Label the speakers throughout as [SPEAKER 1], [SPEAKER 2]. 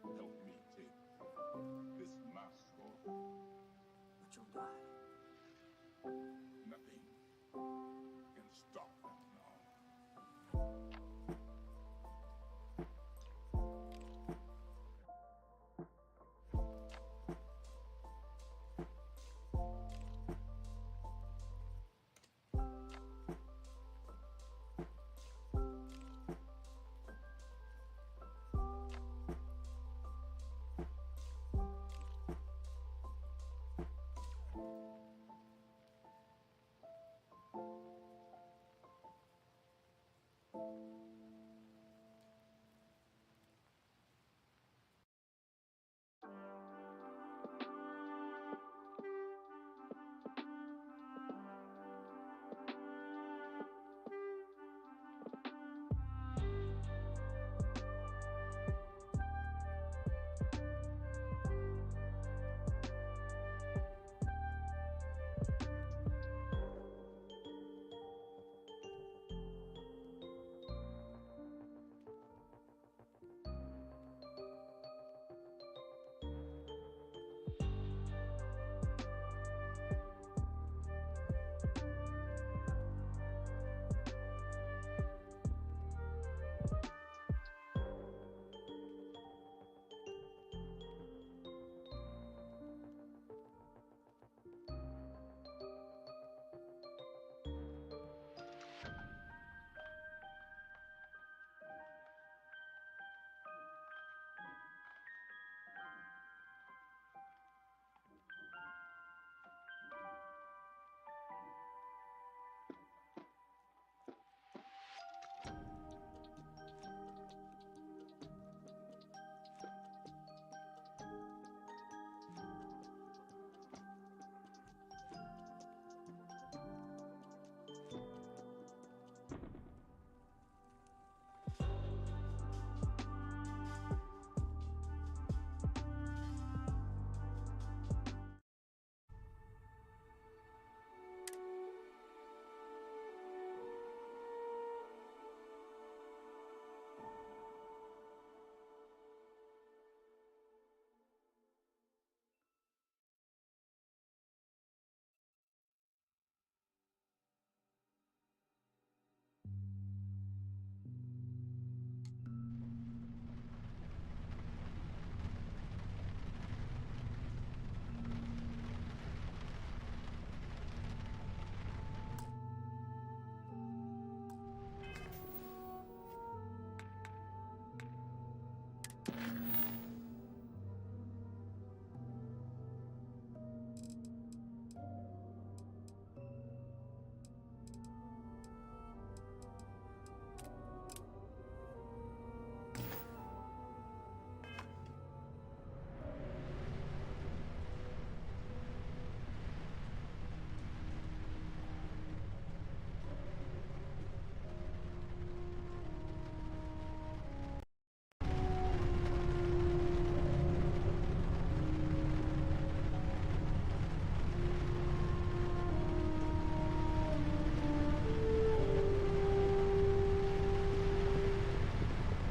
[SPEAKER 1] Help me take this mask off.
[SPEAKER 2] But you'll die.
[SPEAKER 1] Nothing can stop that now.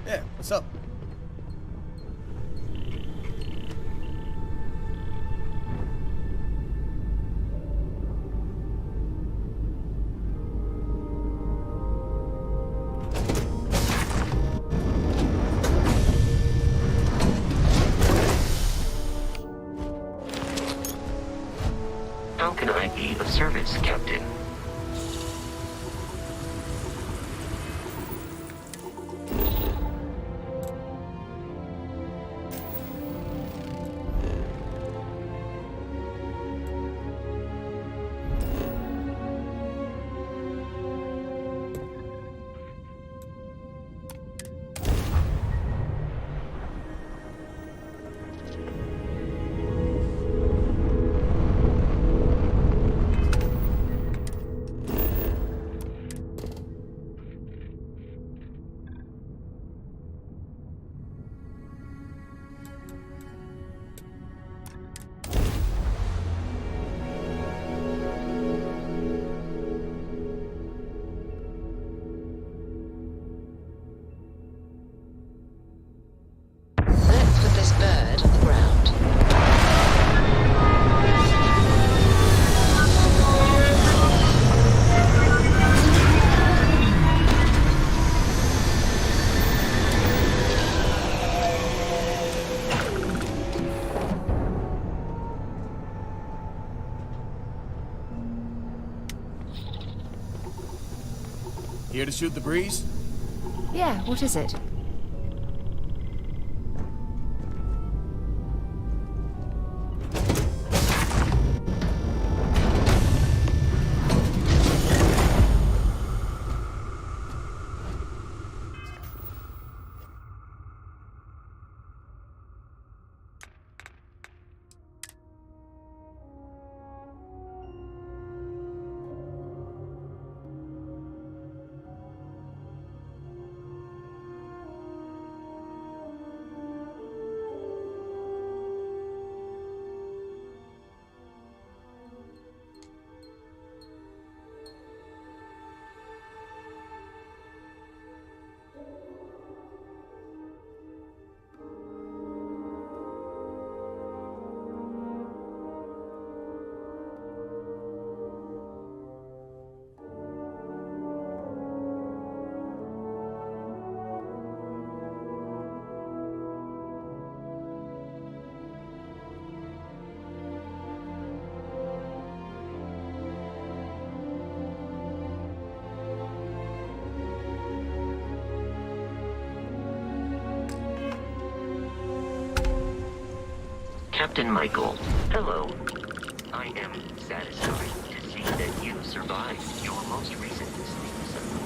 [SPEAKER 3] Yeah, what's up?
[SPEAKER 4] How can I be of service, Captain?
[SPEAKER 3] Here to shoot the breeze?
[SPEAKER 5] Yeah, what is it?
[SPEAKER 4] Captain Michael, hello. I am satisfied to see that you survived your most recent sleep cycle.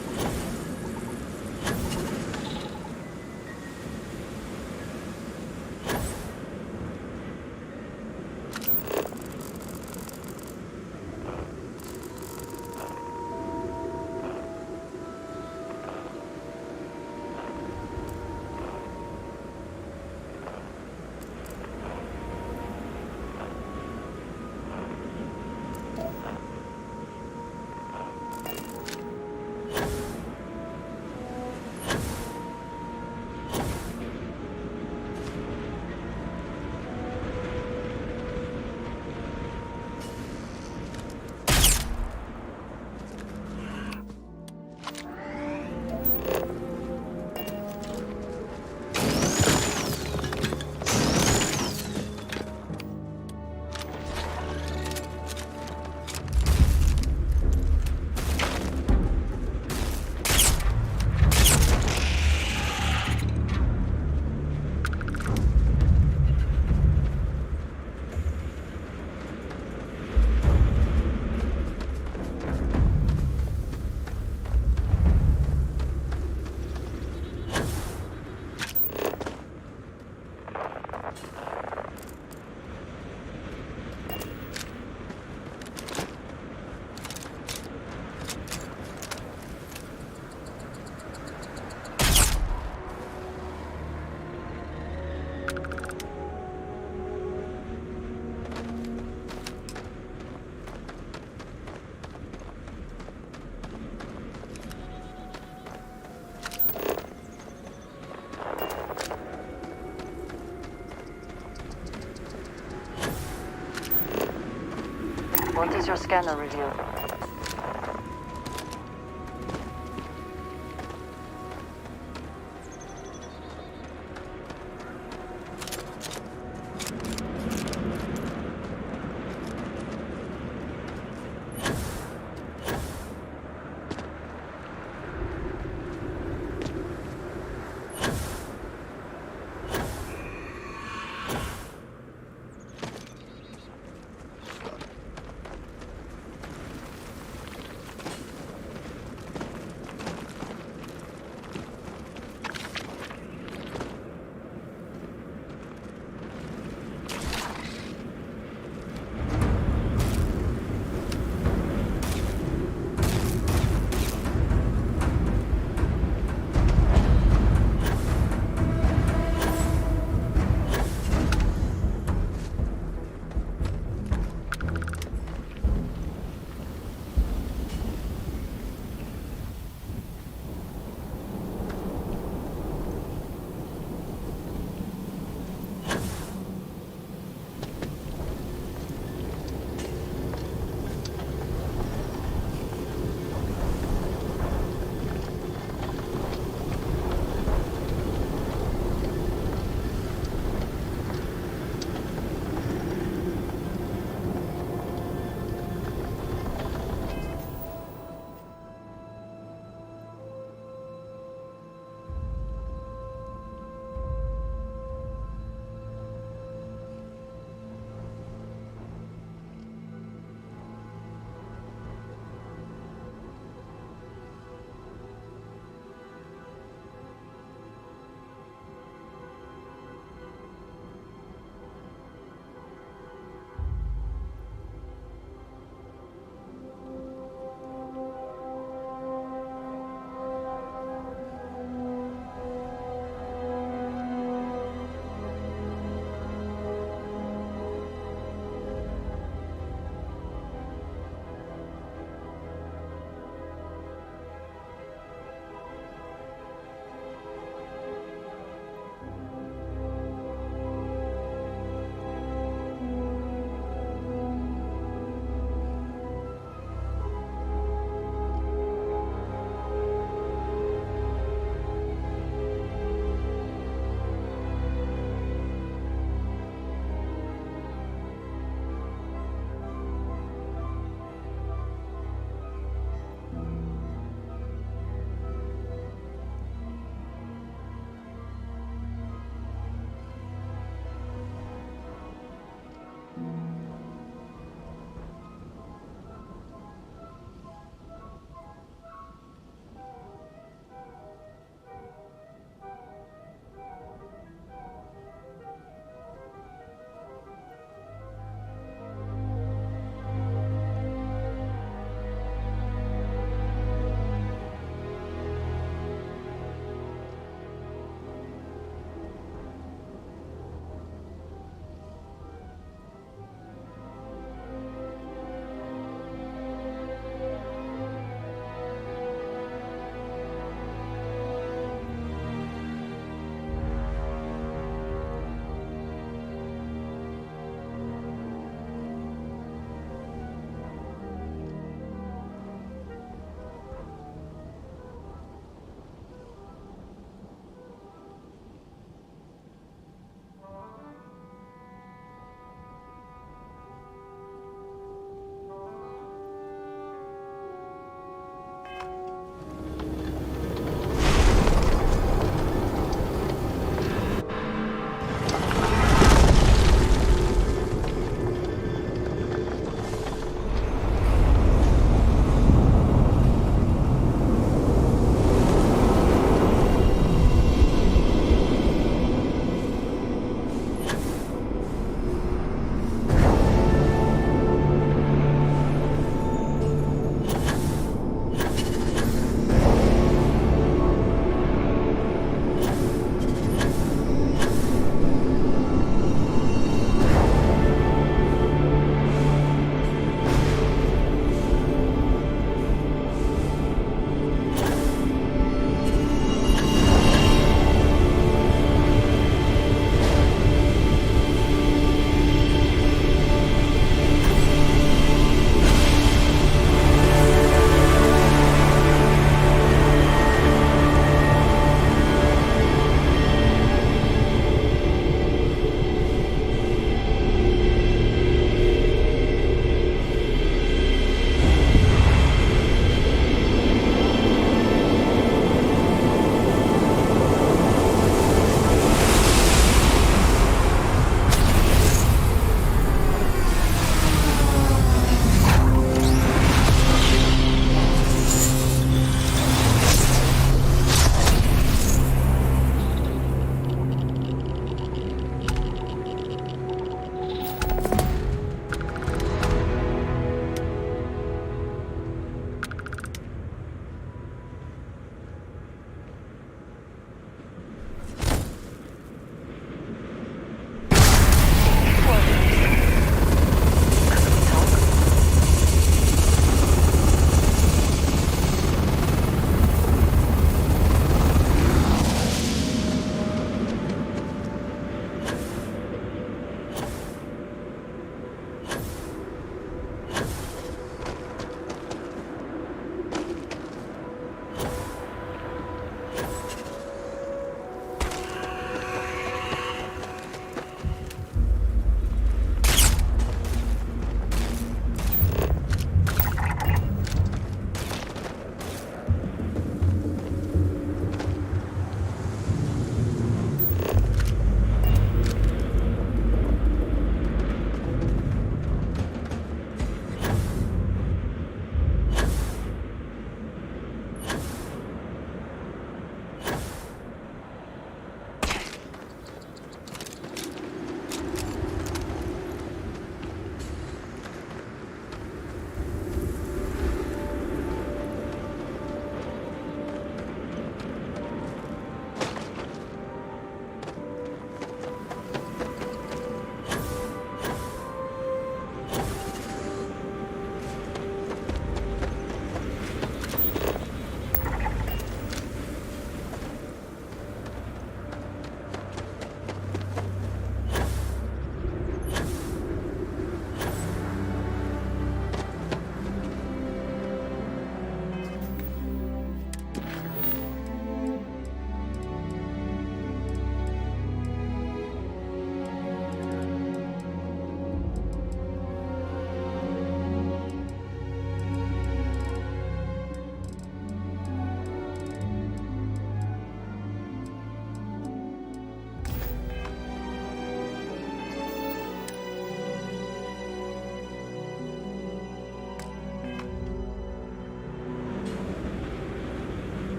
[SPEAKER 6] What is your scanner reveal?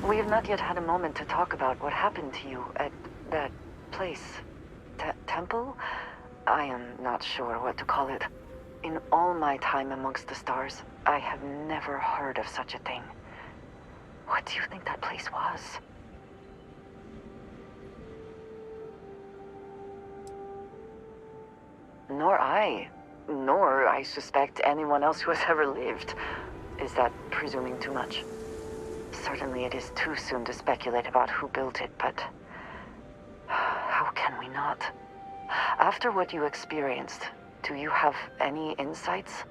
[SPEAKER 6] We have not yet had a moment to talk about what happened to you at that place. Temple? I am not sure what to call it. In all my time amongst the stars, I have never heard of such a thing. What do you think that place was? Nor I suspect anyone else who has ever lived. Is that presuming too much? Certainly it is too soon to speculate about who built it, but how can we not? After what you experienced, do you have any insights?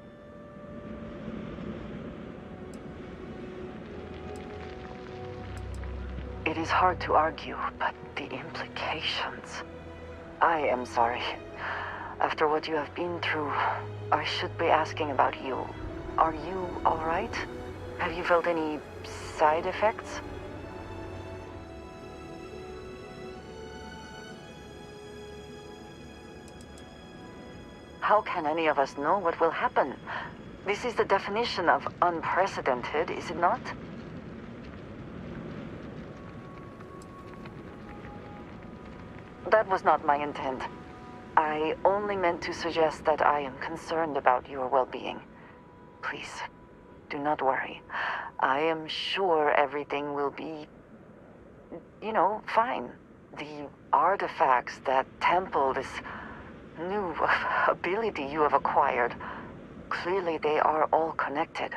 [SPEAKER 6] It is hard to argue, but the implications... I am sorry. After what you have been through, I should be asking about you. Are you all right? Have you felt any side effects? How can any of us know what will happen? This is the definition of unprecedented, is it not? That was not my intent. I only meant to suggest that I am concerned about your well-being. Please, do not worry. I am sure everything will be, fine. The artifacts, that temple, this new ability you have acquired, clearly they are all connected.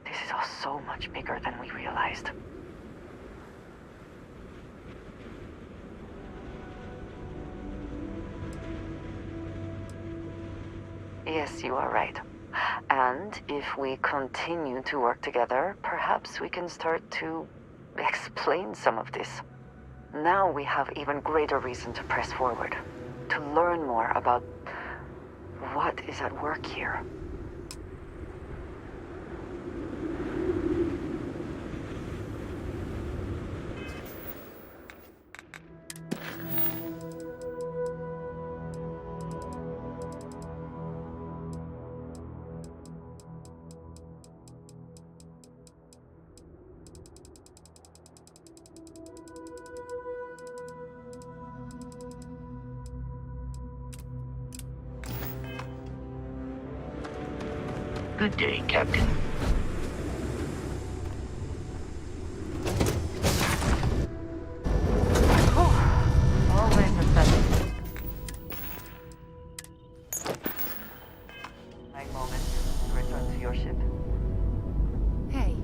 [SPEAKER 6] This is all so much bigger than we realized. Yes, you are right. And if we continue to work together, perhaps we can start to explain some of this. Now we have even greater reason to press forward, to learn more about what is at work here.
[SPEAKER 4] Good day, Captain.
[SPEAKER 6] Always refreshing. A moment to return to your ship.
[SPEAKER 5] Hey.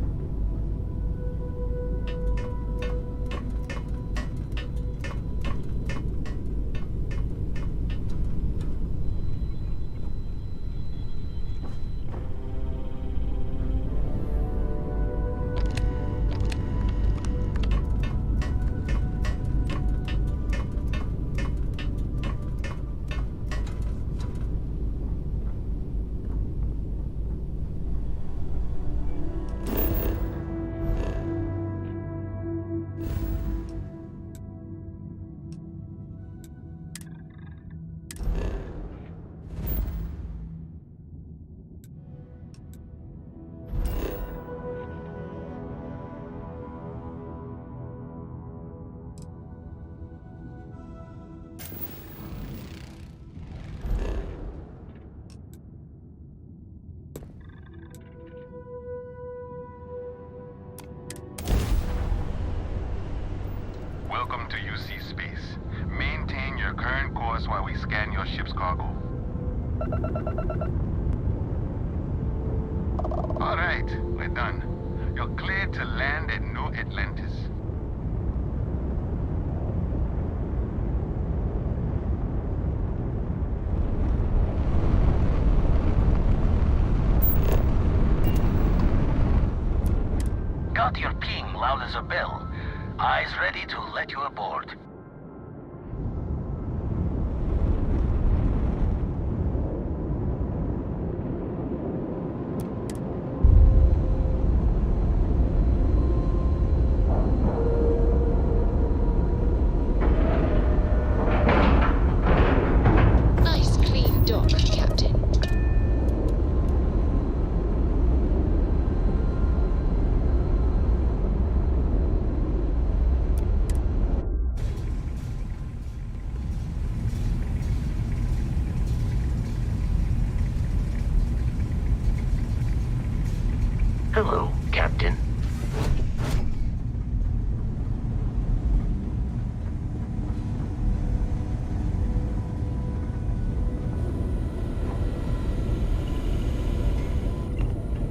[SPEAKER 7] Welcome to UC Space. Maintain your current course while we scan your ship's cargo. All right, we're done. You're cleared to land at New Atlantis.
[SPEAKER 8] Got your ping loud as a bell. Eyes ready to let you aboard.
[SPEAKER 9] Nice clean dock, Captain.
[SPEAKER 4] Hello, Captain.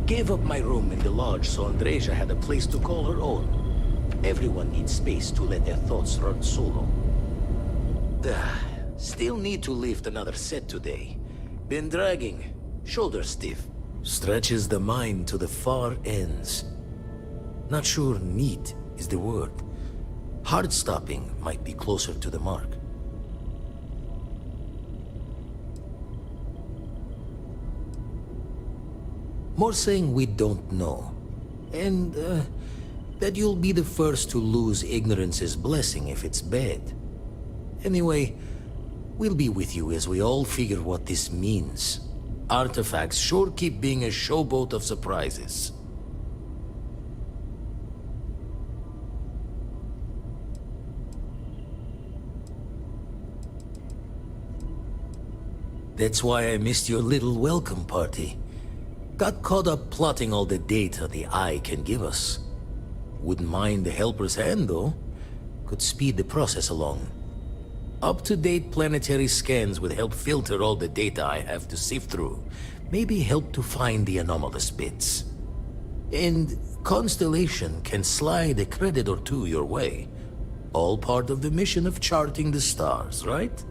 [SPEAKER 10] Gave up my room in the lodge so Andreja had a place to call her own. Everyone needs space to let their thoughts run solo. Still need to lift another set today. Been dragging. Shoulder stiff. Stretches the mind to the far ends. Not sure neat is the word. Heart-stopping might be closer to the mark. More saying we don't know. And, that you'll be the first to lose ignorance's blessing if it's bad. Anyway, we'll be with you as we all figure what this means. Artifacts sure keep being a showboat of surprises. That's why I missed your little welcome party. Got caught up plotting all the data the Eye can give us. Wouldn't mind the helper's hand, though. Could speed the process along. Up-to-date planetary scans would help filter all the data I have to sift through. Maybe help to find the anomalous bits. And Constellation can slide a credit or two your way. All part of the mission of charting the stars, right?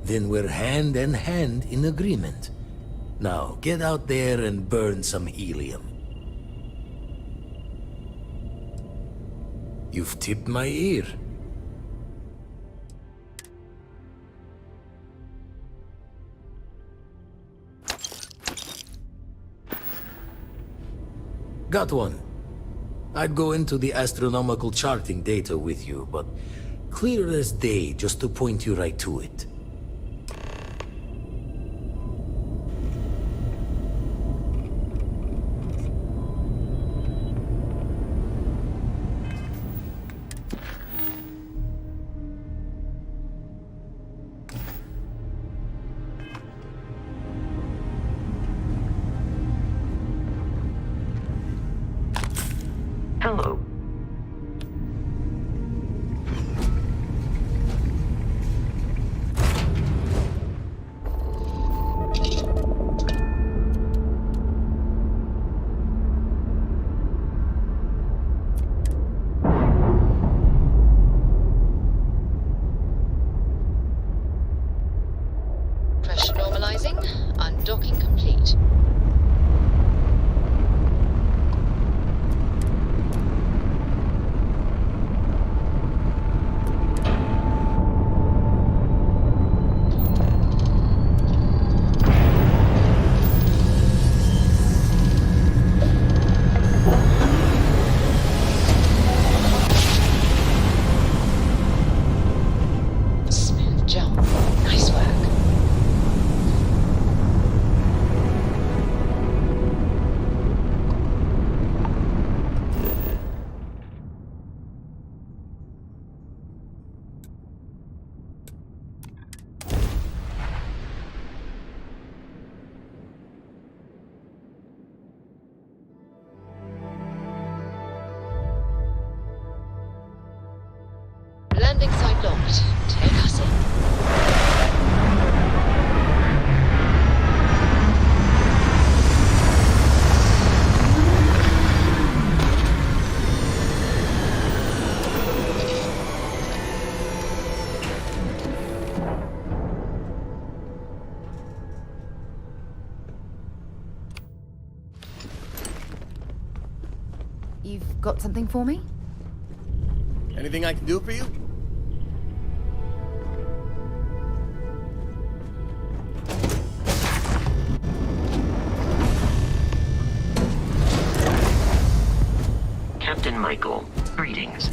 [SPEAKER 10] Then we're hand in hand in agreement. Now, get out there and burn some helium. You've tipped my ear. Got one. I'd go into the astronomical charting data with you, but clear as day just to point you right to it.
[SPEAKER 4] Hello.
[SPEAKER 9] Pressure normalizing. Undocking complete. Smooth jump. Nice work. Landing site locked. Take us in.
[SPEAKER 5] You've got something for me?
[SPEAKER 3] Anything I can do for you?
[SPEAKER 4] Captain Michael, greetings.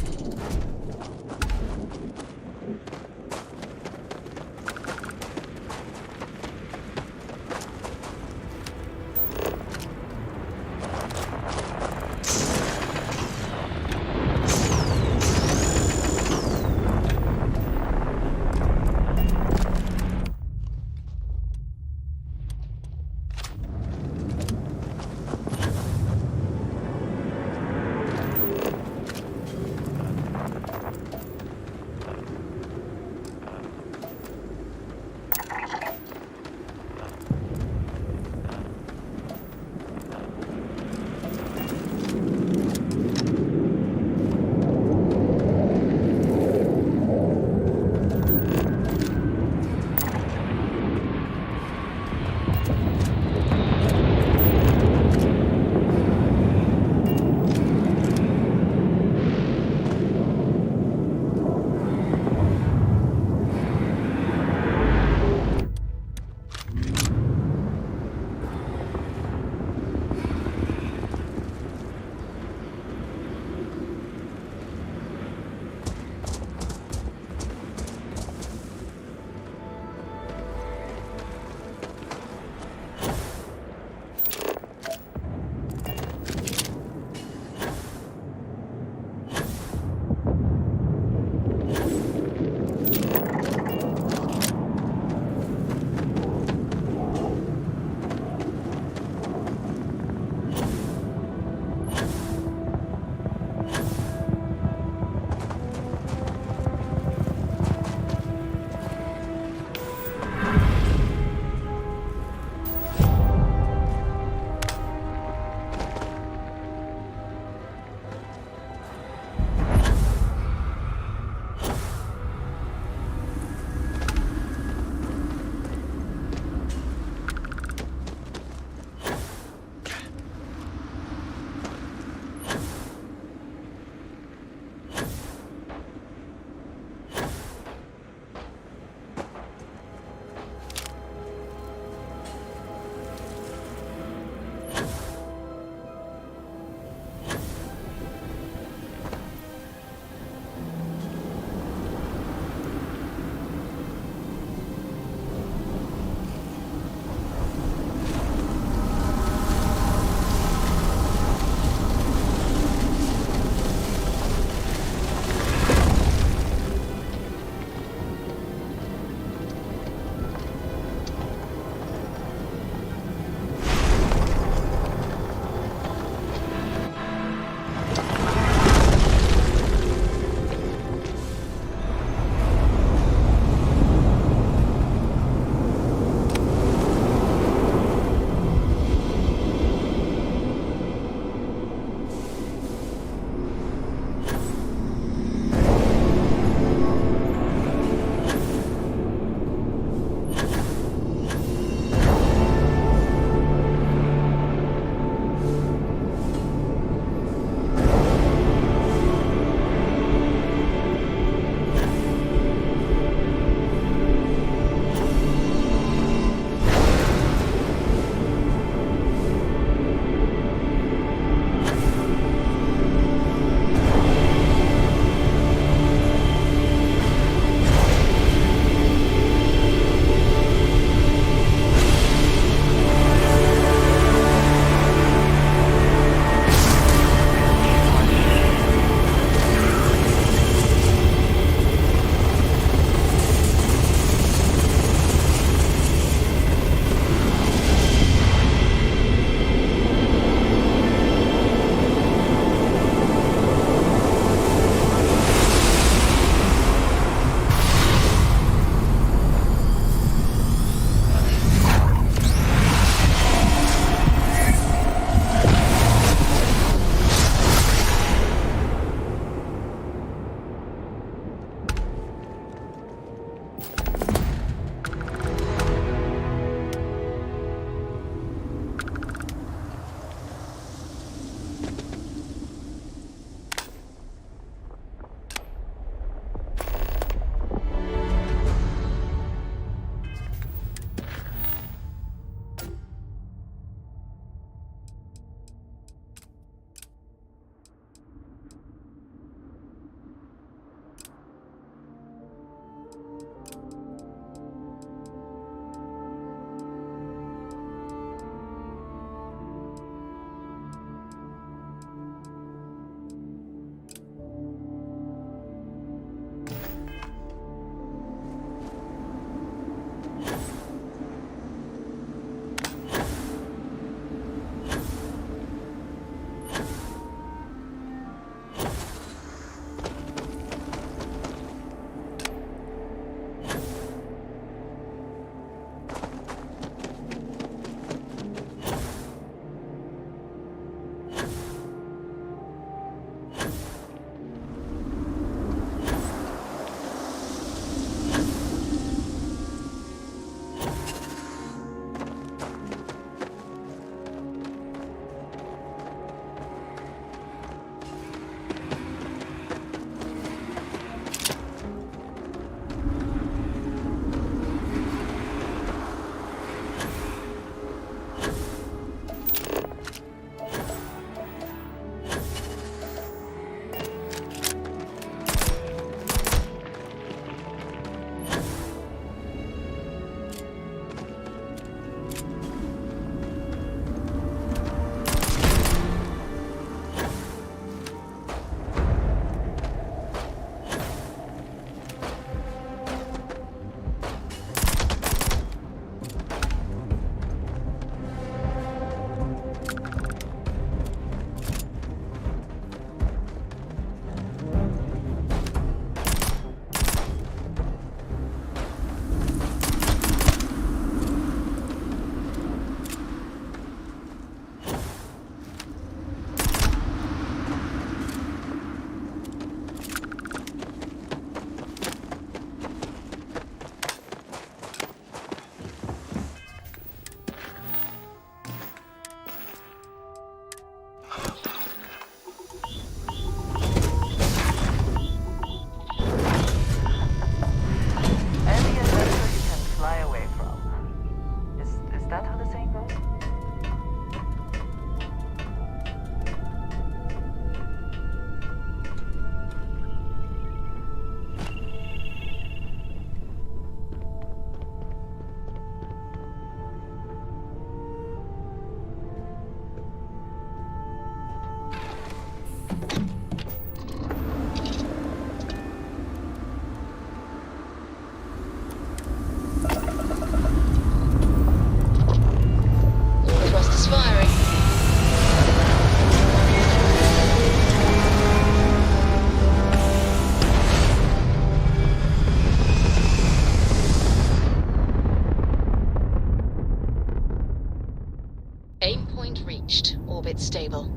[SPEAKER 9] Waypoint reached. Orbit stable.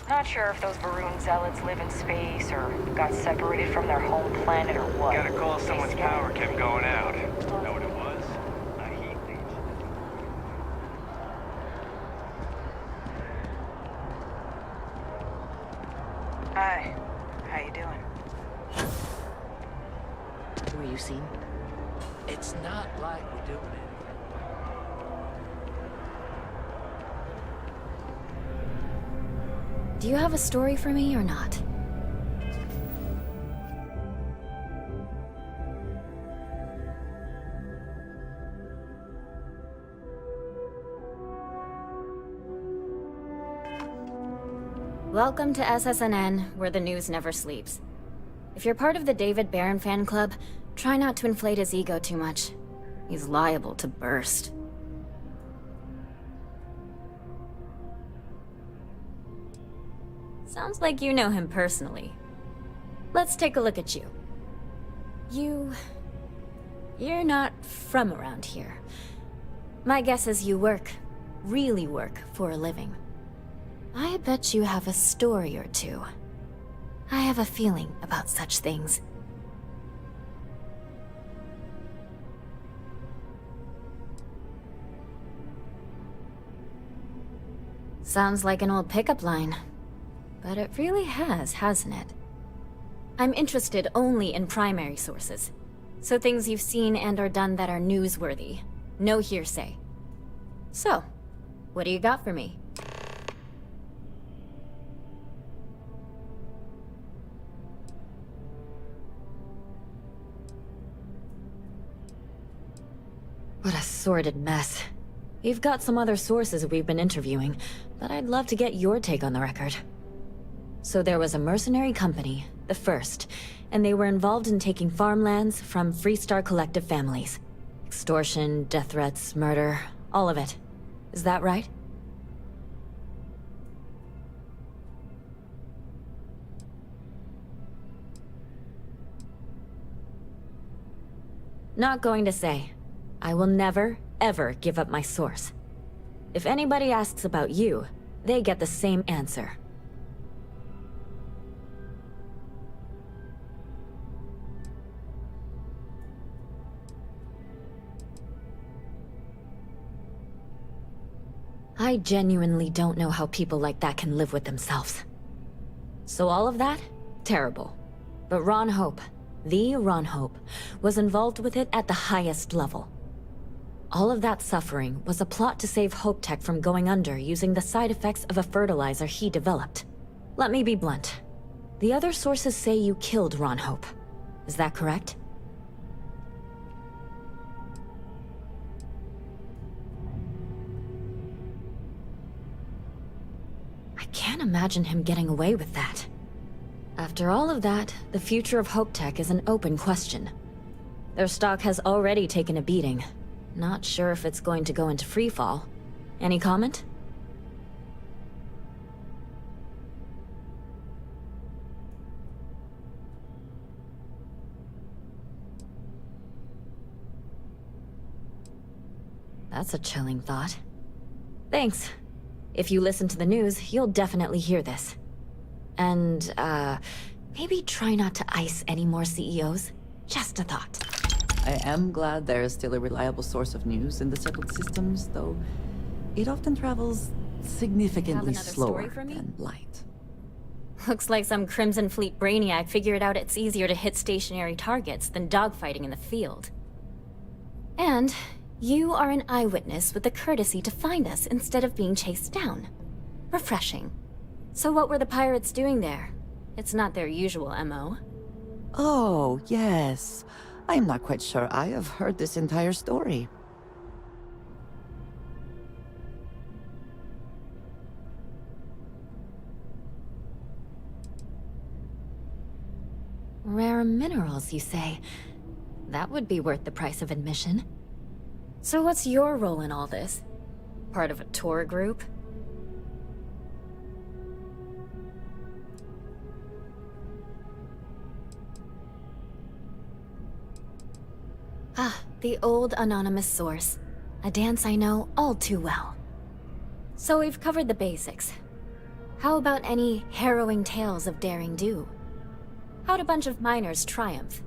[SPEAKER 6] Not sure if those Varun zealots live in space or got separated from their home planet or what.
[SPEAKER 11] Gotta call someone's power kept going out. Know what it was? A heat leech.
[SPEAKER 6] Hi. How you doing?
[SPEAKER 2] Were you seen?
[SPEAKER 10] It's not like we're doing it.
[SPEAKER 5] Do you have a story for me or not? Welcome to SSNN, where the news never sleeps. If you're part of the David Barron fan club, try not to inflate his ego too much. He's liable to burst. Sounds like you know him personally. Let's take a look at you. You're not from around here. My guess is you work, really work, for a living. I bet you have a story or two. I have a feeling about such things. Sounds like an old pickup line. But it really has, hasn't it? I'm interested only in primary sources. So things you've seen and or done that are newsworthy. No hearsay. So, what do you got for me? What a sordid mess. You've got some other sources we've been interviewing, but I'd love to get your take on the record. So there was a mercenary company, the First, and they were involved in taking farmlands from Freestar Collective families. Extortion, death threats, murder, all of it. Is that right? Not going to say. I will never, ever give up my source. If anybody asks about you, they get the same answer. I genuinely don't know how people like that can live with themselves. So all of that? Terrible. But Ron Hope, the Ron Hope, was involved with it at the highest level. All of that suffering was a plot to save Hope Tech from going under using the side effects of a fertilizer he developed. Let me be blunt. The other sources say you killed Ron Hope. Is that correct? I can't imagine him getting away with that. After all of that, the future of Hope Tech is an open question. Their stock has already taken a beating. Not sure if it's going to go into freefall. Any comment? That's a chilling thought. Thanks. If you listen to the news, you'll definitely hear this. And, maybe try not to ice any more CEOs. Just a thought.
[SPEAKER 2] I am glad there is still a reliable source of news in the settled systems, though it often travels significantly
[SPEAKER 5] another
[SPEAKER 2] slower
[SPEAKER 5] story for me?
[SPEAKER 2] than light.
[SPEAKER 5] Looks like some Crimson Fleet brainiac figured out it's easier to hit stationary targets than dogfighting in the field. And you are an eyewitness with the courtesy to find us instead of being chased down. Refreshing. So what were the pirates doing there? It's not their usual MO.
[SPEAKER 2] Oh, yes. I'm not quite sure I have heard this entire story.
[SPEAKER 5] Rare minerals, you say? That would be worth the price of admission. So what's your role in all this? Part of a tour group? Ah, the old anonymous source. A dance I know all too well. So we've covered the basics. How about any harrowing tales of daring do? How'd a bunch of miners triumph?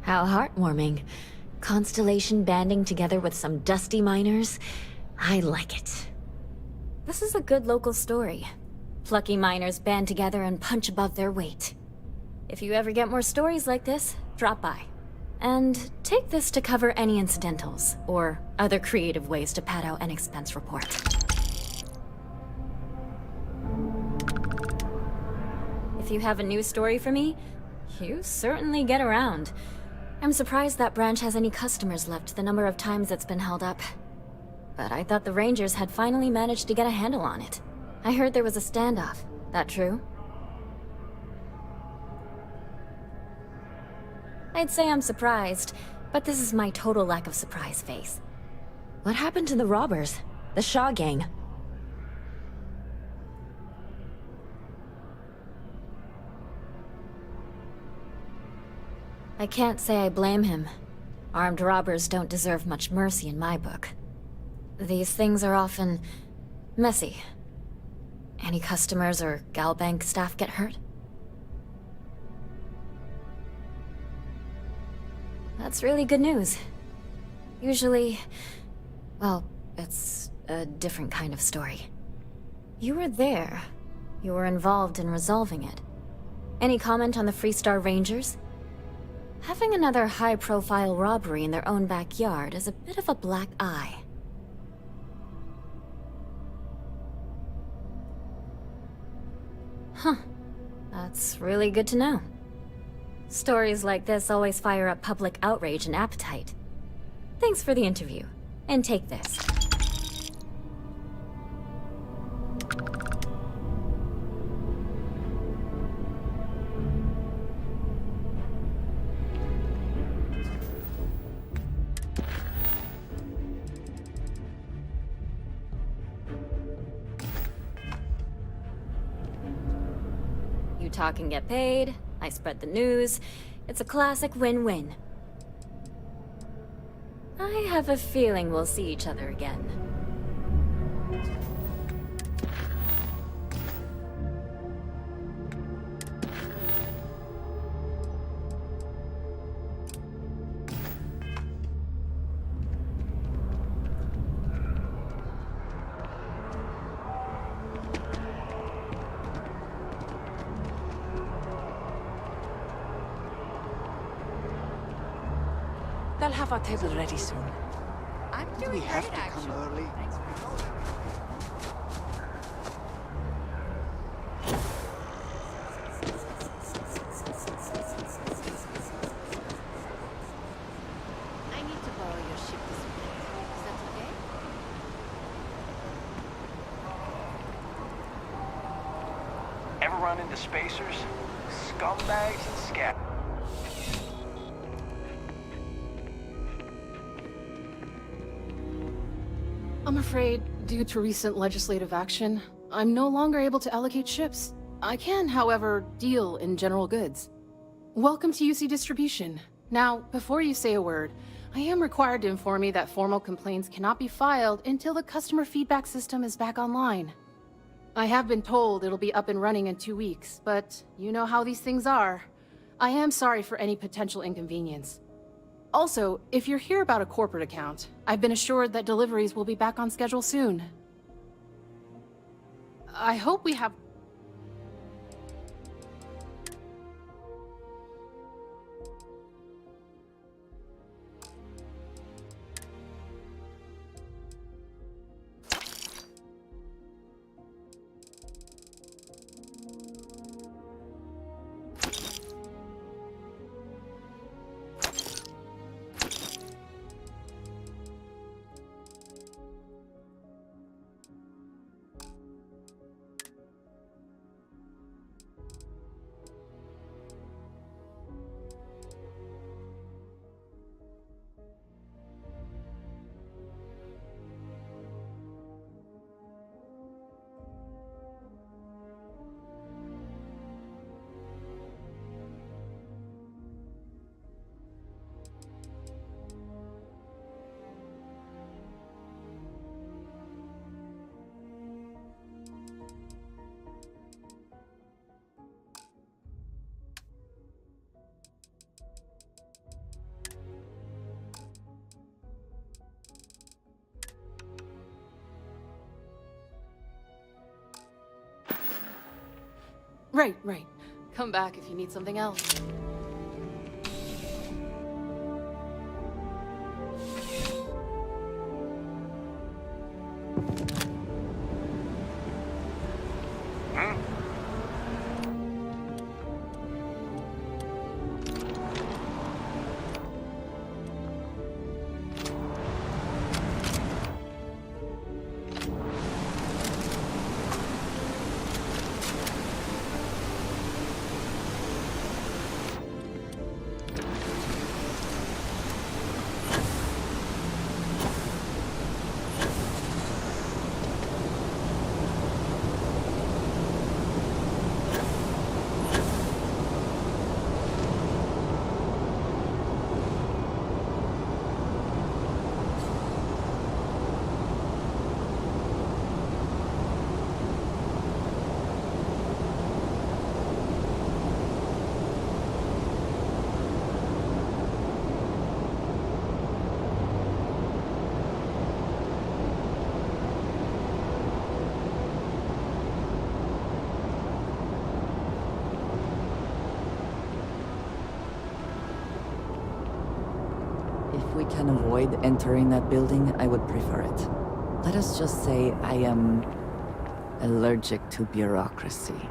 [SPEAKER 5] How heartwarming. Constellation banding together with some dusty miners. I like it. This is a good local story. Plucky miners band together and punch above their weight. If you ever get more stories like this, drop by. And take this to cover any incidentals, or other creative ways to pad out an expense report. If you have a news story for me, you certainly get around. I'm surprised that branch has any customers left the number of times it's been held up. But I thought the Rangers had finally managed to get a handle on it. I heard there was a standoff. That true? I'd say I'm surprised, but this is my total lack of surprise face. What happened to the robbers? The Shaw gang? I can't say I blame him. Armed robbers don't deserve much mercy in my book. These things are often messy. Any customers or Galbank staff get hurt? That's really good news. Usually, well, it's a different kind of story. You were there. You were involved in resolving it. Any comment on the Freestar Rangers? Having another high-profile robbery in their own backyard is a bit of a black eye. Huh. That's really good to know. Stories like this always fire up public outrage and appetite. Thanks for the interview. And take this. You talk and get paid, I spread the news. It's a classic win-win. I have a feeling we'll see each other again.
[SPEAKER 2] They'll have our table ready soon.
[SPEAKER 9] I'm
[SPEAKER 12] Do we have to come early?
[SPEAKER 9] I need to borrow your ship this weekend. Is that okay?
[SPEAKER 11] Ever run into spacers? Scumbags and scat.
[SPEAKER 12] I'm afraid, due to recent legislative action, I'm no longer able to allocate ships. I can, however, deal in general goods. Welcome to UC Distribution. Now, before you say a word, I am required to inform you that formal complaints cannot be filed until the customer feedback system is back online. I have been told it'll be up and running in 2 weeks, but you know how these things are. I am sorry for any potential inconvenience. Also, if you're here about a corporate account, I've been assured that deliveries will be back on schedule soon. I hope we have... Right. Come back if you need something else.
[SPEAKER 2] If we can avoid entering that building, I would prefer it. Let us just say I am allergic to bureaucracy.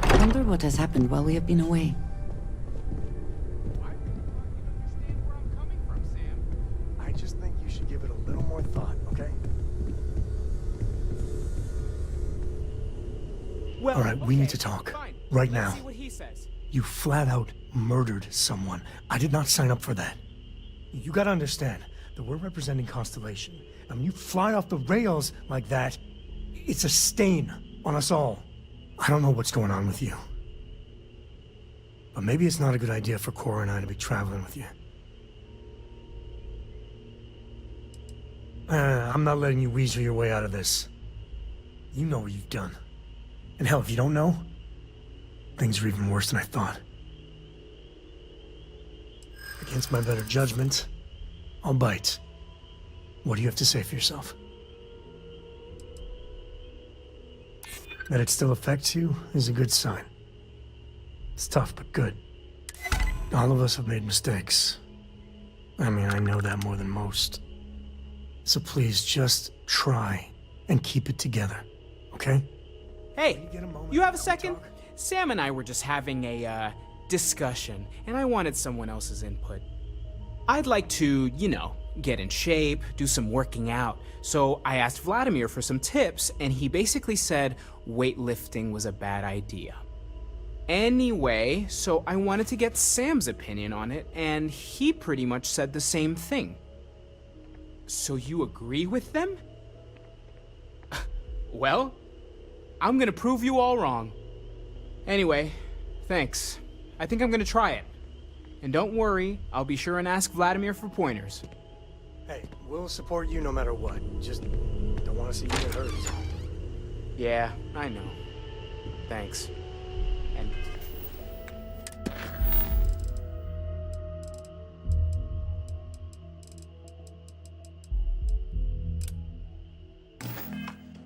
[SPEAKER 2] I wonder what has happened while we have been away.
[SPEAKER 3] I just think you should give it a little more thought, okay?
[SPEAKER 13] Well,
[SPEAKER 14] all right, we need to talk.
[SPEAKER 13] Fine.
[SPEAKER 14] Right
[SPEAKER 13] Let's
[SPEAKER 14] now.
[SPEAKER 13] see what he says.
[SPEAKER 14] You flat out murdered someone. I did not sign up for that. You gotta understand that we're representing Constellation. And when you fly off the rails like that, it's a stain on us all. I don't know what's going on with you. But maybe it's not a good idea for Cora and I to be traveling with you. I'm not letting you weasel your way out of this. You know what you've done. And hell, if you don't know, things are even worse than I thought. Against my better judgment, I'll bite. What do you have to say for yourself? That it still affects you is a good sign. It's tough, but good. All of us have made mistakes. I mean, I know that more than most. So please, just try and keep it together, okay?
[SPEAKER 13] Hey, you have a second? Sam and I were just having a, discussion, and I wanted someone else's input. I'd like to, get in shape, do some working out. So I asked Vladimir for some tips, and he basically said weightlifting was a bad idea. Anyway, so I wanted to get Sam's opinion on it, and he pretty much said the same thing. So you agree with them? Well, I'm gonna prove you all wrong. Anyway, thanks. I think I'm gonna try it. And don't worry, I'll be sure and ask Vladimir for pointers.
[SPEAKER 14] Hey, we'll support you no matter what. Just don't want to see you get hurt.
[SPEAKER 13] Yeah, I know. Thanks. And...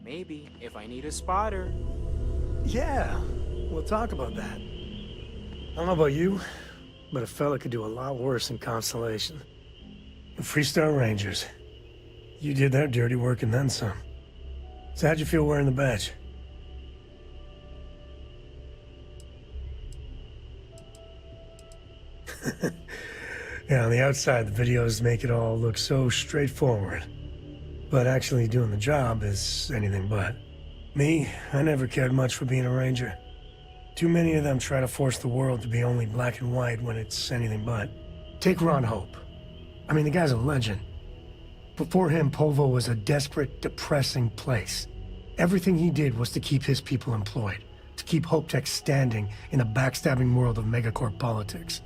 [SPEAKER 13] maybe, if I need a spotter.
[SPEAKER 14] Yeah, we'll talk about that. I don't know about you, but a fella could do a lot worse in Constellation. The Freestar Rangers. You did their dirty work and then some. So how'd you feel wearing the badge? Yeah, on the outside, the videos make it all look so straightforward. But actually doing the job is anything but. Me, I never cared much for being a ranger. Too many of them try to force the world to be only black and white when it's anything but. Take Ron Hope. I mean, the guy's a legend. Before him, Polvo was a desperate, depressing place. Everything he did was to keep his people employed, to keep Hope Tech standing in a backstabbing world of megacorp politics.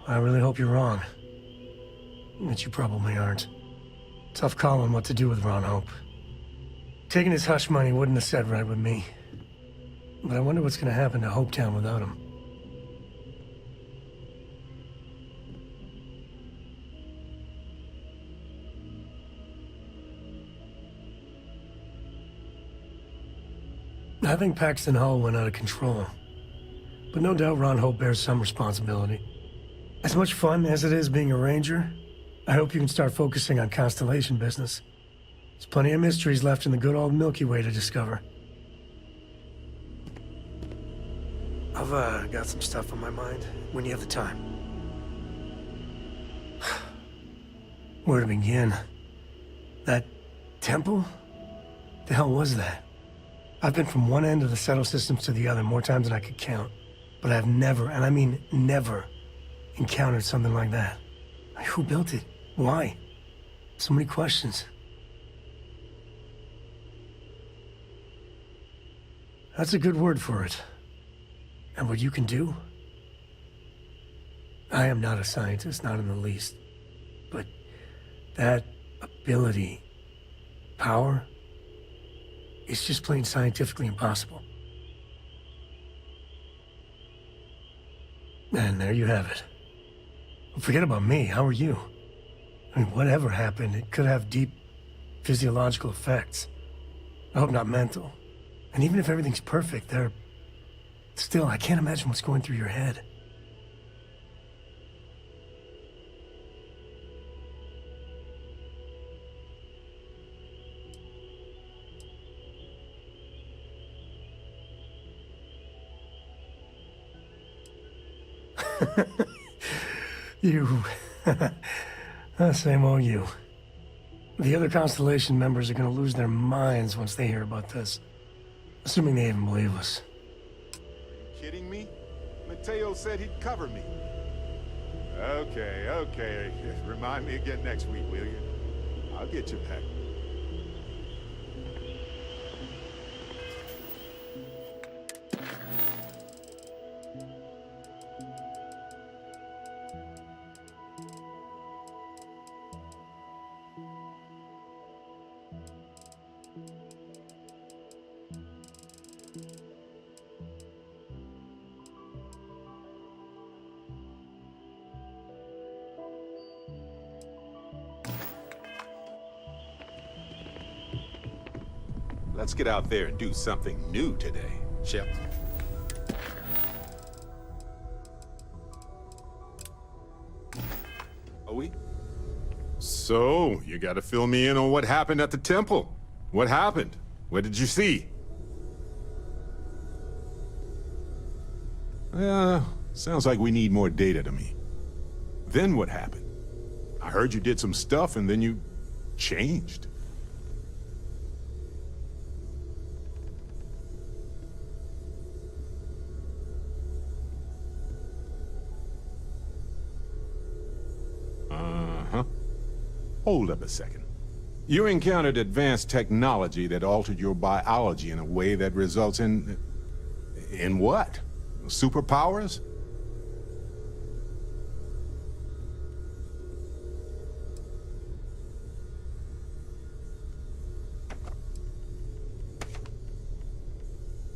[SPEAKER 14] I really hope you're wrong. But you probably aren't. Tough call on what to do with Ron Hope. Taking his hush money wouldn't have sat right with me. But I wonder what's gonna happen to Hopetown without him. I think Paxton Hall went out of control. But no doubt Ron Hope bears some responsibility. As much fun as it is being a ranger, I hope you can start focusing on Constellation business. There's plenty of mysteries left in the good old Milky Way to discover. I've got some stuff on my mind, when you have the time. Where to begin? That temple? The hell was that? I've been from one end of the settle systems to the other more times than I could count. But I've never, and I mean never, encountered something like that. Who built it? Why? So many questions. That's a good word for it. And what you can do? I am not a scientist, not in the least. But that ability, power, it's just plain scientifically impossible. And there you have it. Forget about me, how are you? I mean, whatever happened, it could have deep physiological effects. I hope not mental. And even if everything's perfect, still, I can't imagine what's going through your head. You. Same old you. The other Constellation members are gonna lose their minds once they hear about this. Assuming they even believe us.
[SPEAKER 1] Kidding me? Mateo said he'd cover me. Okay. Remind me again next week, will you? I'll get you back. Let's get out there and do something new today, shall we? Are we? So, you gotta fill me in on what happened at the temple. What happened? What did you see? Sounds like we need more data to me. Then what happened? I heard you did some stuff and then you changed. Uh-huh. Hold up a second. You encountered advanced technology that altered your biology in a way that results in... In what? Superpowers?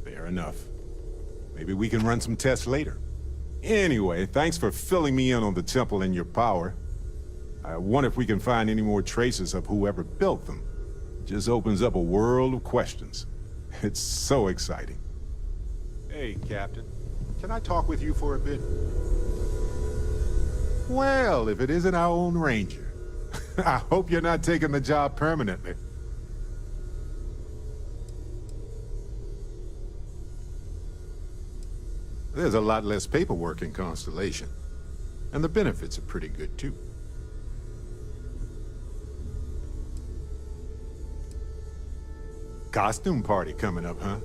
[SPEAKER 1] Fair enough. Maybe we can run some tests later. Anyway, thanks for filling me in on the temple and your power. I wonder if we can find any more traces of whoever built them. Just opens up a world of questions. It's so exciting. Hey, Captain. Can I talk with you for a bit? Well, if it isn't our own Ranger. I hope you're not taking the job permanently. There's a lot less paperwork in Constellation. And the benefits are pretty good, too. Costume party coming up, huh?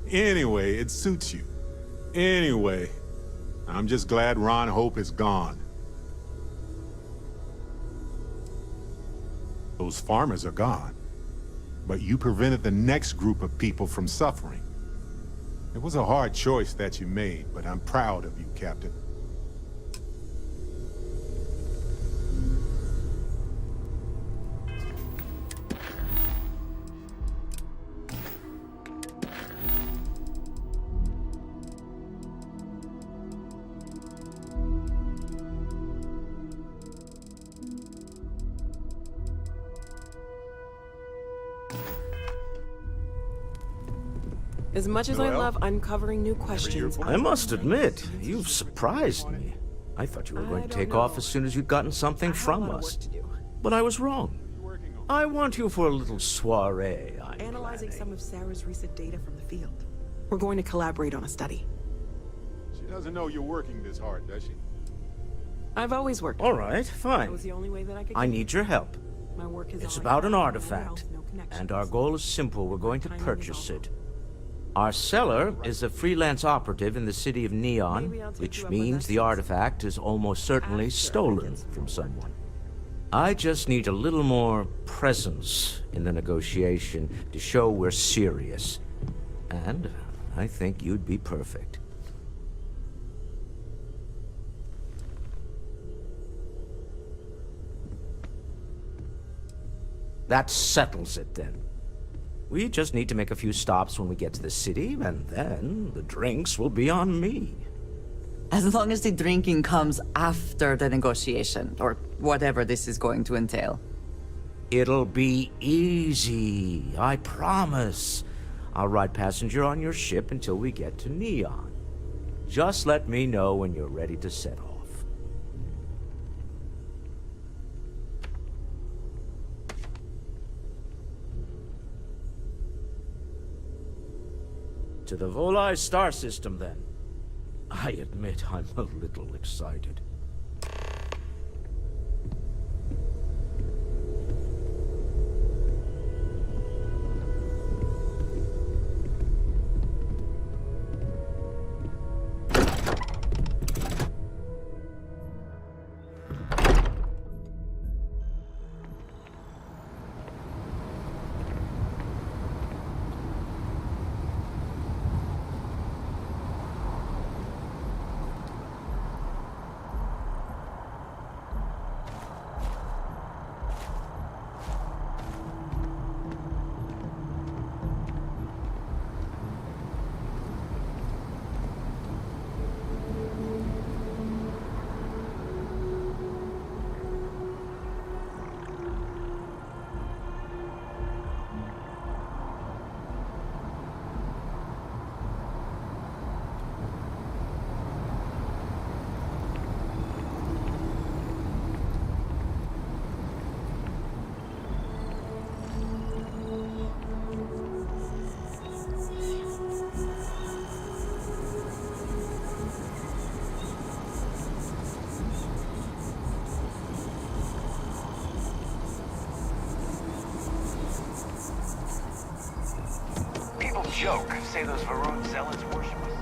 [SPEAKER 1] Anyway, it suits you. Anyway, I'm just glad Ron Hope is gone. Those farmers are gone. But you prevented the next group of people from suffering. It was a hard choice that you made, but I'm proud of you, Captain.
[SPEAKER 15] As much as I love uncovering new questions,
[SPEAKER 16] I must admit, you've surprised me. I thought you were going to take off as soon as you'd gotten something from us. But I was wrong. I want you for a little soiree.
[SPEAKER 15] Analyzing some of Sarah's recent data from the field. We're going to collaborate on a study.
[SPEAKER 1] She doesn't know you're working this hard, does she?
[SPEAKER 15] I've always worked.
[SPEAKER 16] All right, fine.
[SPEAKER 15] That was the only way that I could.
[SPEAKER 16] I need your help.
[SPEAKER 15] My work is
[SPEAKER 16] It's about an artifact, and our goal is simple. We're going to purchase it. Our seller is a freelance operative in the city of Neon, which means the artifact is almost certainly stolen from someone. I just need a little more presence in the negotiation to show we're serious. And I think you'd be perfect. That settles it then. We just need to make a few stops when we get to the city, and then the drinks will be on me.
[SPEAKER 2] As long as the drinking comes after the negotiation, or whatever this is going to entail.
[SPEAKER 16] It'll be easy, I promise. I'll ride passenger on your ship until we get to Neon. Just let me know when you're ready to set off. To the Volai star system, then. I admit I'm a little excited.
[SPEAKER 11] joke. Say those Varun zealots worship us.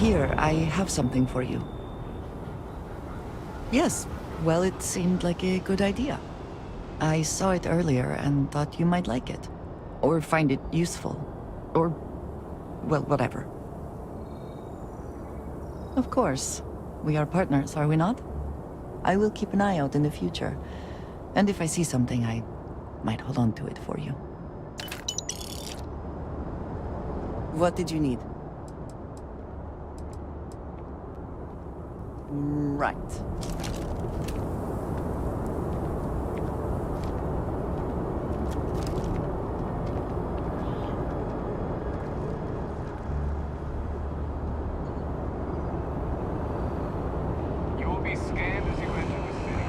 [SPEAKER 2] Here, I have something for you. Yes, well, it seemed like a good idea. I saw it earlier and thought you might like it. Or find it useful. Or, well, whatever. Of course. We are partners, are we not? I will keep an eye out in the future. And if I see something, I might hold on to it for you. What did you need? Right.
[SPEAKER 11] You will be scanned as you enter the city.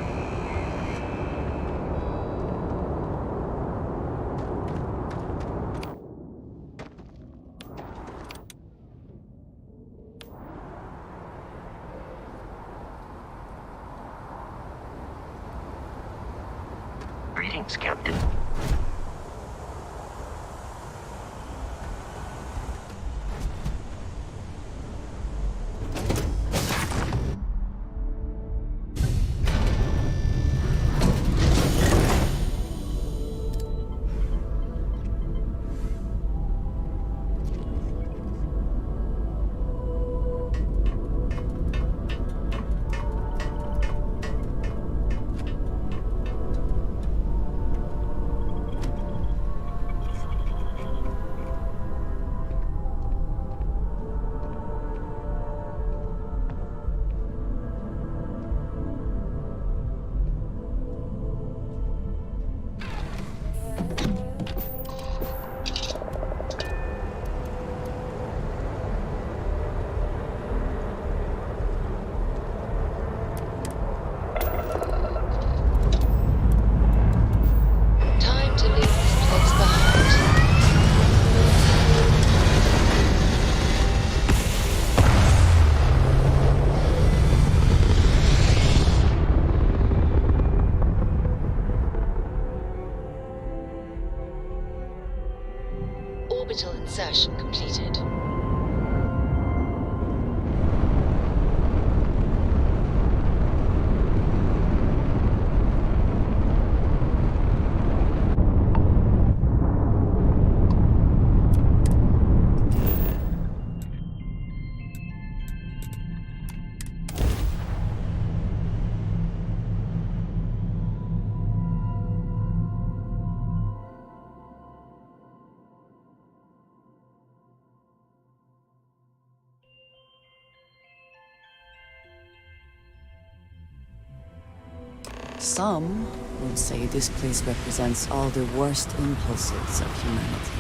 [SPEAKER 4] Greetings, Captain.
[SPEAKER 17] Orbital insertion completed.
[SPEAKER 2] Some would say this place represents all the worst impulses of humanity.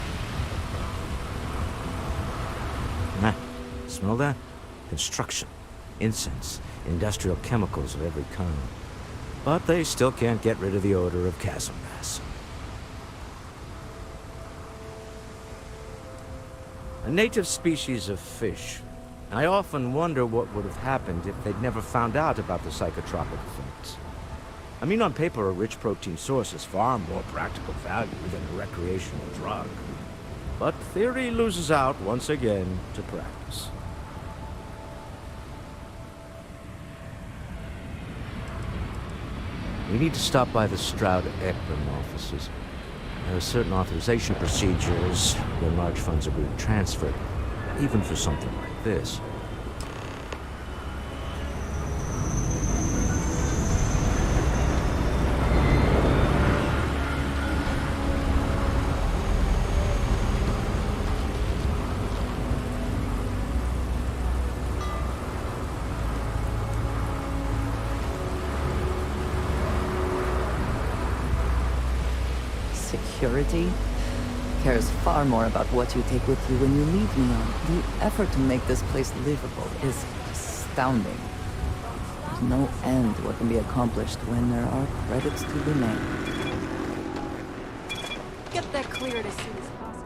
[SPEAKER 16] Smell that? Construction, incense, industrial chemicals of every kind. But they still can't get rid of the odor of chasm gas. A native species of fish. I often wonder what would have happened if they'd never found out about the psychotropic effects. I mean, on paper, a rich protein source is far more practical value than a recreational drug. But theory loses out once again to practice. We need to stop by the Stroud-Eklund offices. There are certain authorization procedures when large funds are being transferred, even for something like this.
[SPEAKER 2] Security cares far more about what you take with you when you leave Neon. The effort to make this place livable is astounding. There's no end to what can be accomplished when there are credits to be made.
[SPEAKER 9] Get that cleared as soon as possible.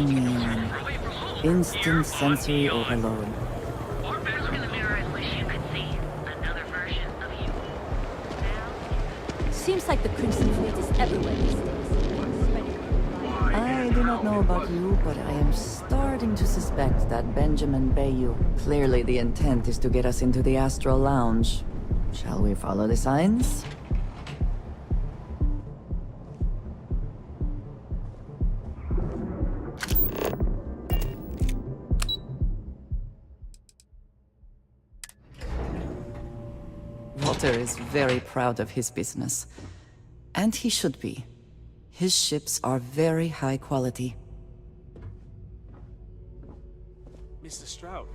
[SPEAKER 2] Neon. Instant sensory overload.
[SPEAKER 5] Seems like the Crimson Fleet is everywhere these days.
[SPEAKER 2] I do not know about you, but I am starting to suspect that Benjamin Bayou. Clearly the intent is to get us into the Astral Lounge. Shall we follow the signs? Walter is very proud of his business. And he should be. His ships are very high quality.
[SPEAKER 11] Mr. Stroud,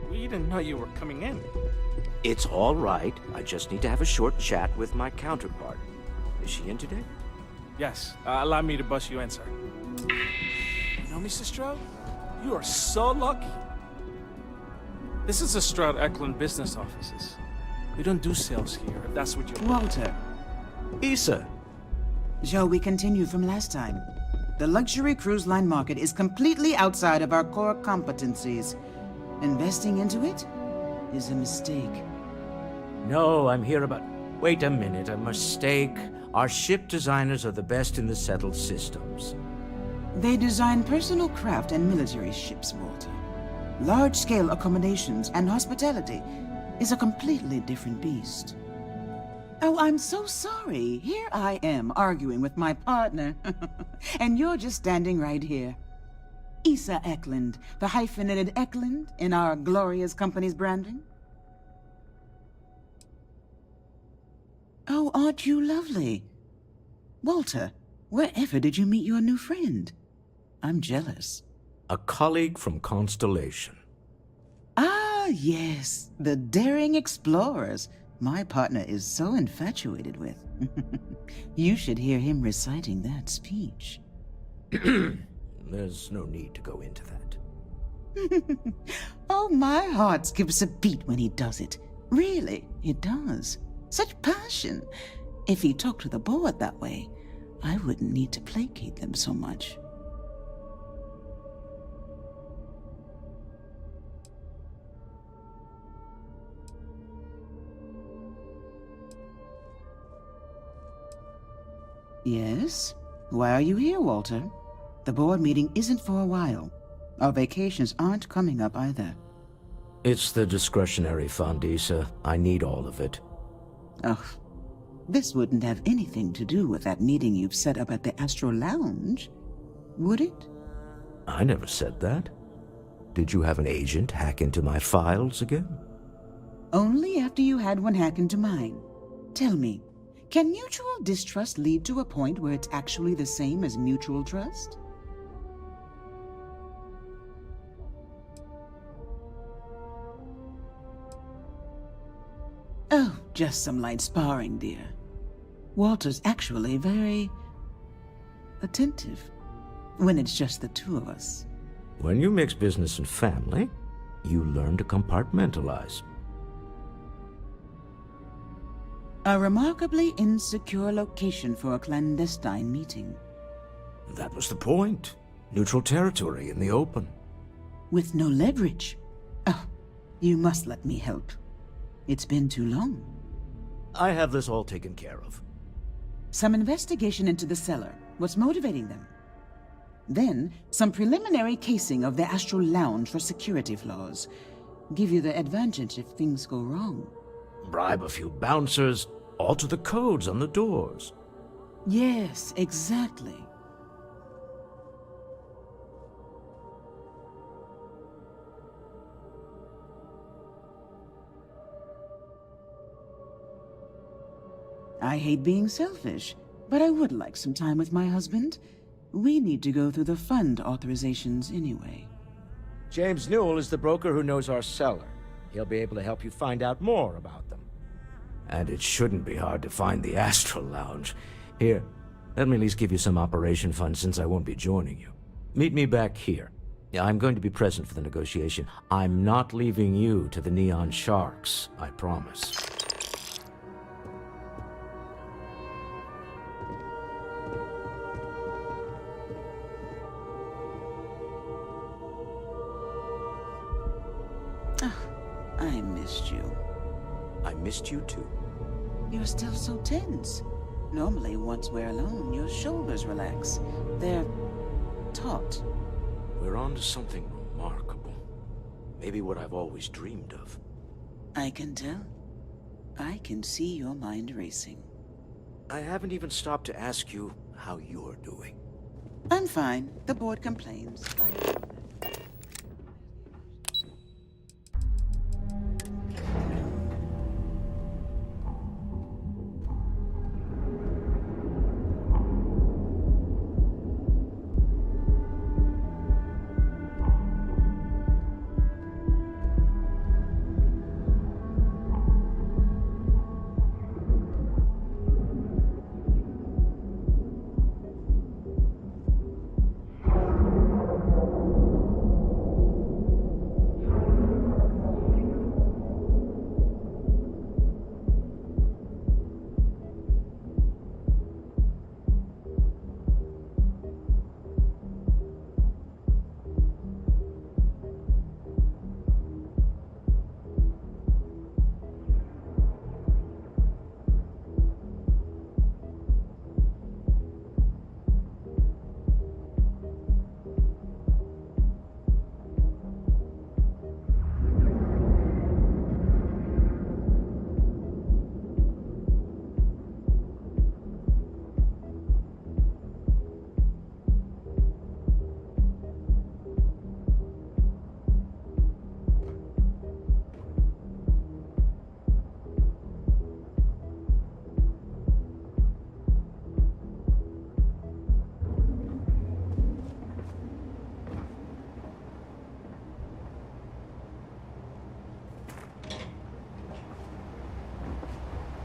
[SPEAKER 11] we didn't know you were coming in.
[SPEAKER 16] It's all right. I just need to have a short chat with my counterpart. Is she in today?
[SPEAKER 11] Yes, allow me to bust you in, sir. You know, Mr. Stroud, you are so lucky. This is the Stroud-Eklund business offices. We don't do sales here, if that's what you want.
[SPEAKER 18] Walter.
[SPEAKER 16] Issa.
[SPEAKER 18] Shall we continue from last time? The luxury cruise line market is completely outside of our core competencies. Investing into it is a mistake.
[SPEAKER 16] No, I'm here about... Wait a minute, a mistake. Our ship designers are the best in the settled systems.
[SPEAKER 18] They design personal craft and military ships, Walter. Large-scale accommodations and hospitality is a completely different beast. Oh, I'm so sorry. Here I am arguing with my partner, and you're just standing right here. Issa Eklund, the hyphenated Eklund in our glorious company's branding. Oh, aren't you lovely? Walter, wherever did you meet your new friend? I'm jealous.
[SPEAKER 16] A colleague from Constellation.
[SPEAKER 18] Ah, yes, the daring explorers my partner is so infatuated with. You should hear him reciting that speech.
[SPEAKER 16] There's no need to go into that.
[SPEAKER 18] Oh, my heart skips a beat when he does it. Really, it does. Such passion. If he talked to the board that way, I wouldn't need to placate them so much. Yes? Why are you here, Walter? The board meeting isn't for a while. Our vacations aren't coming up either.
[SPEAKER 16] It's the discretionary fund, Issa. I need all of it.
[SPEAKER 18] Ugh. This wouldn't have anything to do with that meeting you've set up at the Astro Lounge, would it?
[SPEAKER 16] I never said that. Did you have an agent hack into my files again?
[SPEAKER 18] Only after you had one hack into mine. Tell me, Can mutual distrust lead to a point where it's actually the same as mutual trust? Oh, just some light sparring, dear. Walter's actually very attentive when it's just the two of us.
[SPEAKER 16] When you mix business and family, you learn to compartmentalize.
[SPEAKER 18] A remarkably insecure location for a clandestine meeting.
[SPEAKER 16] That was the point. Neutral territory in the open.
[SPEAKER 18] With no leverage. Oh, you must let me help. It's been too long.
[SPEAKER 16] I have this all taken care of.
[SPEAKER 18] Some investigation into the cellar. What's motivating them? Then, some preliminary casing of the Astral Lounge for security flaws. Give you the advantage if things go wrong.
[SPEAKER 16] Bribe a few bouncers, alter the codes on the doors.
[SPEAKER 18] Yes, exactly. I hate being selfish, but I would like some time with my husband. We need to go through the fund authorizations anyway.
[SPEAKER 16] James Newell is the broker who knows our cellar. He'll be able to help you find out more about them. And it shouldn't be hard to find the Astral Lounge. Here, let me at least give you some operation funds since I won't be joining you. Meet me back here. Yeah, I'm going to be present for the negotiation. I'm not leaving you to the Neon Sharks, I promise.
[SPEAKER 18] I missed you.
[SPEAKER 16] I missed you too.
[SPEAKER 18] You're still so tense. Normally, once we're alone, your shoulders relax. They're taut.
[SPEAKER 16] We're on to something remarkable. Maybe what I've always dreamed of.
[SPEAKER 18] I can tell. I can see your mind racing.
[SPEAKER 16] I haven't even stopped to ask you how you're doing.
[SPEAKER 18] I'm fine. The board complains.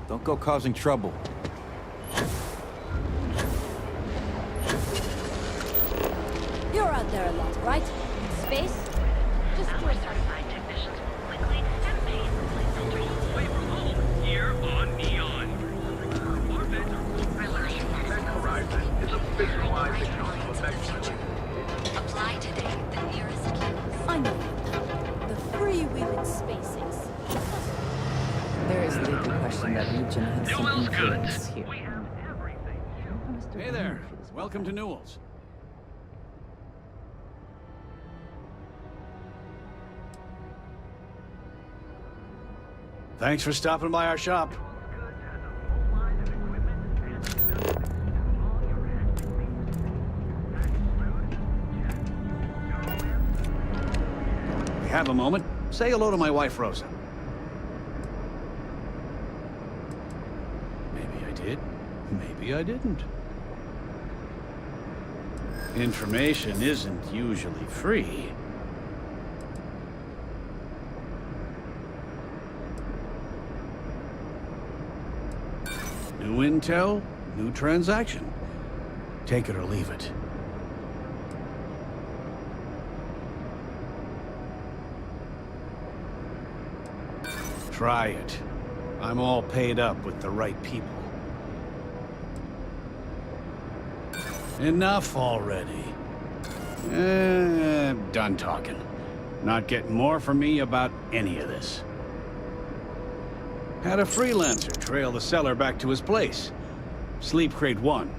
[SPEAKER 19] Don't go causing trouble.
[SPEAKER 9] You're out there a lot, right? In space? Just curious.
[SPEAKER 4] Technicians will quickly and painlessly filter you away from home here on Neon. Our beds are
[SPEAKER 7] Horizon is a visualized signal of affection.
[SPEAKER 9] Apply today the nearest keys. I know the freewheeling spaces.
[SPEAKER 2] There is little question that Legion has some influence here.
[SPEAKER 20] Hey there. Welcome to Newell's. Thanks for stopping by our shop. If you have a moment, say hello to my wife, Rosa. Maybe I did. maybe I didn't. Information isn't usually free. New intel, new transaction. Take it or leave it. Try it. I'm all paid up with the right people. Enough already. Done talking. Not getting more from me about any of this. Had a freelancer trail the seller back to his place. Sleep Crate 1.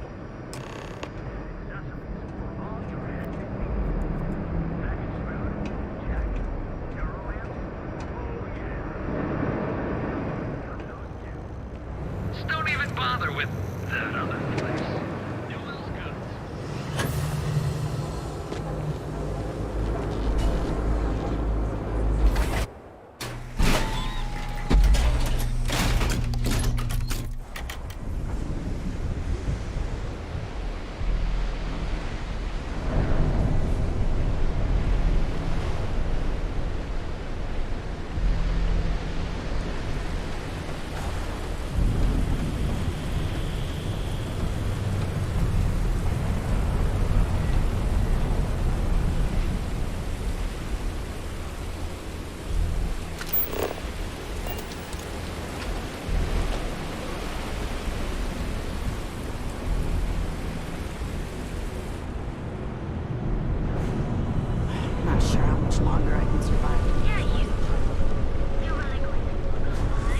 [SPEAKER 8] Don't even bother with that other place. Newell's goods.
[SPEAKER 6] Not sure how much longer I can survive.
[SPEAKER 9] Yeah, you're really going to fly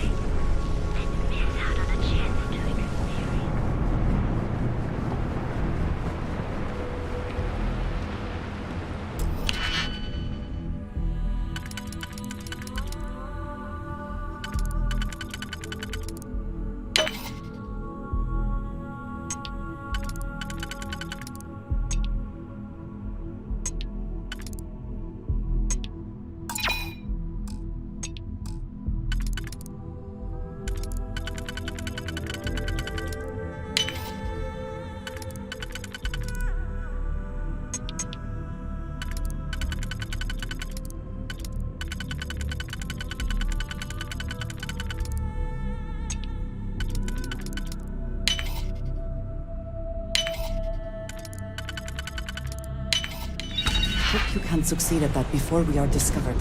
[SPEAKER 9] and miss out on a chance to experience.
[SPEAKER 6] Hope you can succeed at that before we are discovered.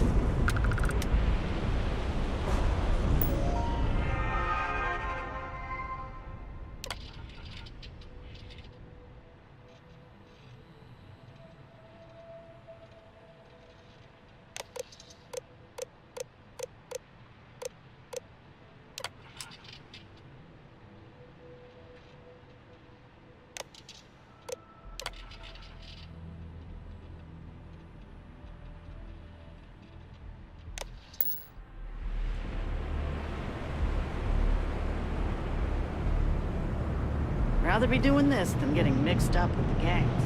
[SPEAKER 6] Rather be doing this than getting mixed up with the gangs.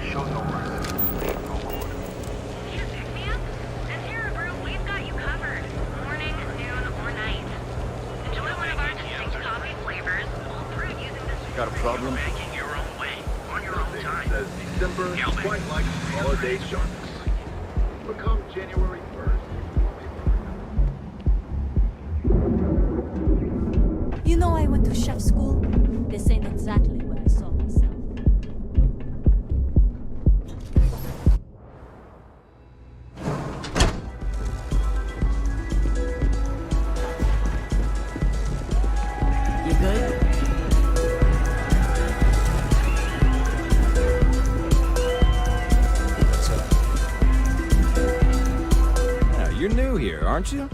[SPEAKER 8] Show no mercy. Leave no quarter.
[SPEAKER 9] Need a pick-me-up? At Terra Brew, we've got you covered. Morning, noon, or night. Enjoy one of our distinct coffee flavors, all brewed using this...
[SPEAKER 19] Got a problem?
[SPEAKER 8] Making your own way, on your own time.
[SPEAKER 21] Says December, quite like holiday sharks. Become January 1st.
[SPEAKER 9] You know I went to chef school? This ain't exactly where I saw myself.
[SPEAKER 6] You good?
[SPEAKER 19] You're new here, aren't you?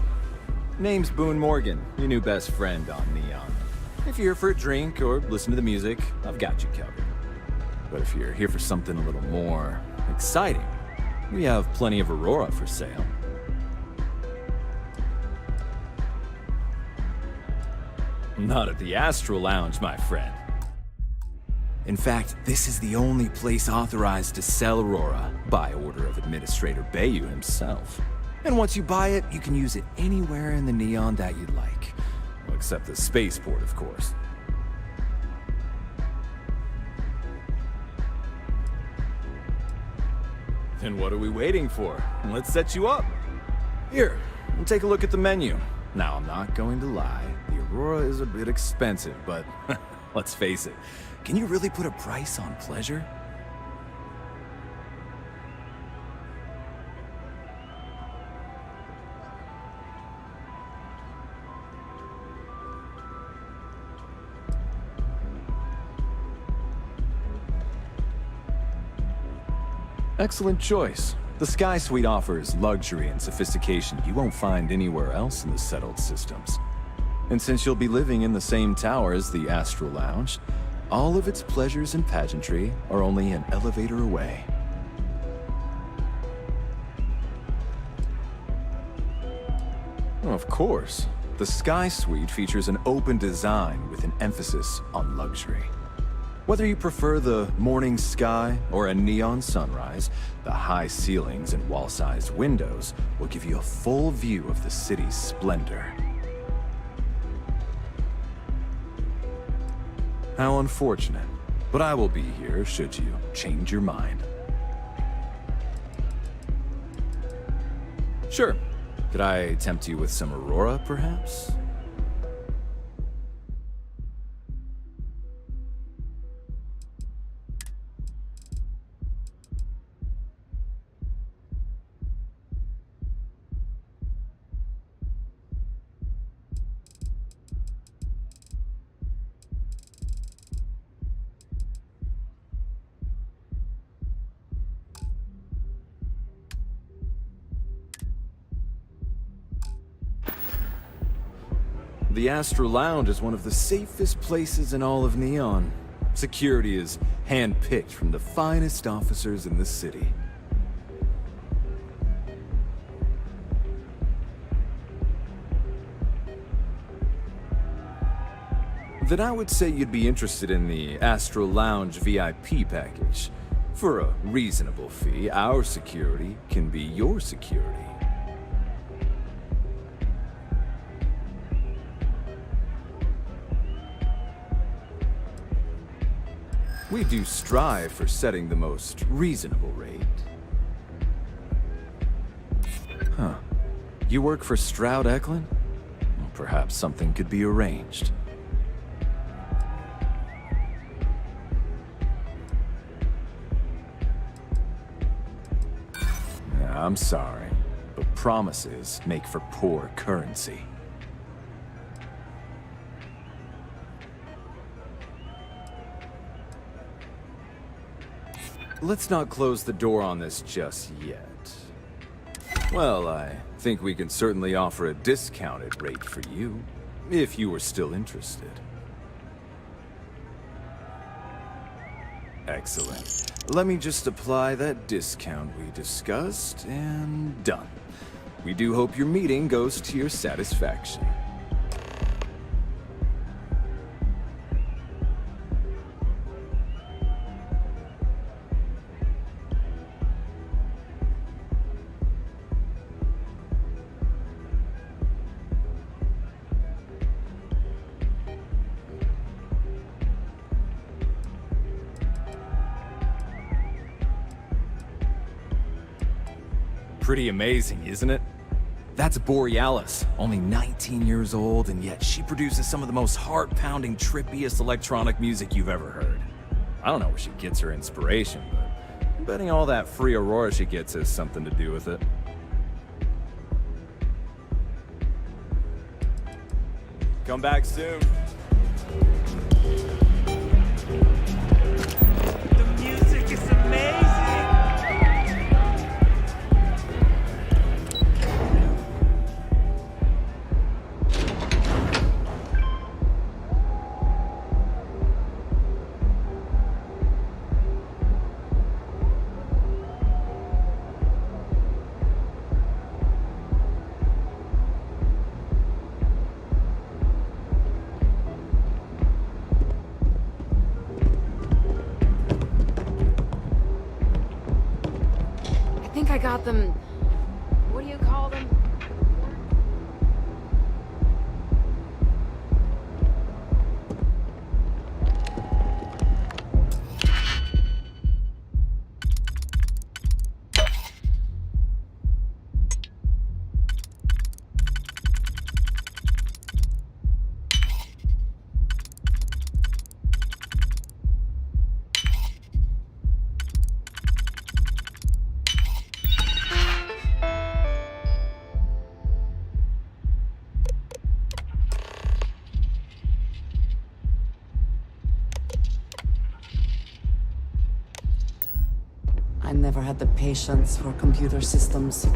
[SPEAKER 19] Name's Boone Morgan, your new best friend on Neon. If you're here for a drink or listen to the music, I've got you covered. But if you're here for something a little more exciting, we have plenty of Aurora for sale. Not at the Astral Lounge, my friend. In fact, this is the only place authorized to sell Aurora by order of Administrator Bayou himself. And once you buy it, you can use it anywhere in the Neon that you'd like. Well, except the spaceport, of course. Then what are we waiting for? Let's set you up. Here, take a look at the menu. Now, I'm not going to lie. The Aurora is a bit expensive, but let's face it. Can you really put a price on pleasure? Excellent choice. The Sky Suite offers luxury and sophistication you won't find anywhere else in the settled systems. And since you'll be living in the same tower as the Astral Lounge, all of its pleasures and pageantry are only an elevator away. Of course, the Sky Suite features an open design with an emphasis on luxury. Whether you prefer the morning sky or a neon sunrise, the high ceilings and wall-sized windows will give you a full view of the city's splendor. How unfortunate, but I will be here should you change your mind. Sure. Could I tempt you with some Aurora, perhaps? The Astral Lounge is one of the safest places in all of Neon. Security is hand-picked from the finest officers in the city. Then I would say you'd be interested in the Astral Lounge VIP package. For a reasonable fee, our security can be your security. We do strive for setting the most reasonable rate. Huh. You work for Stroud Eklund? Well, perhaps something could be arranged. I'm sorry, but promises make for poor currency. Let's not close the door on this just yet. Well, I think we can certainly offer a discounted rate for you, if you were still interested. Excellent. Let me just apply that discount we discussed, and done. We do hope your meeting goes to your satisfaction. Pretty amazing, isn't it? That's Borealis, only 19 years old, and yet she produces some of the most heart-pounding, trippiest electronic music you've ever heard. I don't know where she gets her inspiration, but I'm betting all that free Aurora she gets has something to do with it. Come back soon.
[SPEAKER 10] The music is amazing!
[SPEAKER 12] got them. What do you call them?
[SPEAKER 2] I never had the patience for computer systems.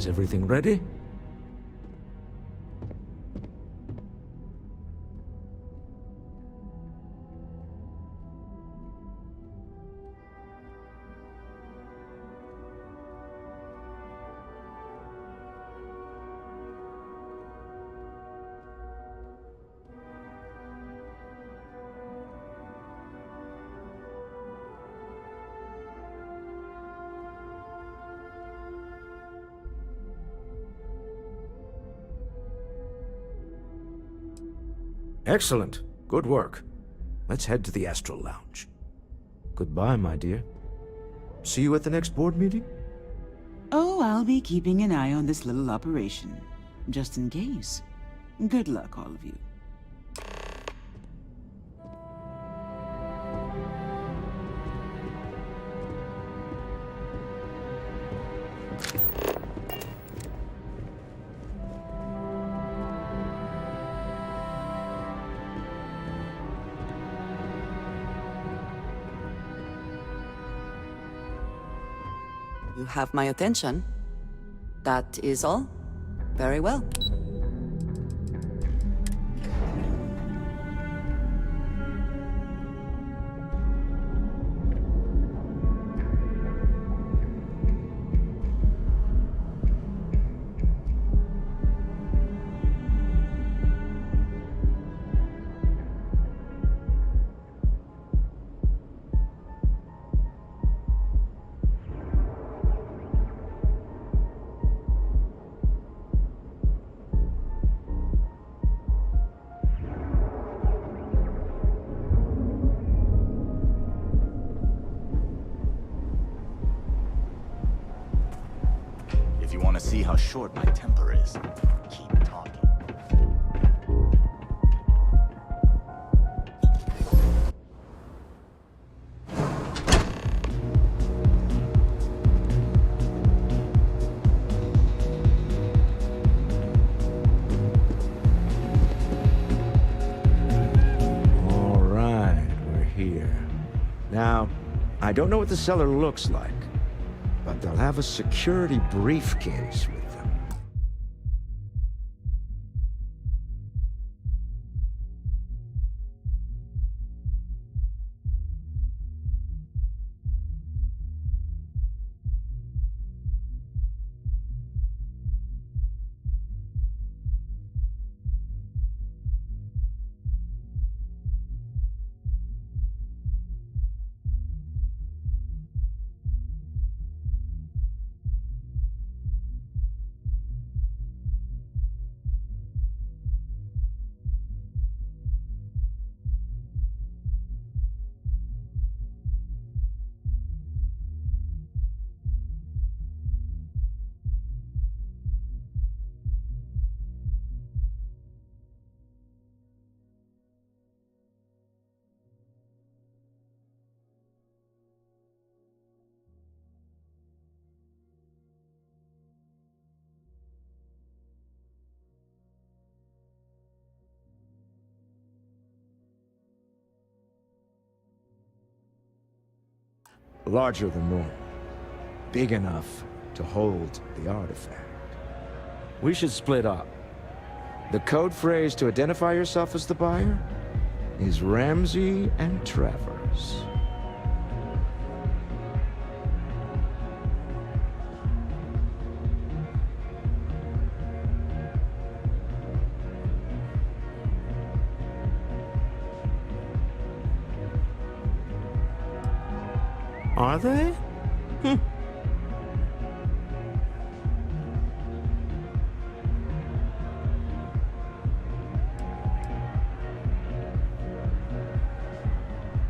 [SPEAKER 16] Is everything ready? Excellent. Good work. Let's head to the Astral Lounge. Goodbye, my dear. See you at the next board meeting?
[SPEAKER 18] Oh, I'll be keeping an eye on this little operation, just in case. Good luck, all of you.
[SPEAKER 2] You have my attention. That is all. Very well.
[SPEAKER 22] If you want to see how short my temper is, keep talking.
[SPEAKER 16] I don't know what the cellar looks like, but they'll have a security briefcase with them. Larger than normal. Big enough to hold the artifact. We should split up. The code phrase to identify yourself as the buyer is Ramsey and Travers. Are they?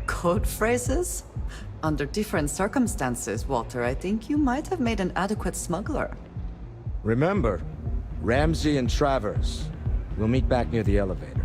[SPEAKER 2] Code phrases? Under different circumstances, Walter, I think you might have made an adequate smuggler.
[SPEAKER 16] Remember, Ramsey and Travers. We'll meet back near the elevator.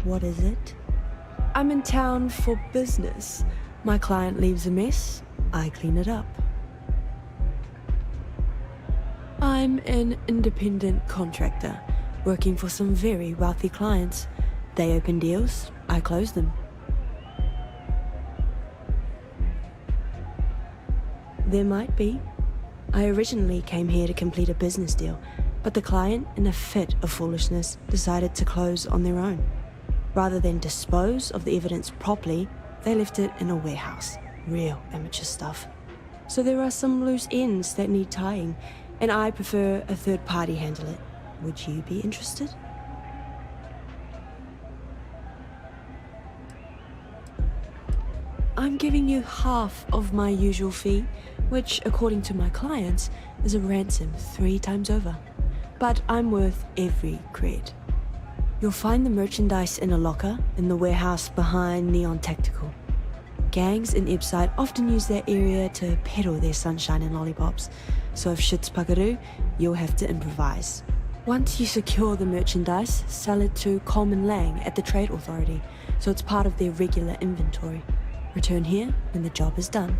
[SPEAKER 3] What is it? I'm in town for business. My client leaves a mess, I clean it up. I'm an independent contractor, working for some very wealthy clients. They open deals, I close them. There might be. I originally came here to complete a business deal, but the client, in a fit of foolishness, decided to close on their own. Rather than dispose of the evidence properly, they left it in a warehouse. Real amateur stuff. So there are some loose ends that need tying, and I prefer a third party handle it. Would you be interested? I'm giving you half of my usual fee, which, according to my clients, is a ransom 3 times over. But I'm worth every cred. You'll find the merchandise in a locker in the warehouse behind Neon Tactical. Gangs in Ibside often use that area to peddle their sunshine and lollipops, so if shit's puckaroo, you'll have to improvise. Once you secure the merchandise, sell it to Coleman Lang at the Trade Authority, so it's part of their regular inventory. Return here when the job is done.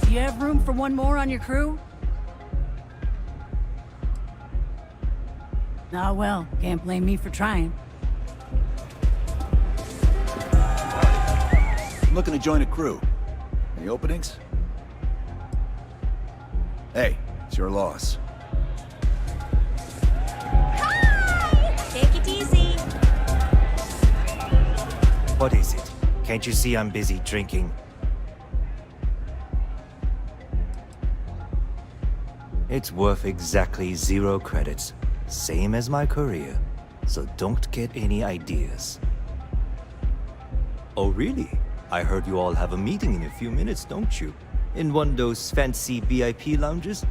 [SPEAKER 13] You have room for one more on your crew? Ah, well, can't blame me for trying.
[SPEAKER 21] I'm looking to join a crew. Any openings? Hey, It's your loss.
[SPEAKER 12] Take it easy.
[SPEAKER 1] What is it? Can't you see I'm busy drinking? It's worth exactly 0 credits, same as my career, so don't get any ideas. Oh really? I heard you all have a meeting in a few minutes, don't you? In one of those fancy VIP lounges?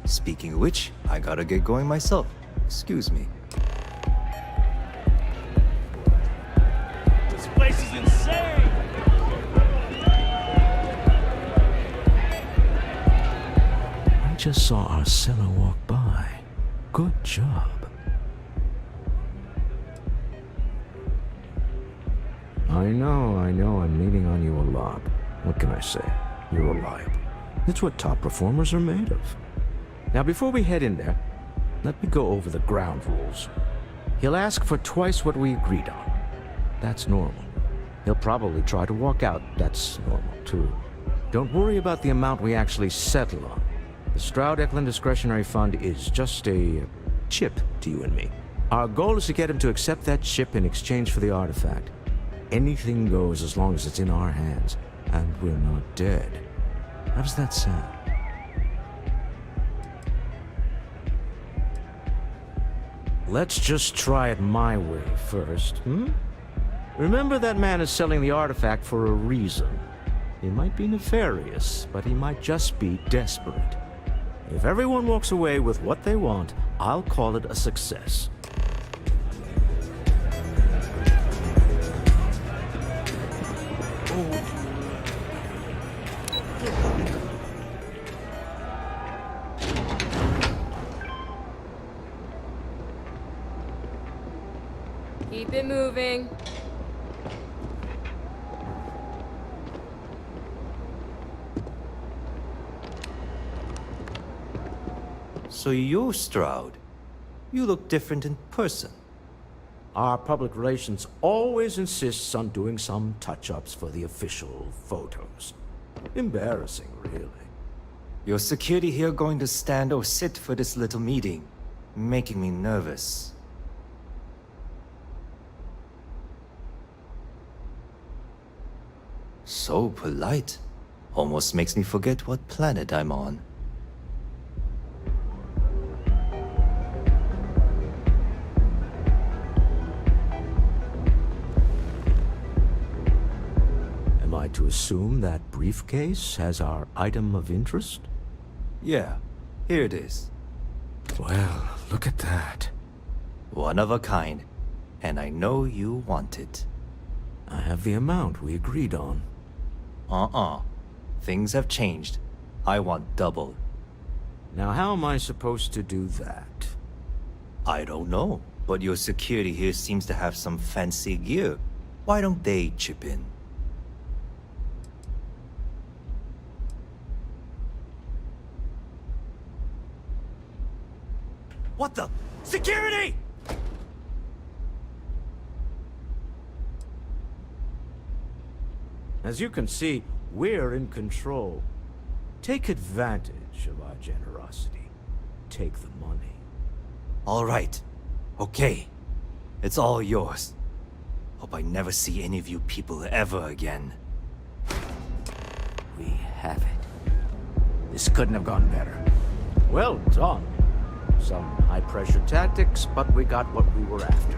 [SPEAKER 1] Speaking of which, I gotta get going myself. Excuse me.
[SPEAKER 10] This place is insane!
[SPEAKER 16] I just saw our seller walk by. Good job. I know, I'm leaning on you a lot. What can I say? You're reliable. It's what top performers are made of. Now, before we head in there, let me go over the ground rules. He'll ask for twice what we agreed on. That's normal. He'll probably try to walk out. That's normal, too. Don't worry about the amount we actually settle on. The Stroud-Eklund Discretionary Fund is just a chip to you and me. Our goal is to get him to accept that chip in exchange for the artifact. Anything goes as long as it's in our hands, and we're not dead. How does that sound? Let's just try it my way first, hmm? Remember, that man is selling the artifact for a reason. He might be nefarious, but he might just be desperate. If everyone walks away with what they want, I'll call it a success.
[SPEAKER 12] Keep it moving.
[SPEAKER 1] So you're Stroud. You look different in person.
[SPEAKER 16] Our public relations always insists on doing some touch-ups for the official photos. Embarrassing, really.
[SPEAKER 1] Your security here going to stand or sit for this little meeting, making me nervous. So polite. Almost makes me forget what planet I'm on.
[SPEAKER 16] Am I to assume that briefcase has our item of interest?
[SPEAKER 1] Yeah, here it is.
[SPEAKER 16] Well, look at that.
[SPEAKER 1] One of a kind, and I know you want it.
[SPEAKER 16] I have the amount we agreed on.
[SPEAKER 1] Things have changed. I want double.
[SPEAKER 16] Now, how am I supposed to do that?
[SPEAKER 1] I don't know, but your security here seems to have some fancy gear. Why don't they chip in? What the? Security!
[SPEAKER 16] As you can see, we're in control. Take advantage of our generosity. Take the money.
[SPEAKER 1] All right. Okay. It's all yours. Hope I never see any of you people ever again.
[SPEAKER 16] We have it. This couldn't have gone better. Well done. Some high-pressure tactics, but we got what we were after.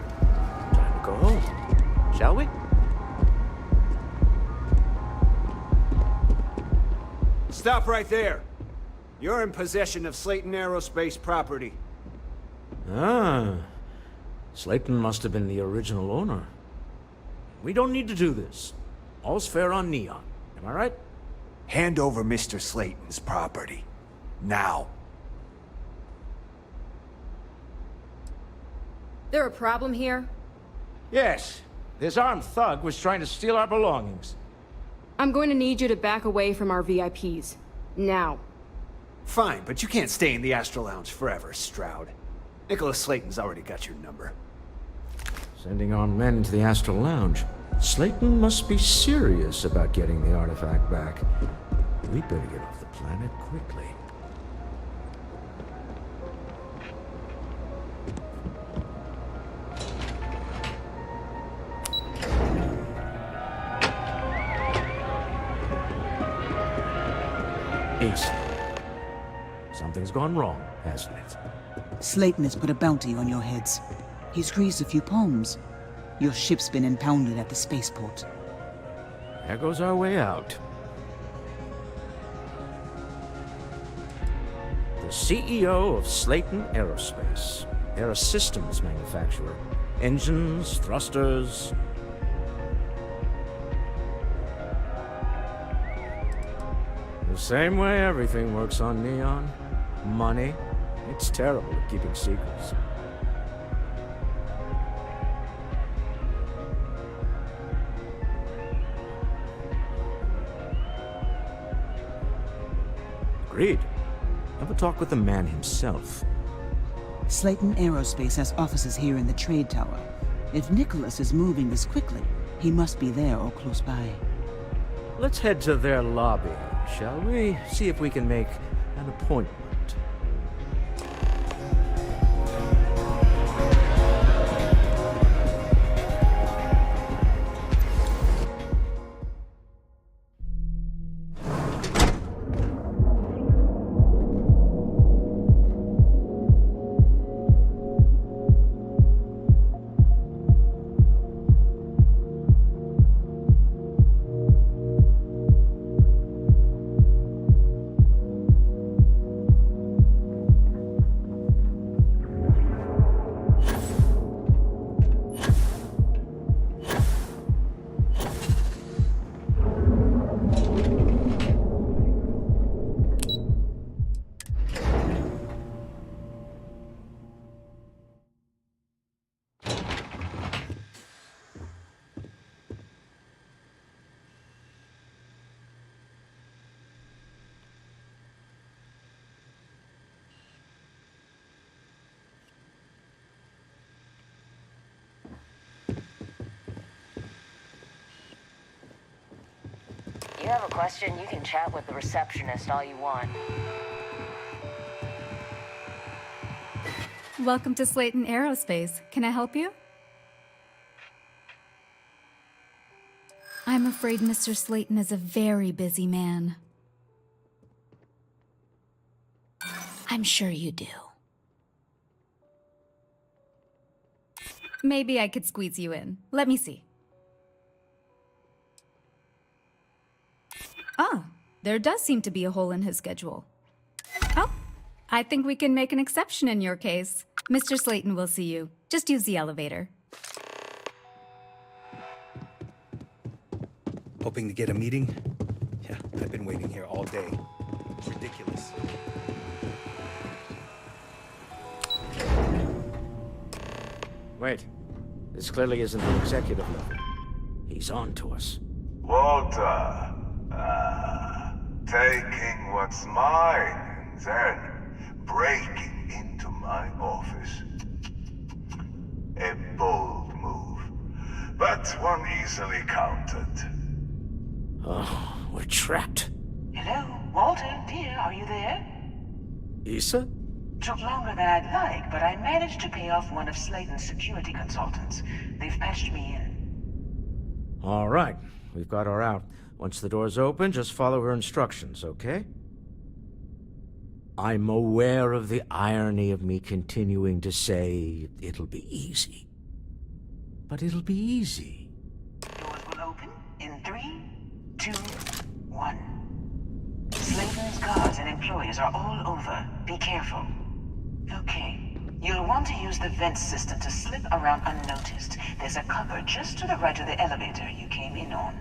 [SPEAKER 16] Time to go home, shall we?
[SPEAKER 20] Stop right there. You're in possession of Slayton Aerospace property.
[SPEAKER 16] Ah. Slayton must have been the original owner. We don't need to do this. All's fair on Neon. Am I right?
[SPEAKER 20] Hand over Mr. Slayton's property. Now.
[SPEAKER 12] There a problem here?
[SPEAKER 16] Yes. This armed thug was trying to steal our belongings.
[SPEAKER 12] I'm going to need you to back away from our VIPs. Now.
[SPEAKER 20] Fine, but you can't stay in the Astral Lounge forever, Stroud. Nicholas Slayton's already got your number.
[SPEAKER 16] Sending our men into the Astral Lounge. Slayton must be serious about getting the artifact back. We better get off the planet quickly. Something's gone wrong, hasn't it?
[SPEAKER 18] Slayton has put a bounty on your heads. He's greased a few palms. Your ship's been impounded at the spaceport.
[SPEAKER 16] There goes our way out. The CEO of Slayton Aerospace. They're a systems manufacturer. Engines, thrusters. The same way everything works on Neon. Money. It's terrible at keeping secrets. Agreed. Have a talk with the man himself.
[SPEAKER 18] Slayton Aerospace has offices here in the trade tower. If Nicholas is moving this quickly, he must be there or close by.
[SPEAKER 16] Let's head to their lobby, shall we? See if we can make an appointment.
[SPEAKER 6] You have a question, you can chat with the receptionist all you want.
[SPEAKER 14] Welcome to Slayton Aerospace. Can I help you? I'm afraid Mr. Slayton is a very busy man. I'm sure you do. Maybe I could squeeze you in. Let me see. Ah, there does seem to be a hole in his schedule. Oh, I think we can make an exception in your case. Mr. Slayton will see you. Just use the elevator.
[SPEAKER 15] Hoping to get a meeting? Yeah, I've been waiting here all day. It's ridiculous.
[SPEAKER 16] Wait. This clearly isn't the executive level. He's on to us.
[SPEAKER 21] Walter. Taking what's mine, then breaking into my office. A bold move, but one easily countered.
[SPEAKER 16] Oh, we're trapped.
[SPEAKER 18] Hello, Walter, dear, are you there?
[SPEAKER 16] Issa?
[SPEAKER 18] Took longer than I'd like, but I managed to pay off one of Slayton's security consultants. They've patched me in.
[SPEAKER 16] All right, we've got her out. Once the door's open, just follow her instructions, okay? I'm aware of the irony of me continuing to say it'll be easy. But it'll be easy.
[SPEAKER 18] Doors will open in 3, 2, 1. Slayton's guards and employees are all over. Be careful. Okay. You'll want to use the vent system to slip around unnoticed. There's a cover just to the right of the elevator you came in on.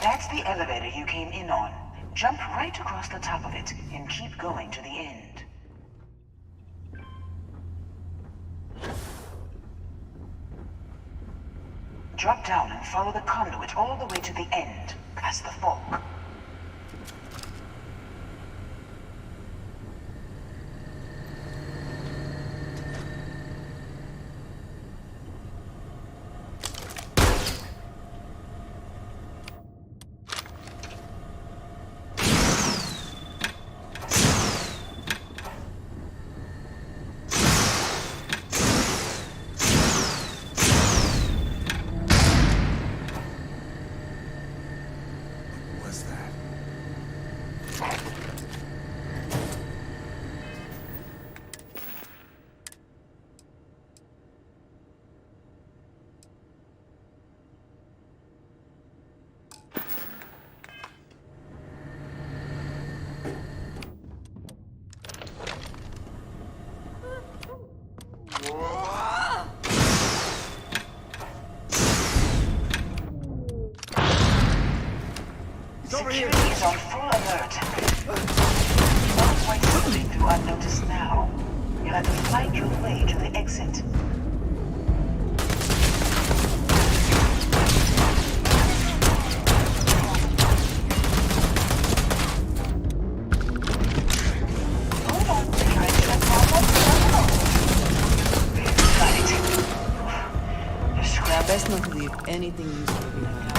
[SPEAKER 18] That's the elevator you came in on. Jump right across the top of it and keep going to the end. Drop down and follow the conduit all the way to the end, past the fork. is on full alert. Not quite slipping through unnoticed now. You'll have to find your way to the exit. Hold on,
[SPEAKER 2] Best not to leave anything useful behind.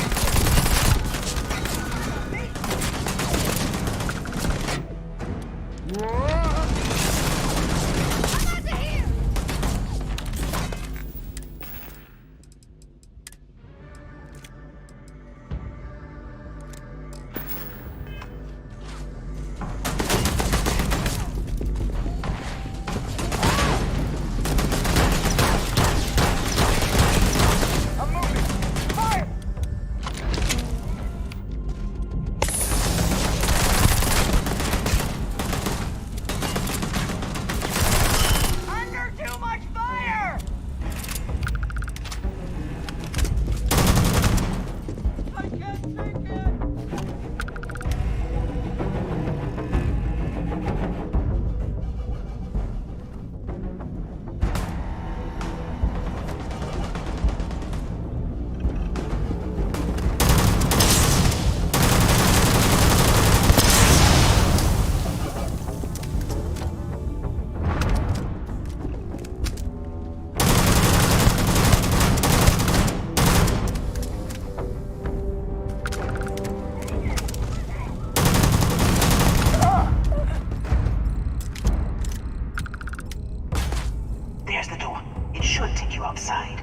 [SPEAKER 18] There's the door. It should take you outside.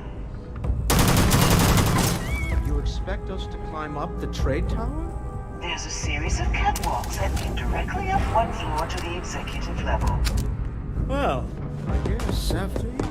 [SPEAKER 16] You expect us to climb up the trade tower?
[SPEAKER 18] There's a series of catwalks that lead directly up one floor to the executive level.
[SPEAKER 16] Well, I guess after you.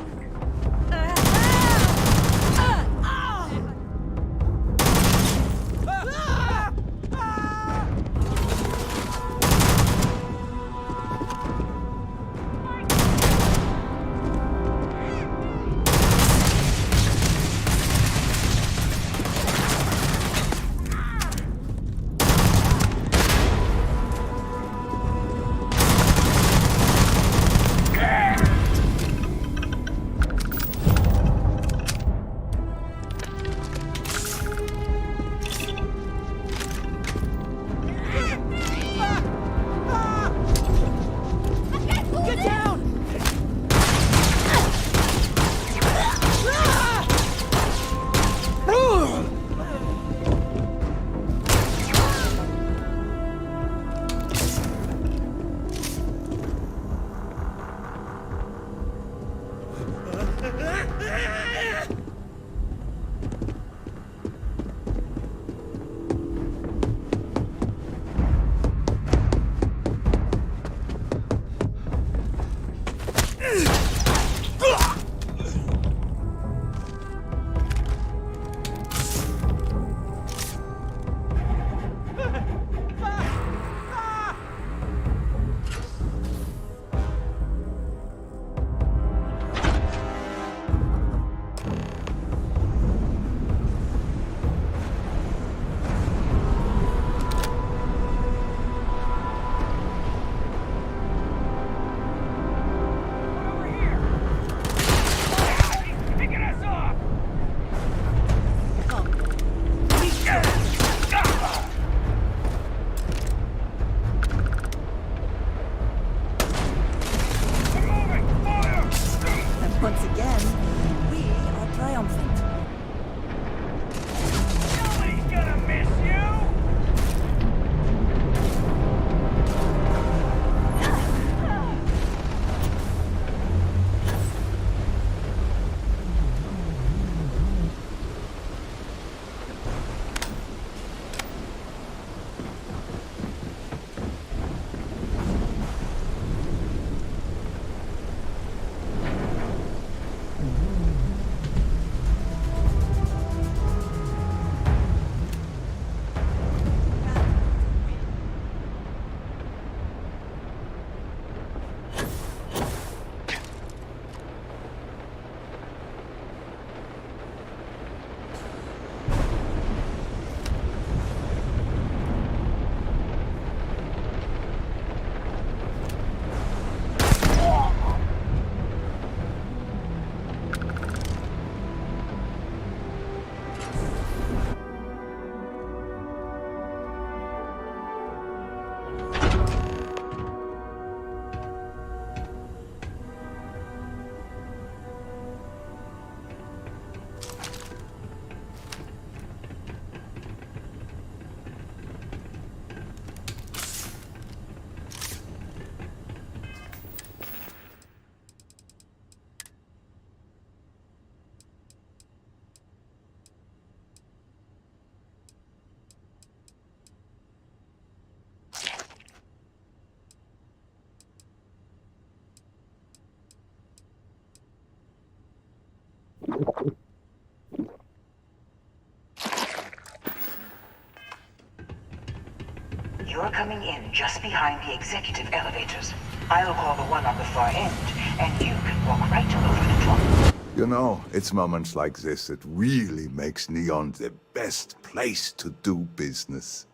[SPEAKER 18] You're coming in just behind the executive elevators. I'll call the one on the far end, and you can walk right over the top.
[SPEAKER 21] You know, it's moments like this that really makes Neon the best place to do business.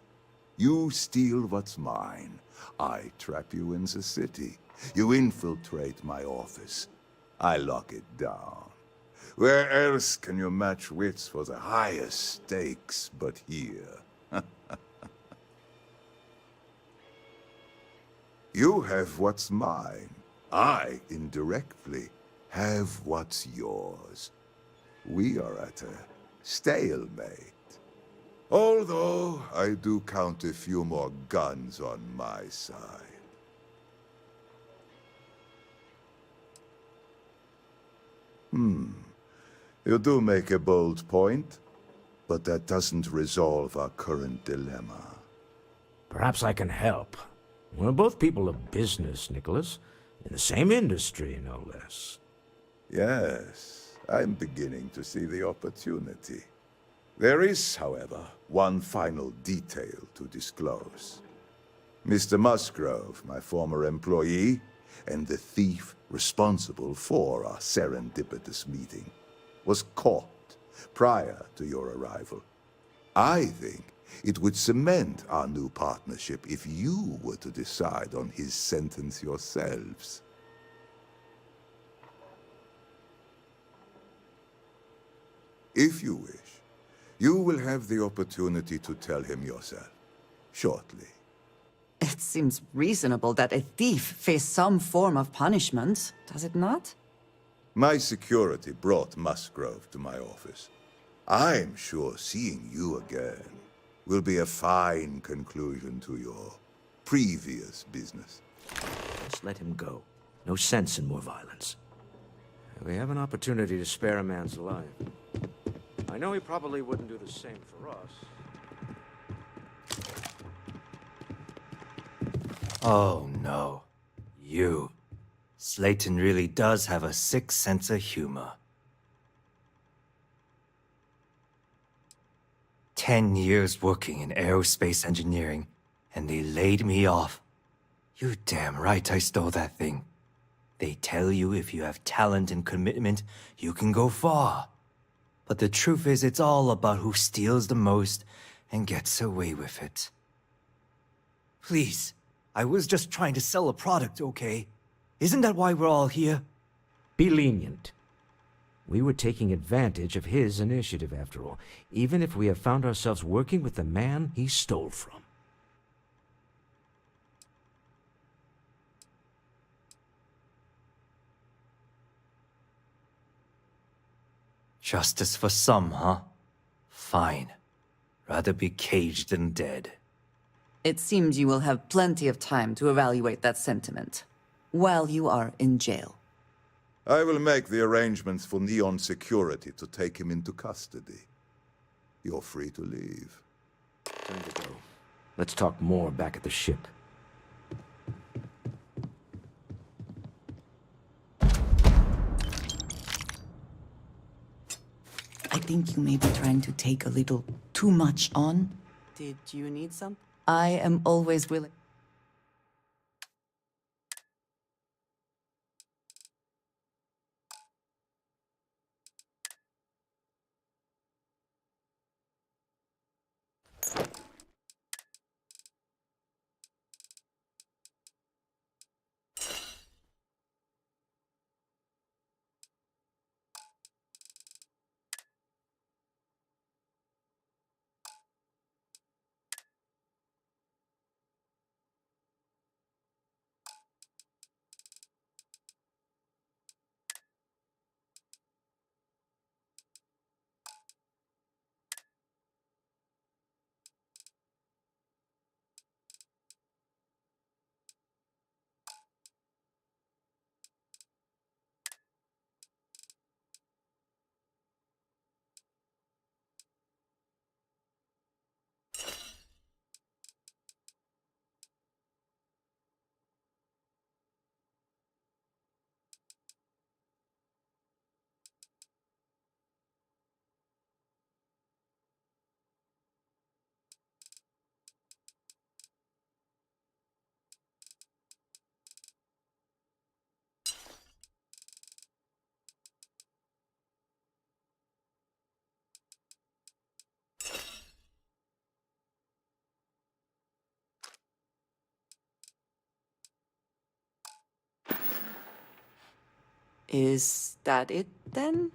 [SPEAKER 21] You steal what's mine. I trap you in the city. You infiltrate my office. I lock it down. Where else can you match wits for the highest stakes but here? You have what's mine. I, indirectly, have what's yours. We are at a stalemate. Although, I do count a few more guns on my side. You do make a bold point, but that doesn't resolve our current dilemma.
[SPEAKER 16] Perhaps I can help. We're both people of business, Nicholas. In the same industry, no less.
[SPEAKER 21] Yes, I'm beginning to see the opportunity. There is, however, one final detail to disclose. Mr. Musgrove, my former employee, and the thief responsible for our serendipitous meeting, was caught prior to your arrival. I think it would cement our new partnership if you were to decide on his sentence yourselves. If you wish, you will have the opportunity to tell him yourself, shortly.
[SPEAKER 2] It seems reasonable that a thief face some form of punishment, does it not?
[SPEAKER 21] My security brought Musgrove to my office. I'm sure seeing you again will be a fine conclusion to your previous business.
[SPEAKER 16] Just let him go. No sense in more violence. We have an opportunity to spare a man's life. I know he probably wouldn't do the same for us.
[SPEAKER 1] Oh no. You. Slayton really does have a sick sense of humor. 10 years working in aerospace engineering, and they laid me off. You damn right I stole that thing. They tell you if you have talent and commitment, you can go far. But the truth is, it's all about who steals the most and gets away with it. Please, I was just trying to sell a product, okay? Isn't that why we're all here?
[SPEAKER 16] Be lenient. We were taking advantage of his initiative, after all, even if we have found ourselves working with the man he stole from.
[SPEAKER 1] Justice for some, huh? Fine. Rather be caged than dead.
[SPEAKER 2] It seems you will have plenty of time to evaluate that sentiment, while you are in jail.
[SPEAKER 21] I will make the arrangements for Neon Security to take him into custody. You're free to leave.
[SPEAKER 16] Time to go. Let's talk more back at the ship.
[SPEAKER 2] I think you may be trying to take a little too much on. Did you need some? I am always willing. Is that it then?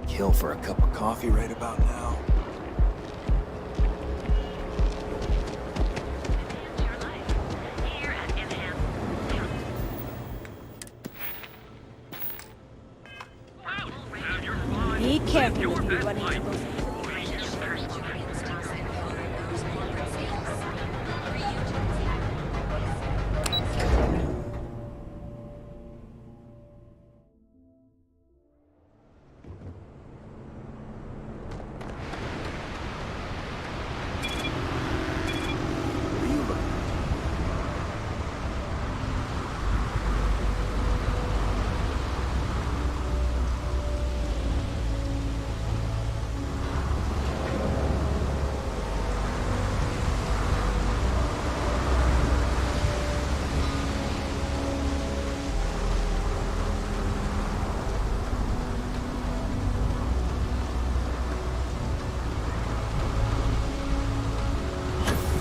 [SPEAKER 19] Kill for a cup of coffee right about now.
[SPEAKER 13] Be careful with me running into those.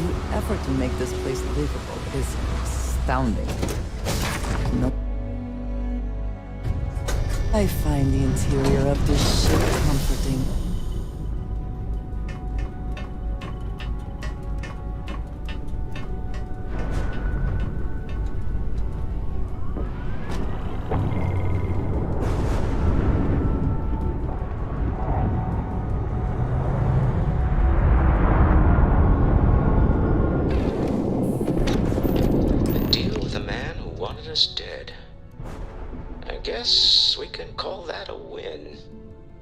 [SPEAKER 2] The effort to make this place livable is astounding. No. I find the interior of this ship comforting.
[SPEAKER 16] Dead. I guess we can call that a win.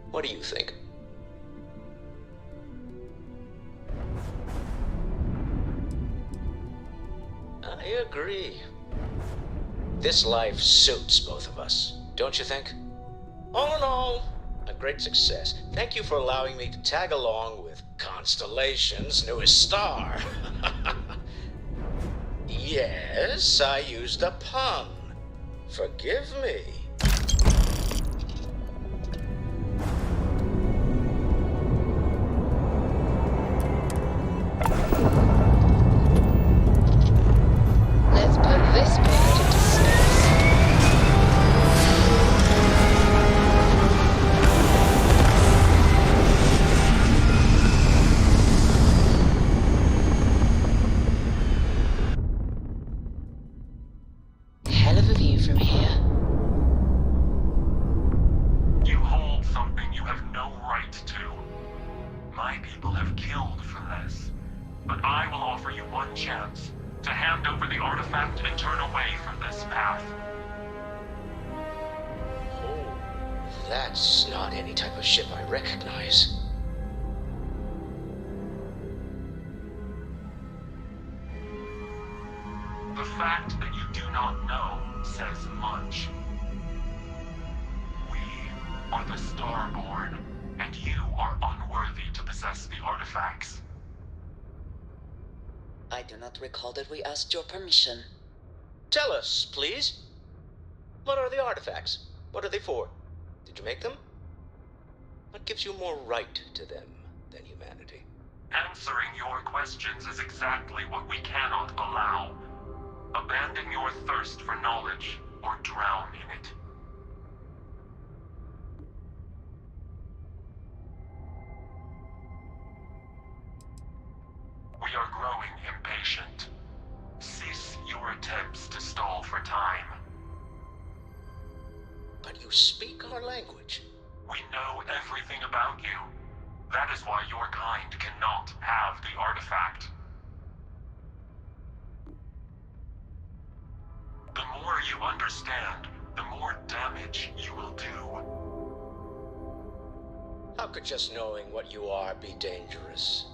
[SPEAKER 16] What do you think? I agree. This life suits both of us, don't you think? All in all, a great success. Thank you for allowing me to tag along with Constellation's newest star. Yes, I used a pun. Forgive me.
[SPEAKER 5] Let's put this part into space. Hell of a view from here.
[SPEAKER 17] You hold something you have no right to. My people have killed for this. But I will offer you one chance to hand over the artifact and turn away from this path.
[SPEAKER 16] Oh, that's not any type of ship I recognize.
[SPEAKER 17] The fact that you do not know says much. We are the Starborn, and you are unworthy to possess the artifacts.
[SPEAKER 5] I do not recall that we asked your permission.
[SPEAKER 16] Tell us, please. What are the artifacts? What are they for? Did you make them? What gives you more right to them than humanity?
[SPEAKER 17] Answering your questions is exactly what we cannot allow. Abandon your thirst for knowledge, or drown in it. We are
[SPEAKER 8] you speak our language.
[SPEAKER 17] We know everything about you. That is why your kind cannot have the artifact. The more you understand, the more damage you will do.
[SPEAKER 8] How could just knowing what you are be dangerous?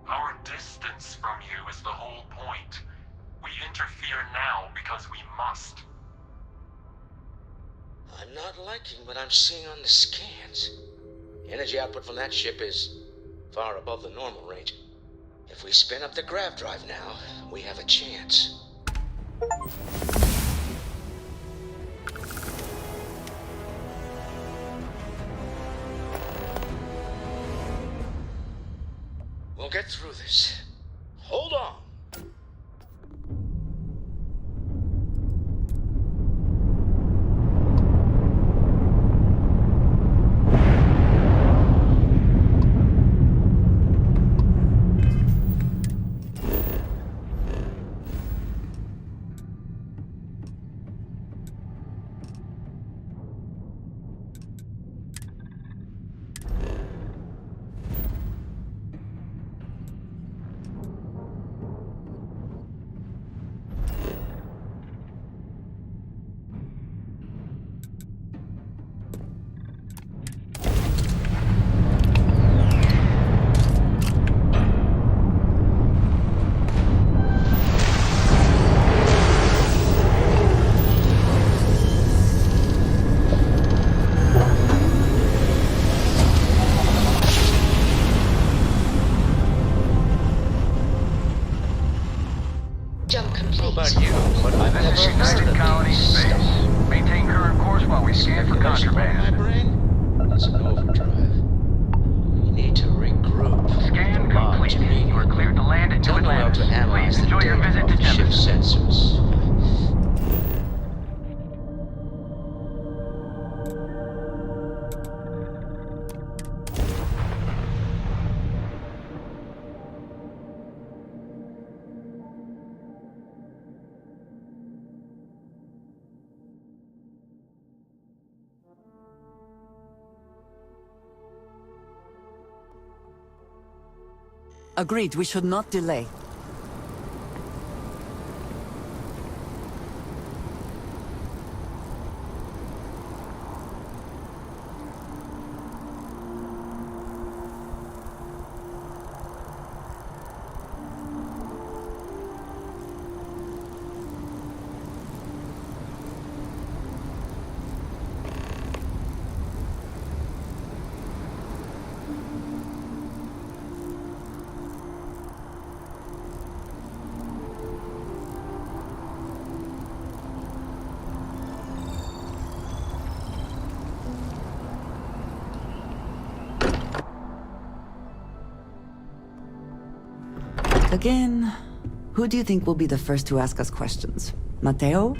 [SPEAKER 17] Our distance from you is the whole point. We interfere now because we must.
[SPEAKER 8] I'm not liking what I'm seeing on the scans. The energy output from that ship is far above the normal range. If we spin up the grav drive now, we have a chance. We'll get through this. Hold on.
[SPEAKER 5] Jump complete.
[SPEAKER 8] How about you? But I've never
[SPEAKER 7] United Colony Space. Maintain current course while we scan for contraband.
[SPEAKER 8] That's an overdrive. We need to regroup.
[SPEAKER 7] Scan complete. You are cleared to land at New
[SPEAKER 8] Tell me how
[SPEAKER 7] Atlantis.
[SPEAKER 8] to analyze
[SPEAKER 7] Please
[SPEAKER 8] the
[SPEAKER 7] enjoy your
[SPEAKER 8] data
[SPEAKER 7] visit
[SPEAKER 8] of
[SPEAKER 7] to
[SPEAKER 8] the ship
[SPEAKER 7] Jefferson.
[SPEAKER 8] sensors.
[SPEAKER 2] Agreed, we should not delay. Again, who do you think will be the first to ask us questions? Mateo?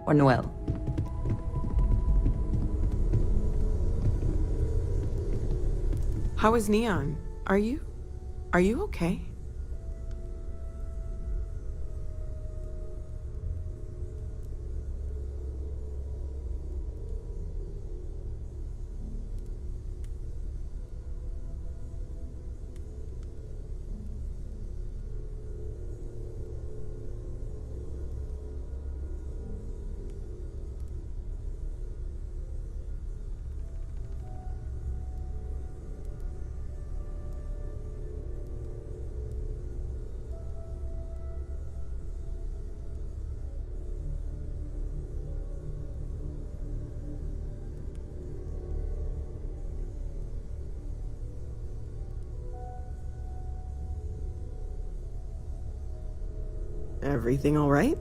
[SPEAKER 2] Or Noel.
[SPEAKER 4] How is Neon? Are you okay? Everything all right?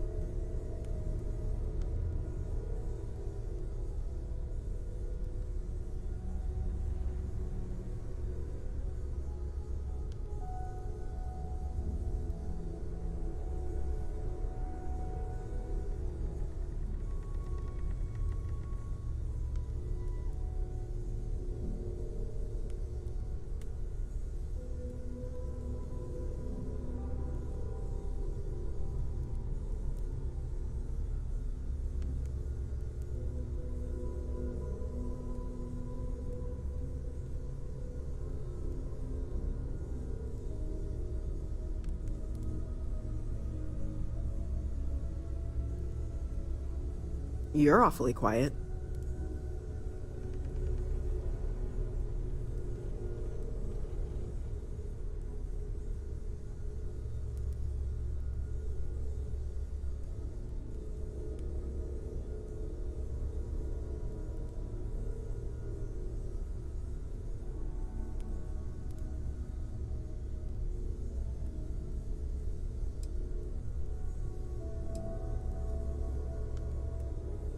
[SPEAKER 4] You're awfully quiet.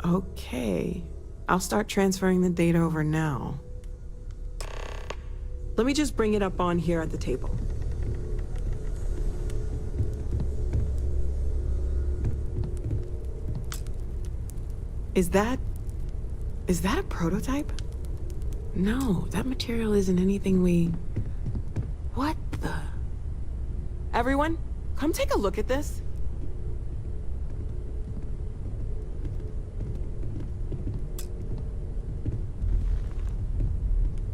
[SPEAKER 4] Okay, I'll start transferring the data over now. Let me just bring it up on here at the table. Is that a prototype? No, that material isn't anything we... What the... Everyone, come take a look at this.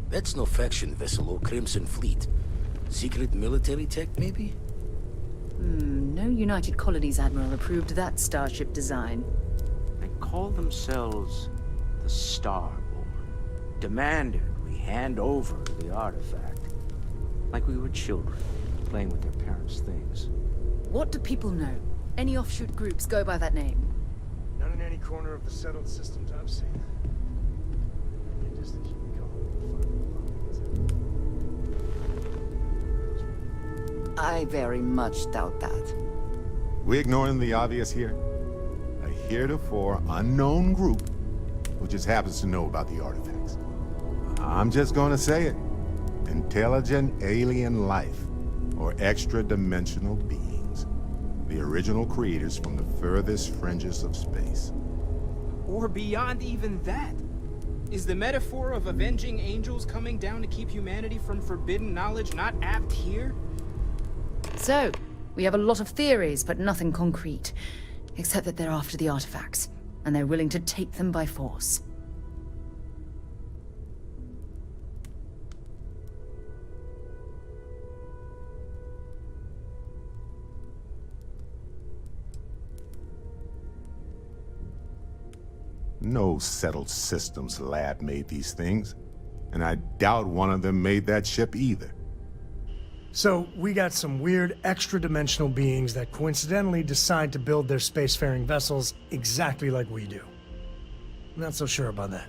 [SPEAKER 8] That's no faction vessel or Crimson Fleet. Secret military tech, maybe?
[SPEAKER 2] No United Colonies Admiral approved that starship design.
[SPEAKER 16] They call themselves the Starborn. Demanded we hand over the artifact. Like we were children, playing with their parents' things.
[SPEAKER 2] What do people know? Any offshoot groups go by that name?
[SPEAKER 15] Not in any corner of the settled systems I've seen. Any distance you can go,
[SPEAKER 2] I very much doubt that.
[SPEAKER 11] We're ignoring the obvious here. A heretofore unknown group who just happens to know about the artifacts. I'm just gonna say it. Intelligent alien life, or extra-dimensional beings. The original creators from the furthest fringes of space.
[SPEAKER 10] Or beyond even that. Is the metaphor of avenging angels coming down to keep humanity from forbidden knowledge not apt here?
[SPEAKER 2] So, we have a lot of theories, but nothing concrete. Except that they're after the artifacts, and they're willing to take them by force.
[SPEAKER 11] No settled systems lab made these things, and I doubt one of them made that ship either.
[SPEAKER 23] So, we got some weird extra-dimensional beings that coincidentally decide to build their spacefaring vessels exactly like we do. Not so sure about that.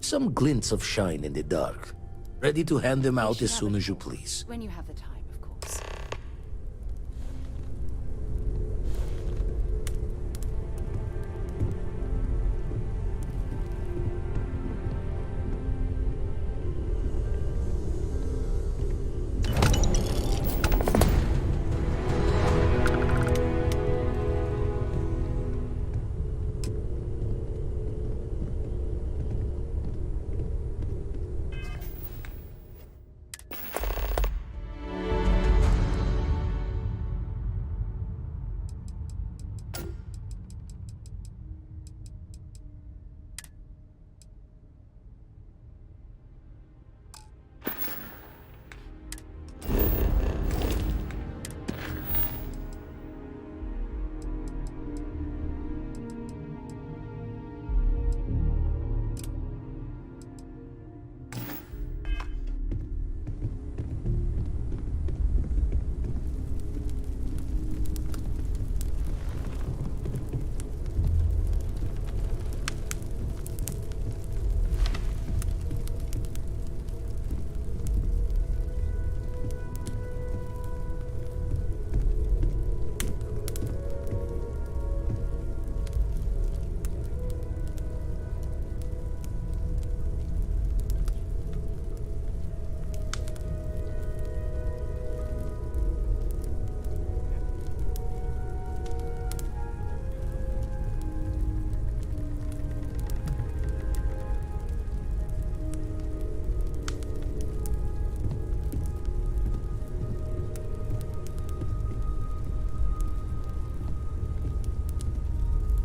[SPEAKER 8] Some glints of shine in the dark. Ready to hand them out as soon as you please.
[SPEAKER 2] When you have the time, of course.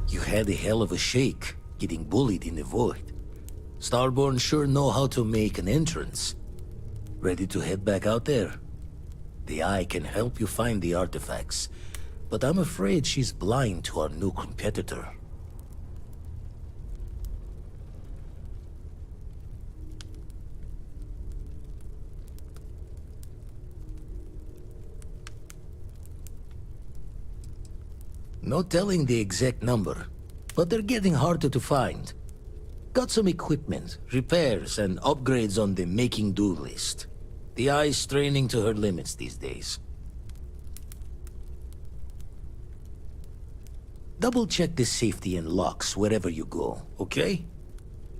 [SPEAKER 3] You had a hell of a shake, getting bullied in the void. Starborn sure know how to make an entrance. Ready to head back out there? The Eye can help you find the artifacts, but I'm afraid she's blind to our new competitor. No telling the exact number, but they're getting harder to find. Got some equipment, repairs, and upgrades on the making-do list. The Eye's straining to her limits these days. Double-check the safety and locks wherever you go, okay?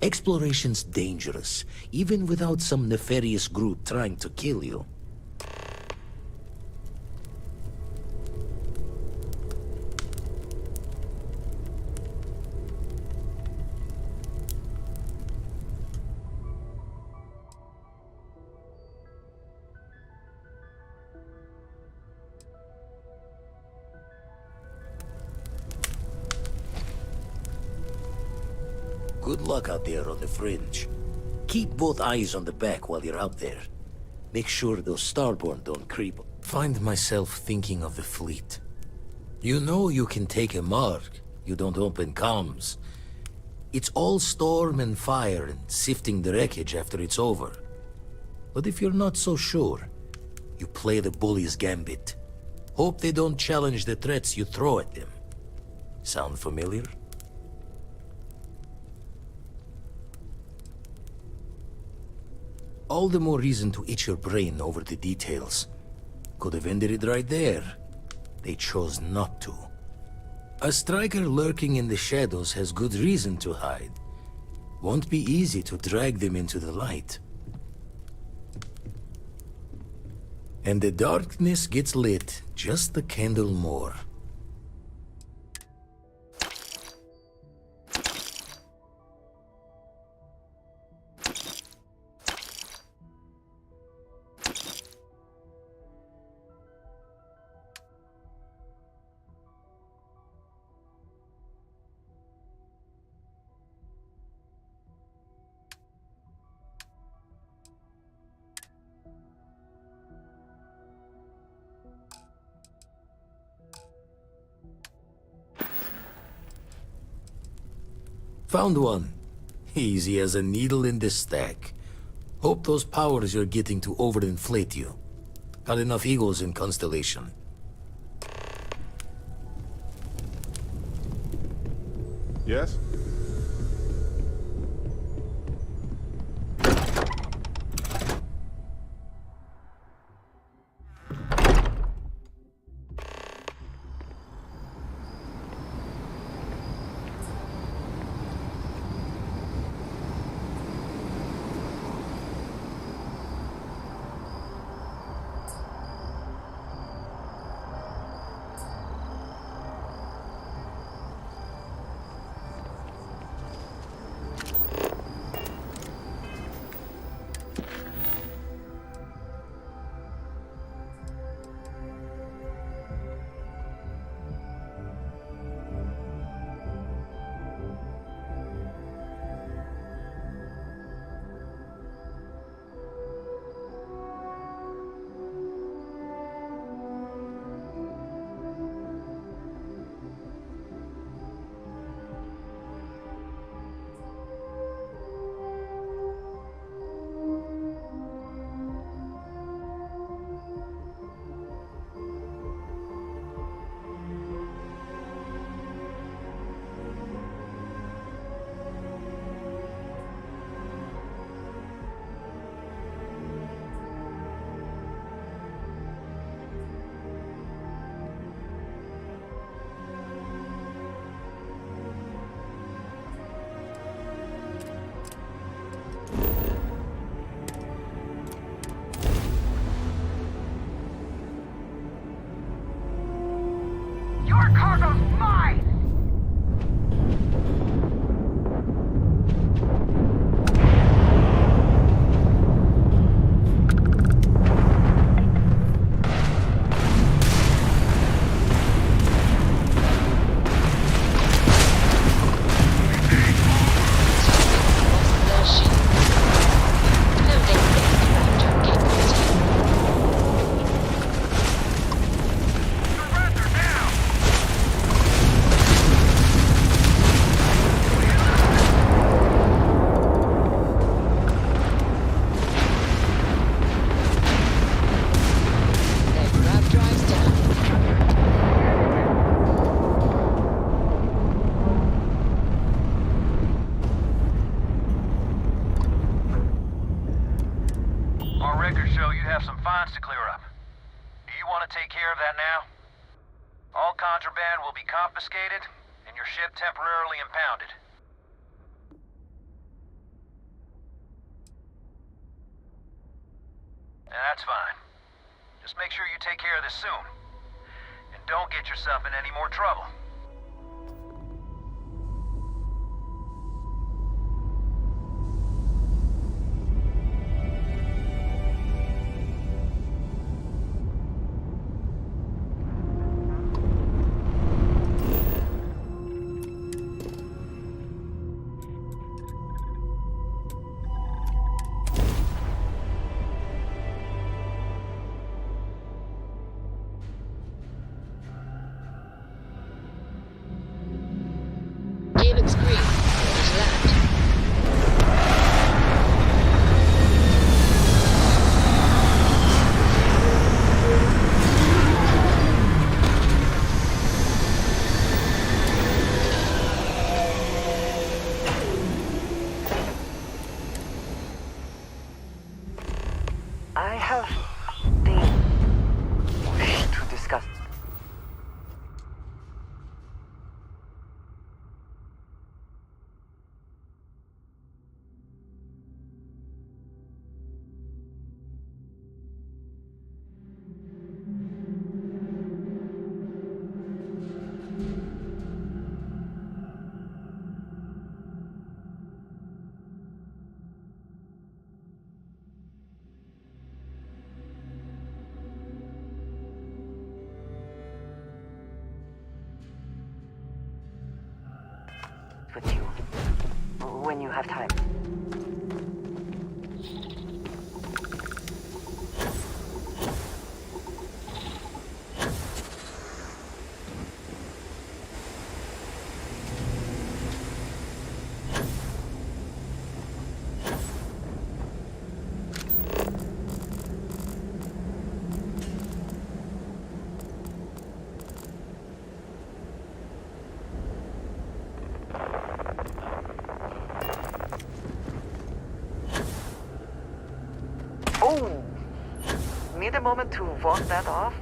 [SPEAKER 3] Exploration's dangerous, even without some nefarious group trying to kill you. Good luck out there on the fringe. Keep both eyes on the back while you're out there. Make sure those Starborn don't creep. Find myself thinking of the fleet. You know you can take a mark. You don't open comms. It's all storm and fire and sifting the wreckage after it's over. But if you're not so sure, you play the bully's gambit. Hope they don't challenge the threats you throw at them. Sound familiar? All the more reason to itch your brain over the details. Could have ended it right there. They chose not to. A striker lurking in the shadows has good reason to hide. Won't be easy to drag them into the light. And the darkness gets lit just a candle more. Found one. Easy as a needle in the stack. Hope those powers you're getting to overinflate you. Got enough egos in Constellation.
[SPEAKER 11] Yes?
[SPEAKER 9] Contraband will be confiscated, and your ship temporarily impounded. That's fine. Just make sure you take care of this soon. And don't get yourself in any more trouble.
[SPEAKER 5] Gear looks green. Ready to land.
[SPEAKER 6] I have the wish to discuss. With you when you have time. Oh, need a moment to walk that off?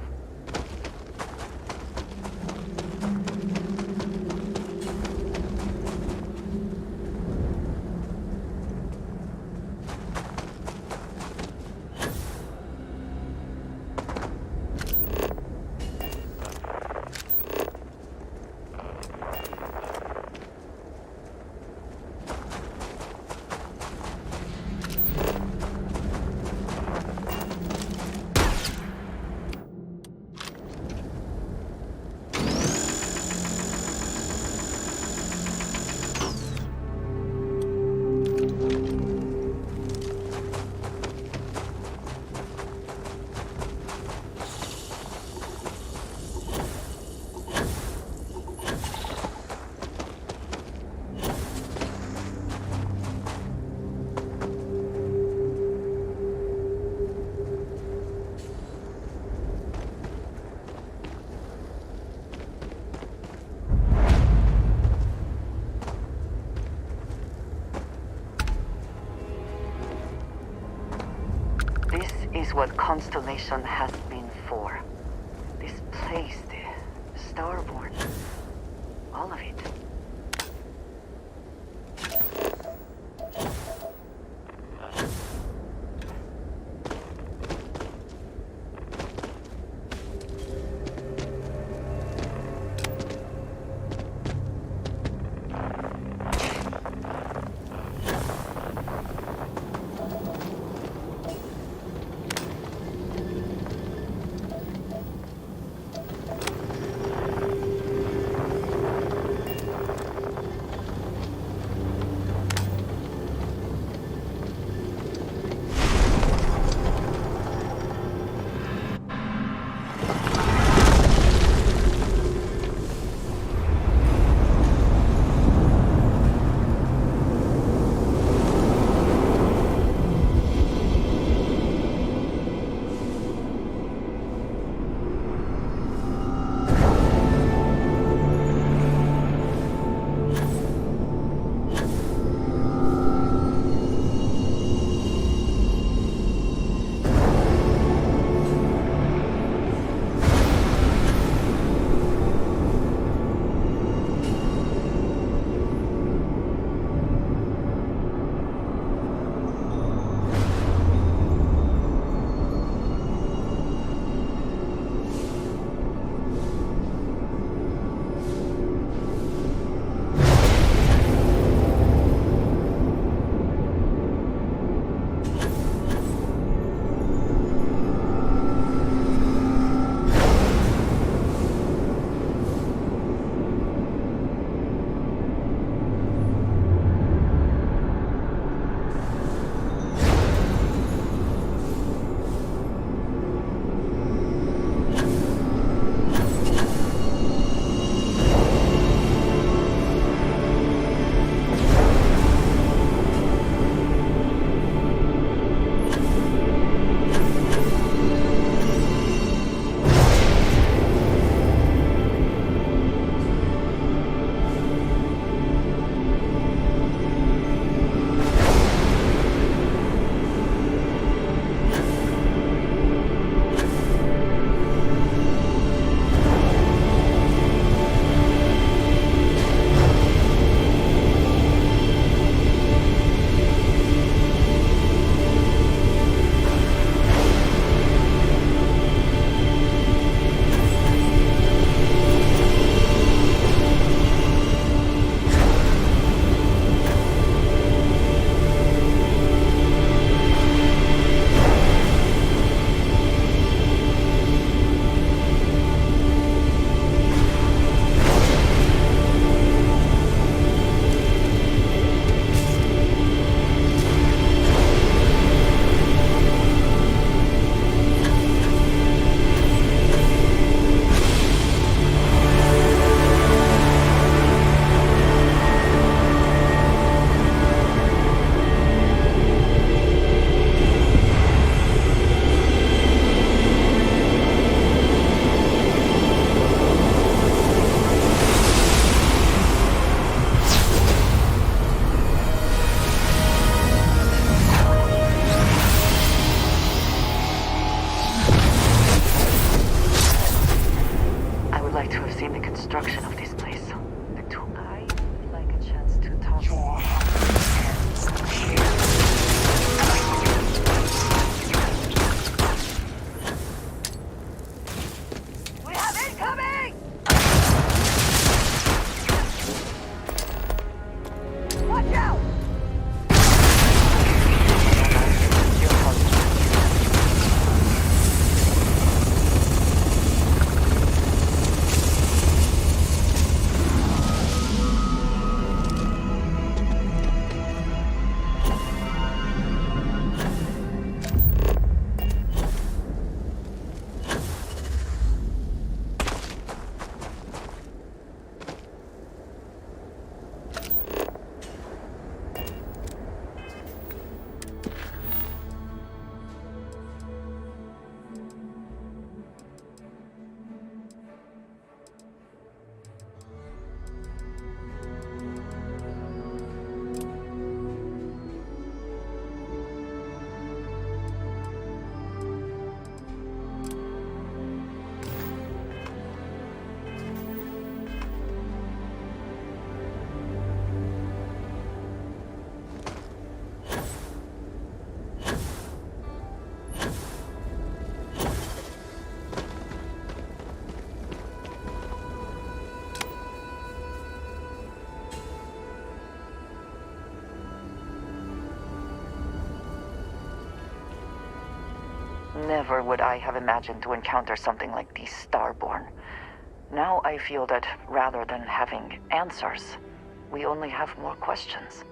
[SPEAKER 6] This is what Constellation has been for. This place, the Starborn. All of it. Never would I have imagined to encounter something like these Starborn. Now I feel that rather than having answers, we only have more questions.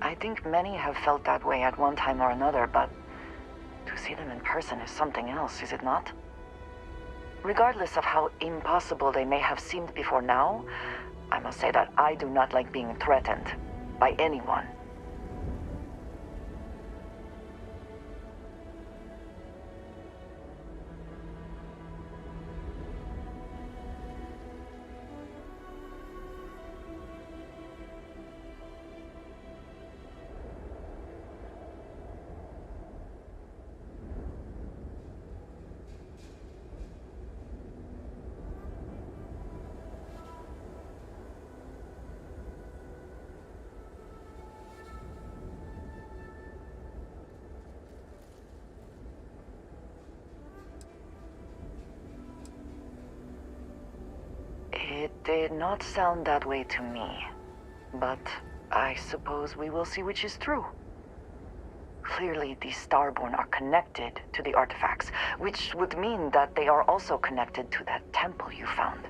[SPEAKER 6] I think many have felt that way at one time or another, but to see them in person is something else, is it not? Regardless of how impossible they may have seemed before now, I must say that I do not like being threatened by anyone. It did not sound that way to me, but I suppose we will see which is true. Clearly, these Starborn are connected to the artifacts, which would mean that they are also connected to that temple you found.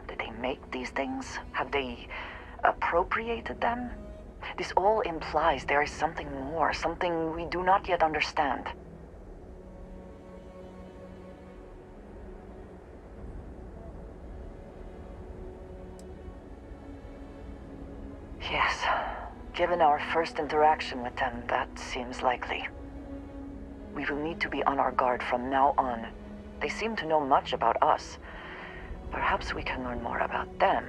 [SPEAKER 6] Did they make these things? Have they appropriated them? This all implies there is something more, something we do not yet understand. Yes. Given our first interaction with them, that seems likely. We will need to be on our guard from now on. They seem to know much about us. Perhaps we can learn more about them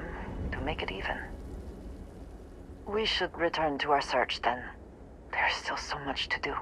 [SPEAKER 6] to make it even. We should return to our search then. There's still so much to do.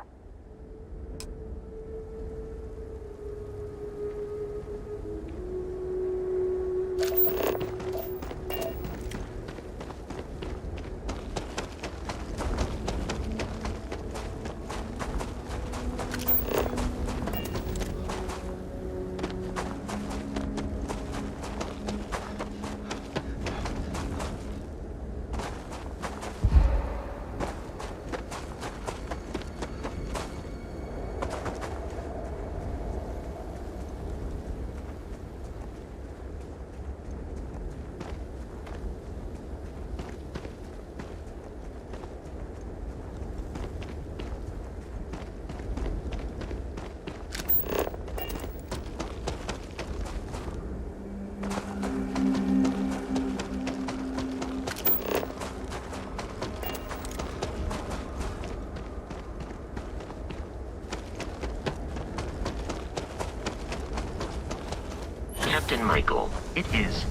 [SPEAKER 12] Captain Michael, it is.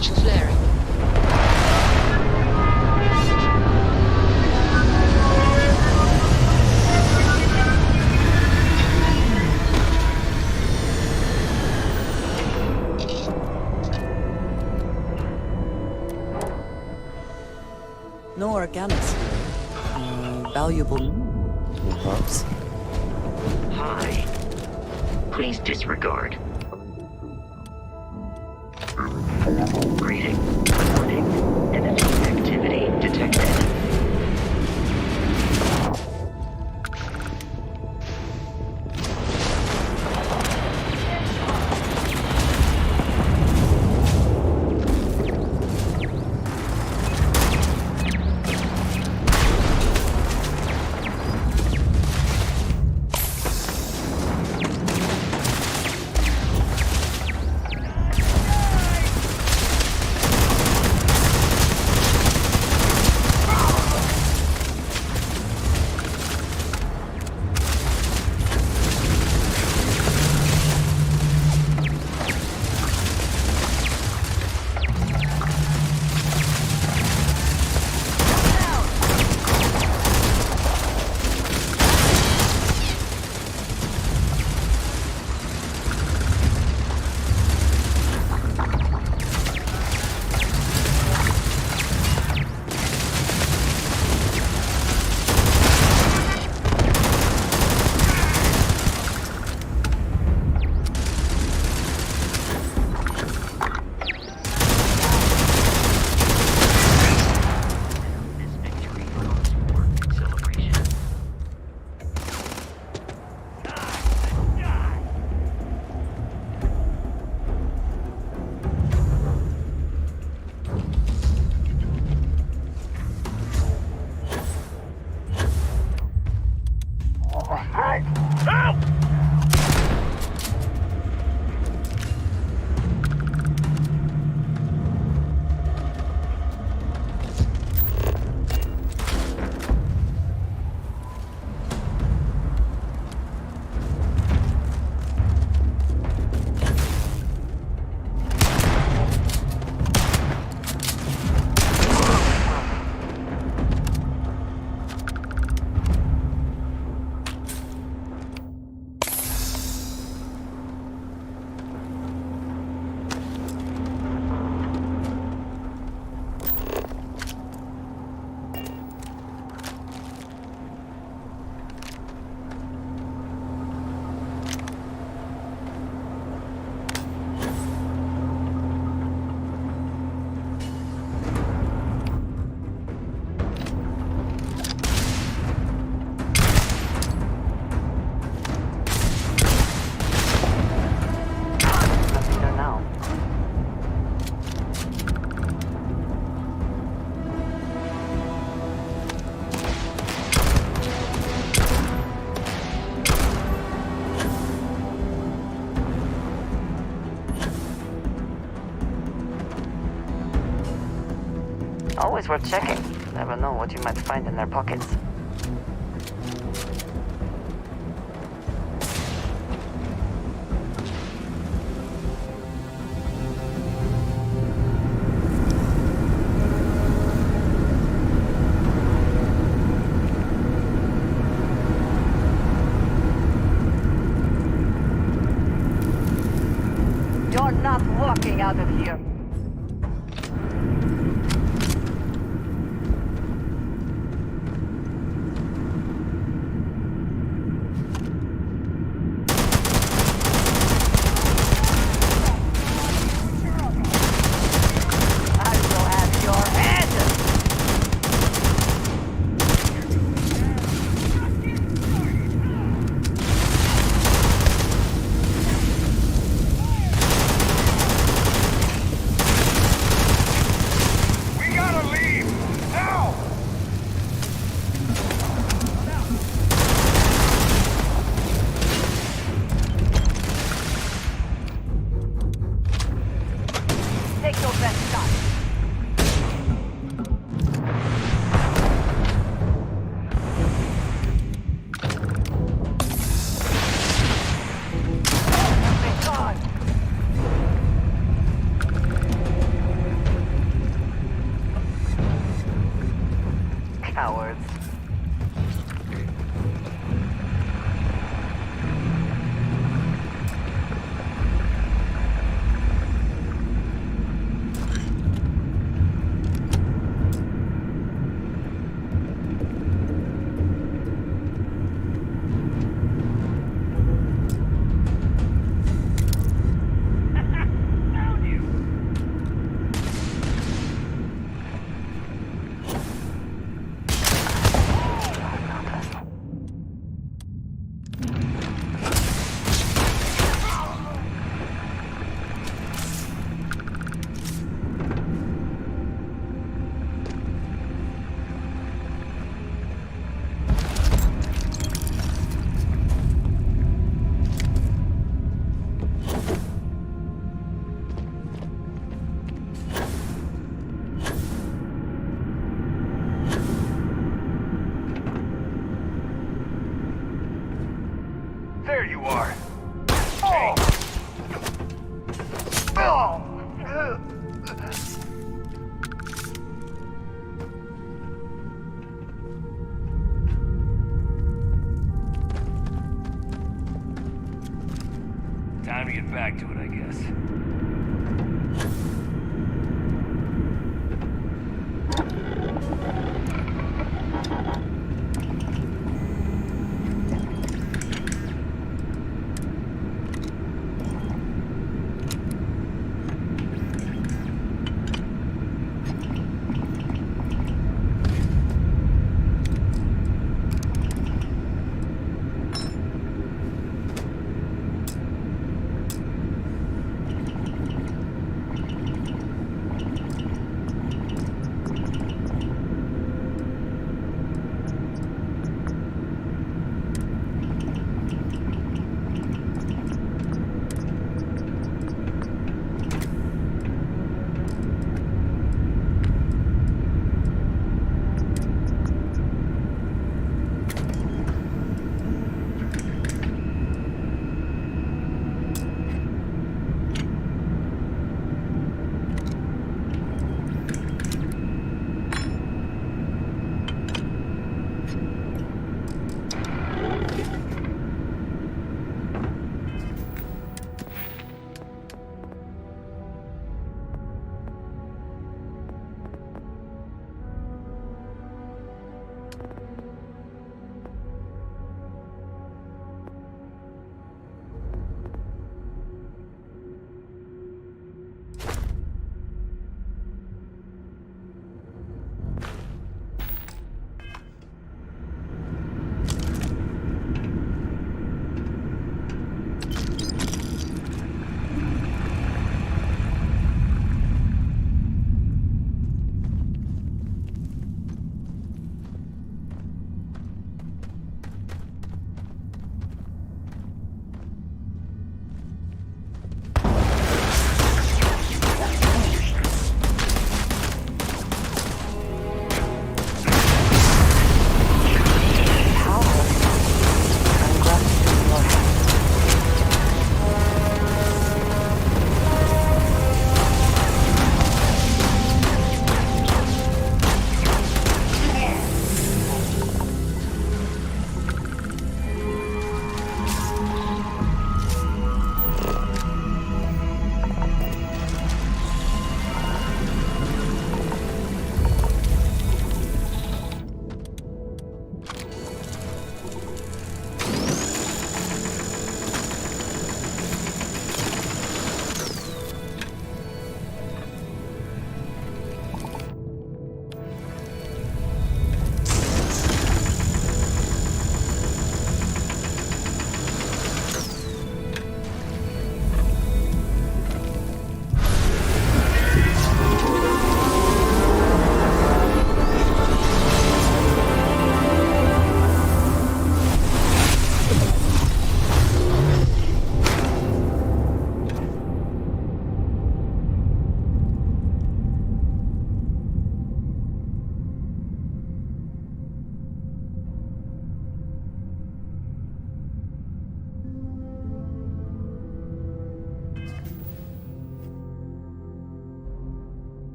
[SPEAKER 5] Watching flaring.
[SPEAKER 2] No organics here. Valuable, perhaps.
[SPEAKER 12] Hi. Please disregard. Greeting. Warning. Enemy activity detected.
[SPEAKER 6] Always worth checking. Never know what you might find in their pockets. You're not walking out of here. cowards.
[SPEAKER 9] There you are. Time to get back to it, I guess.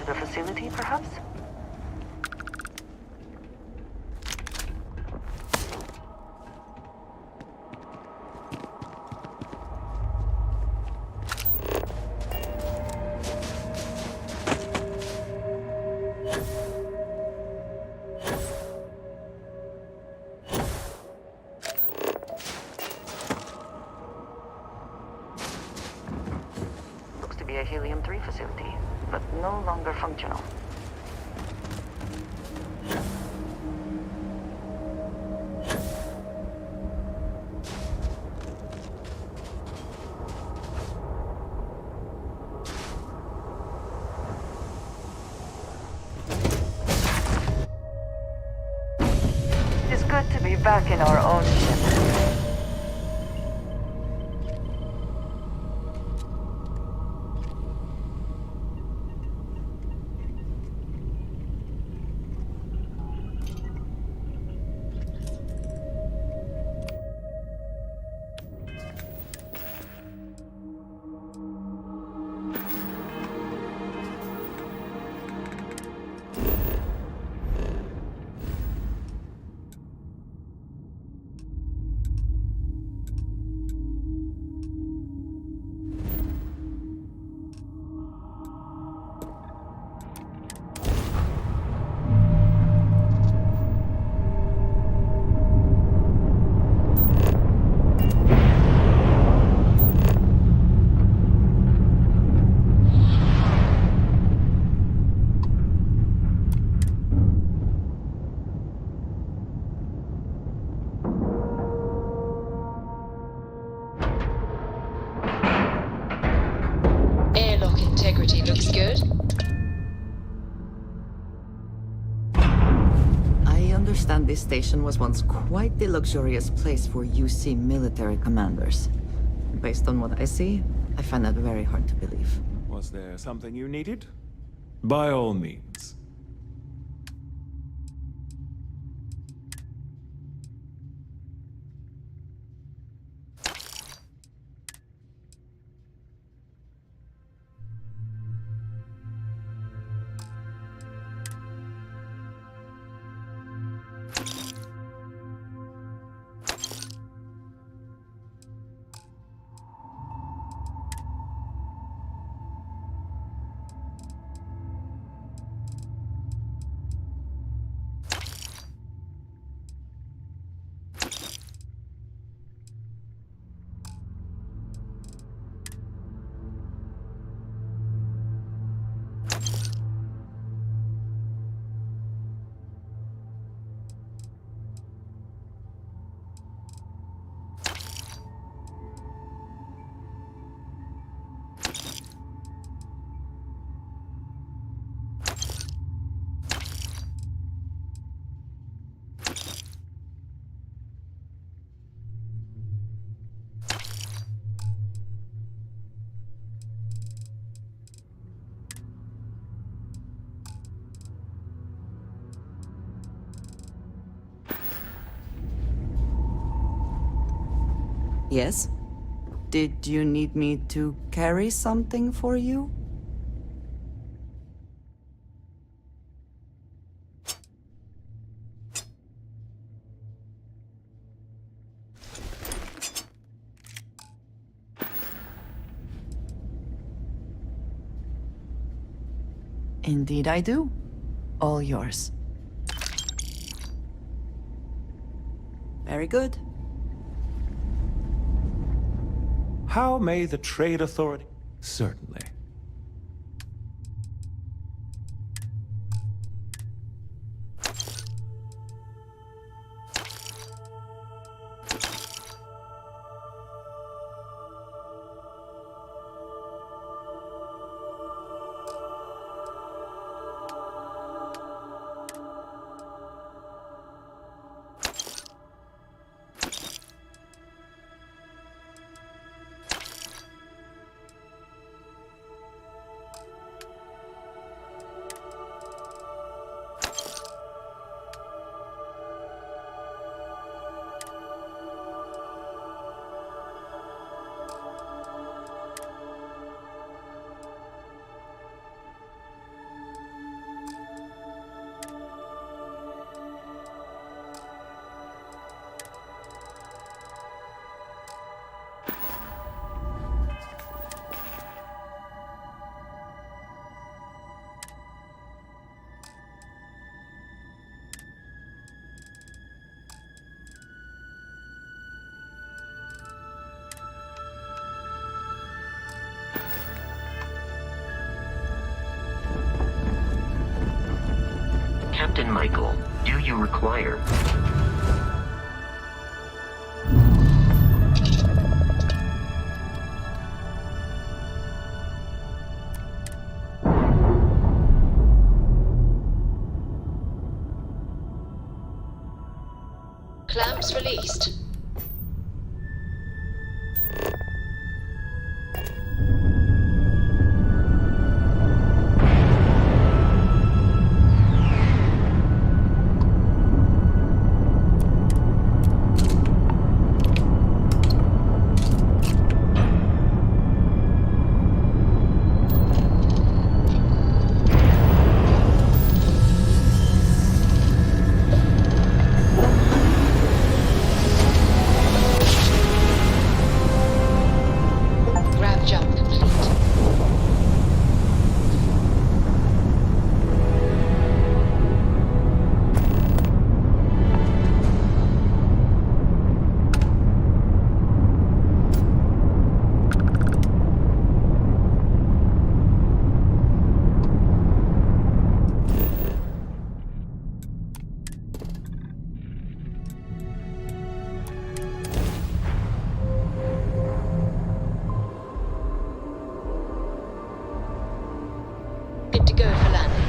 [SPEAKER 6] the facility, perhaps? Looks to be a helium-3 facility, but no longer functional. It's good to be back in our own ship.
[SPEAKER 5] Airlock integrity looks good.
[SPEAKER 2] I understand this station was once quite the luxurious place for UC military commanders. Based on what I see, I find that very hard to believe.
[SPEAKER 14] Was there something you needed? By all means.
[SPEAKER 2] Yes? Did you need me to carry something for you? Indeed I do. All yours. Very good.
[SPEAKER 14] How may the Trade Authority? Certainly.
[SPEAKER 12] Captain Michael, do you require...
[SPEAKER 5] Clamps released. Grav jump complete. Good to go for landing.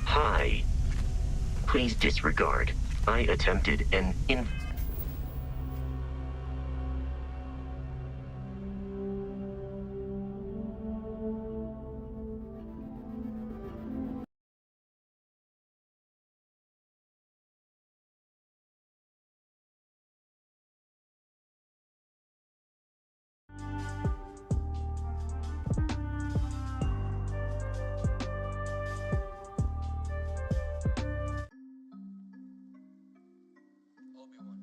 [SPEAKER 12] Hi. Please disregard. I attempted an
[SPEAKER 8] Obi-Wan.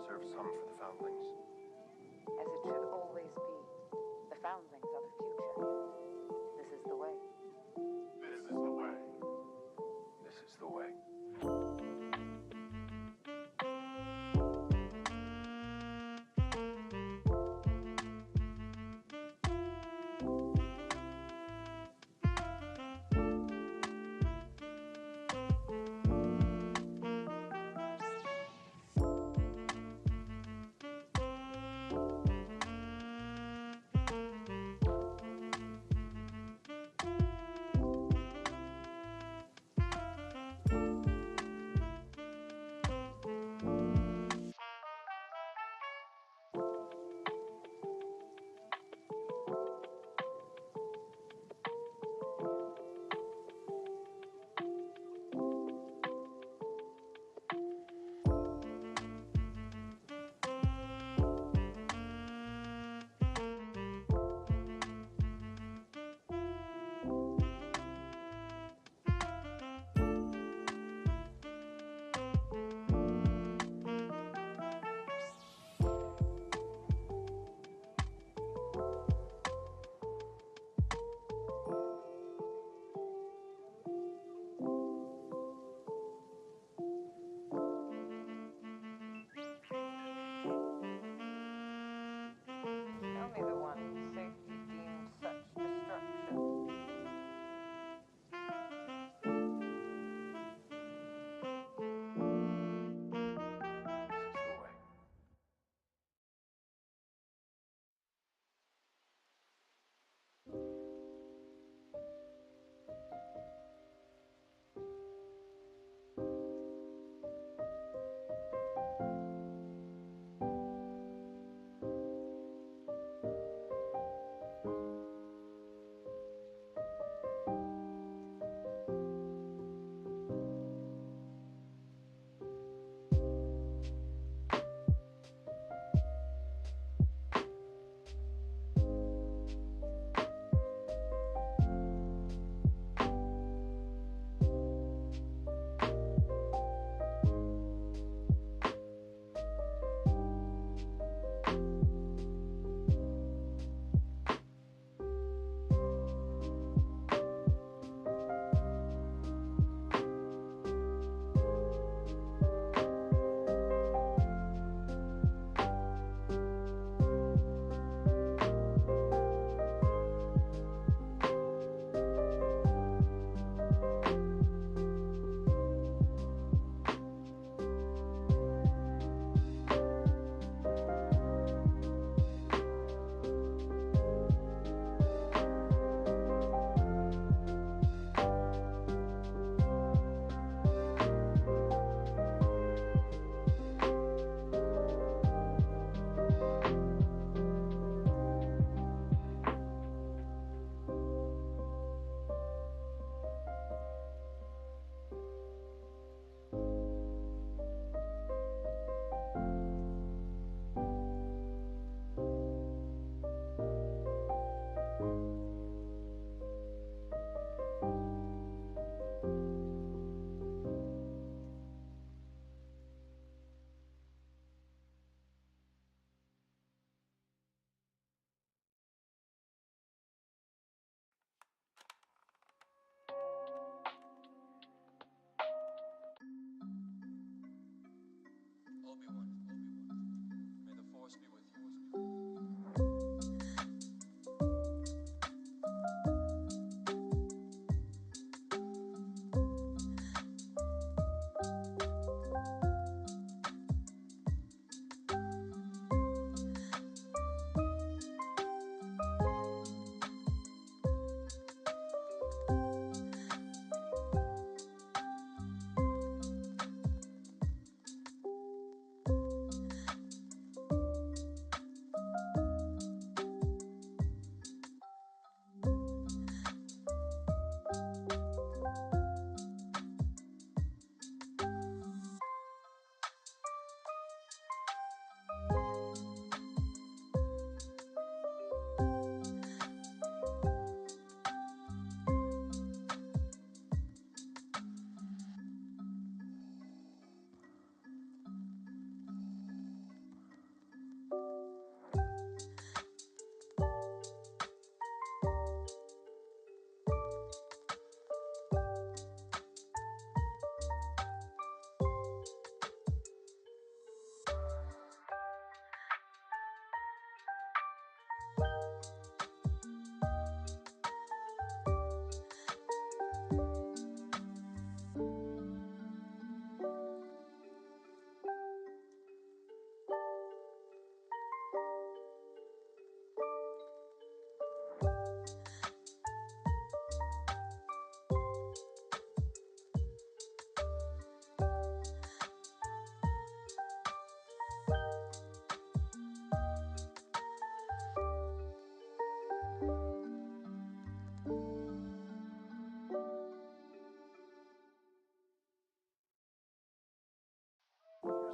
[SPEAKER 15] Reserve some for the foundlings.
[SPEAKER 6] As it should always be. The foundlings are the future. This is the way.
[SPEAKER 15] This is the way. This is
[SPEAKER 7] the way.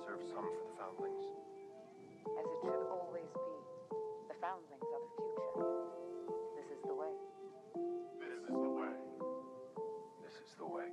[SPEAKER 15] reserve some for the foundlings.
[SPEAKER 6] As it should always be. The foundlings are the future. This is the way.
[SPEAKER 15] This is the way. This is the way.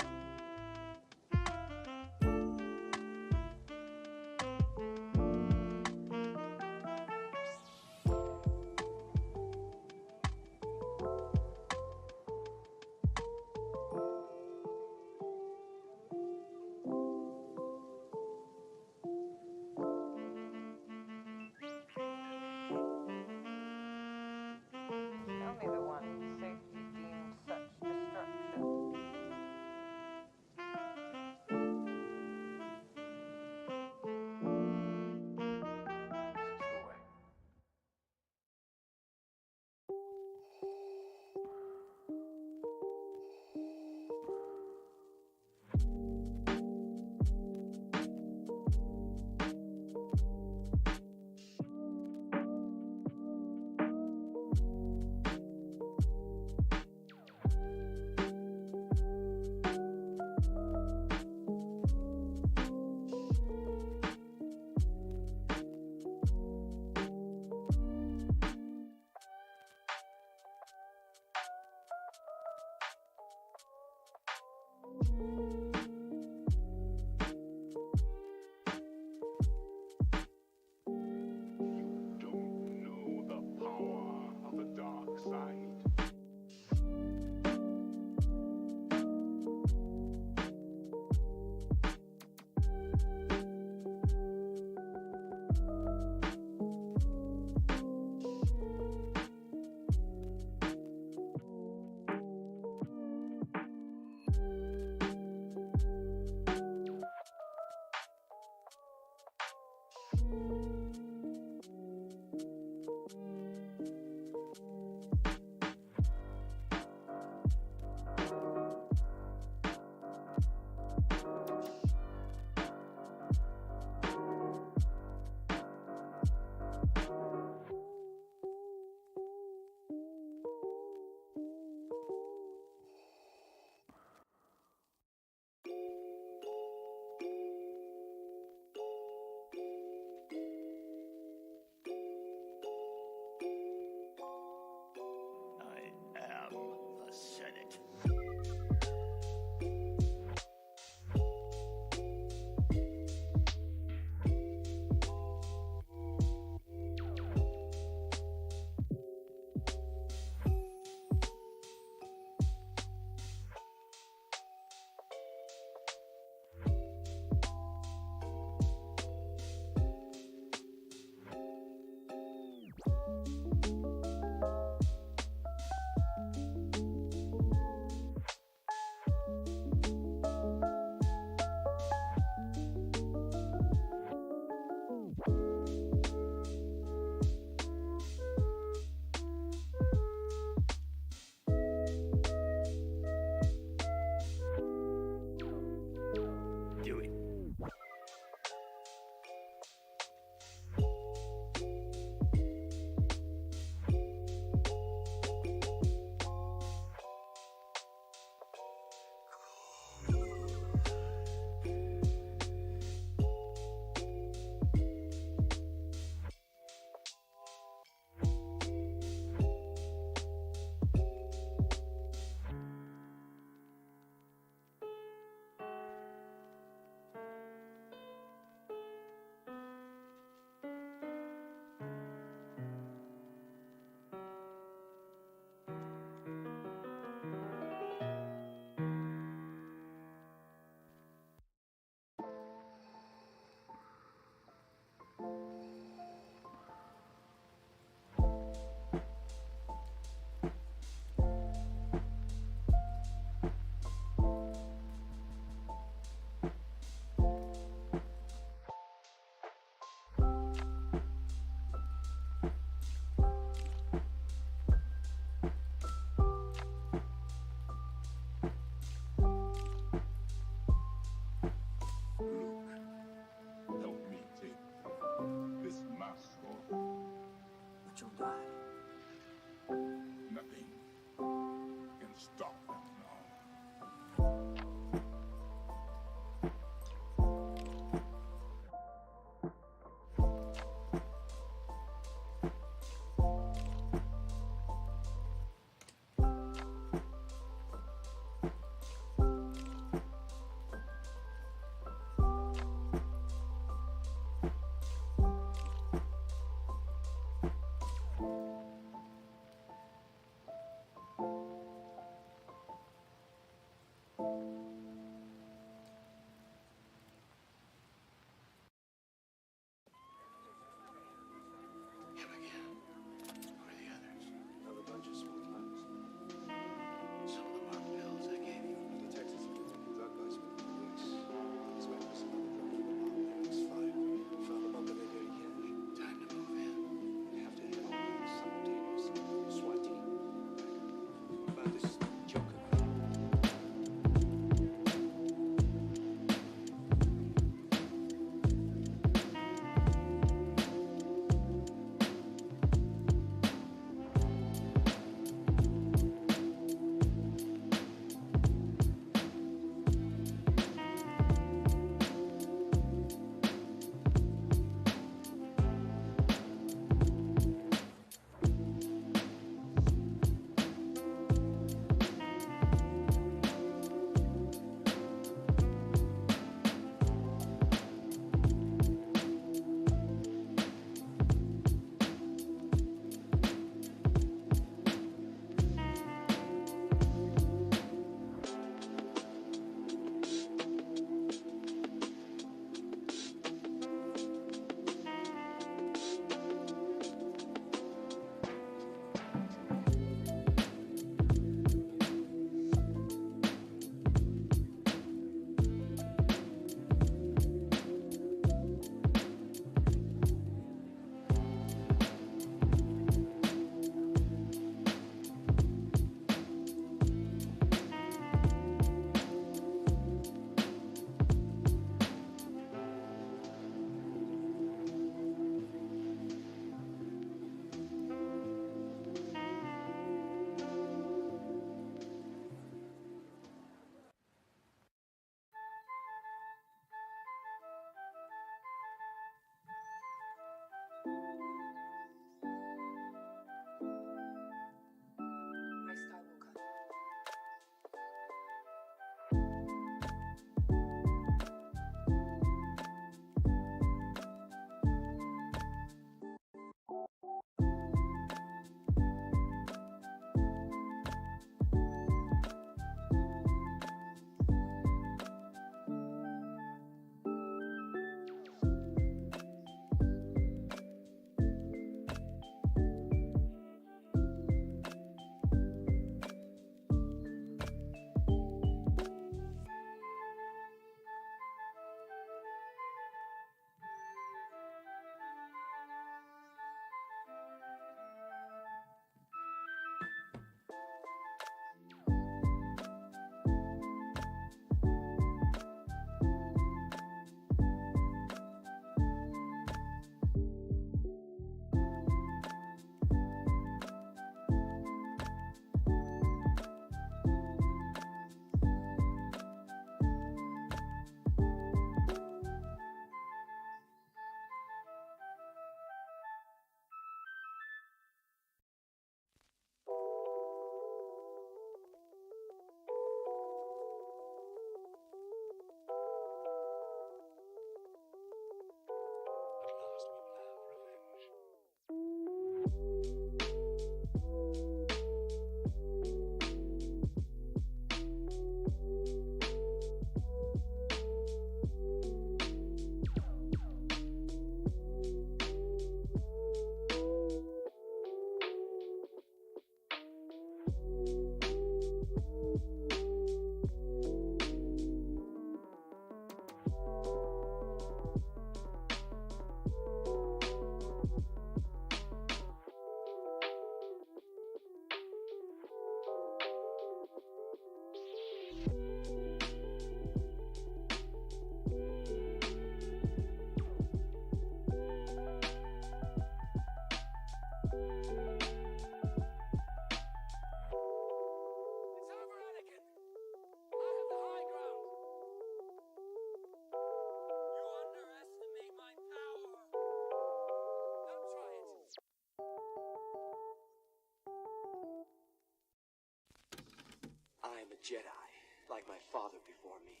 [SPEAKER 18] I am a Jedi, like my father before me.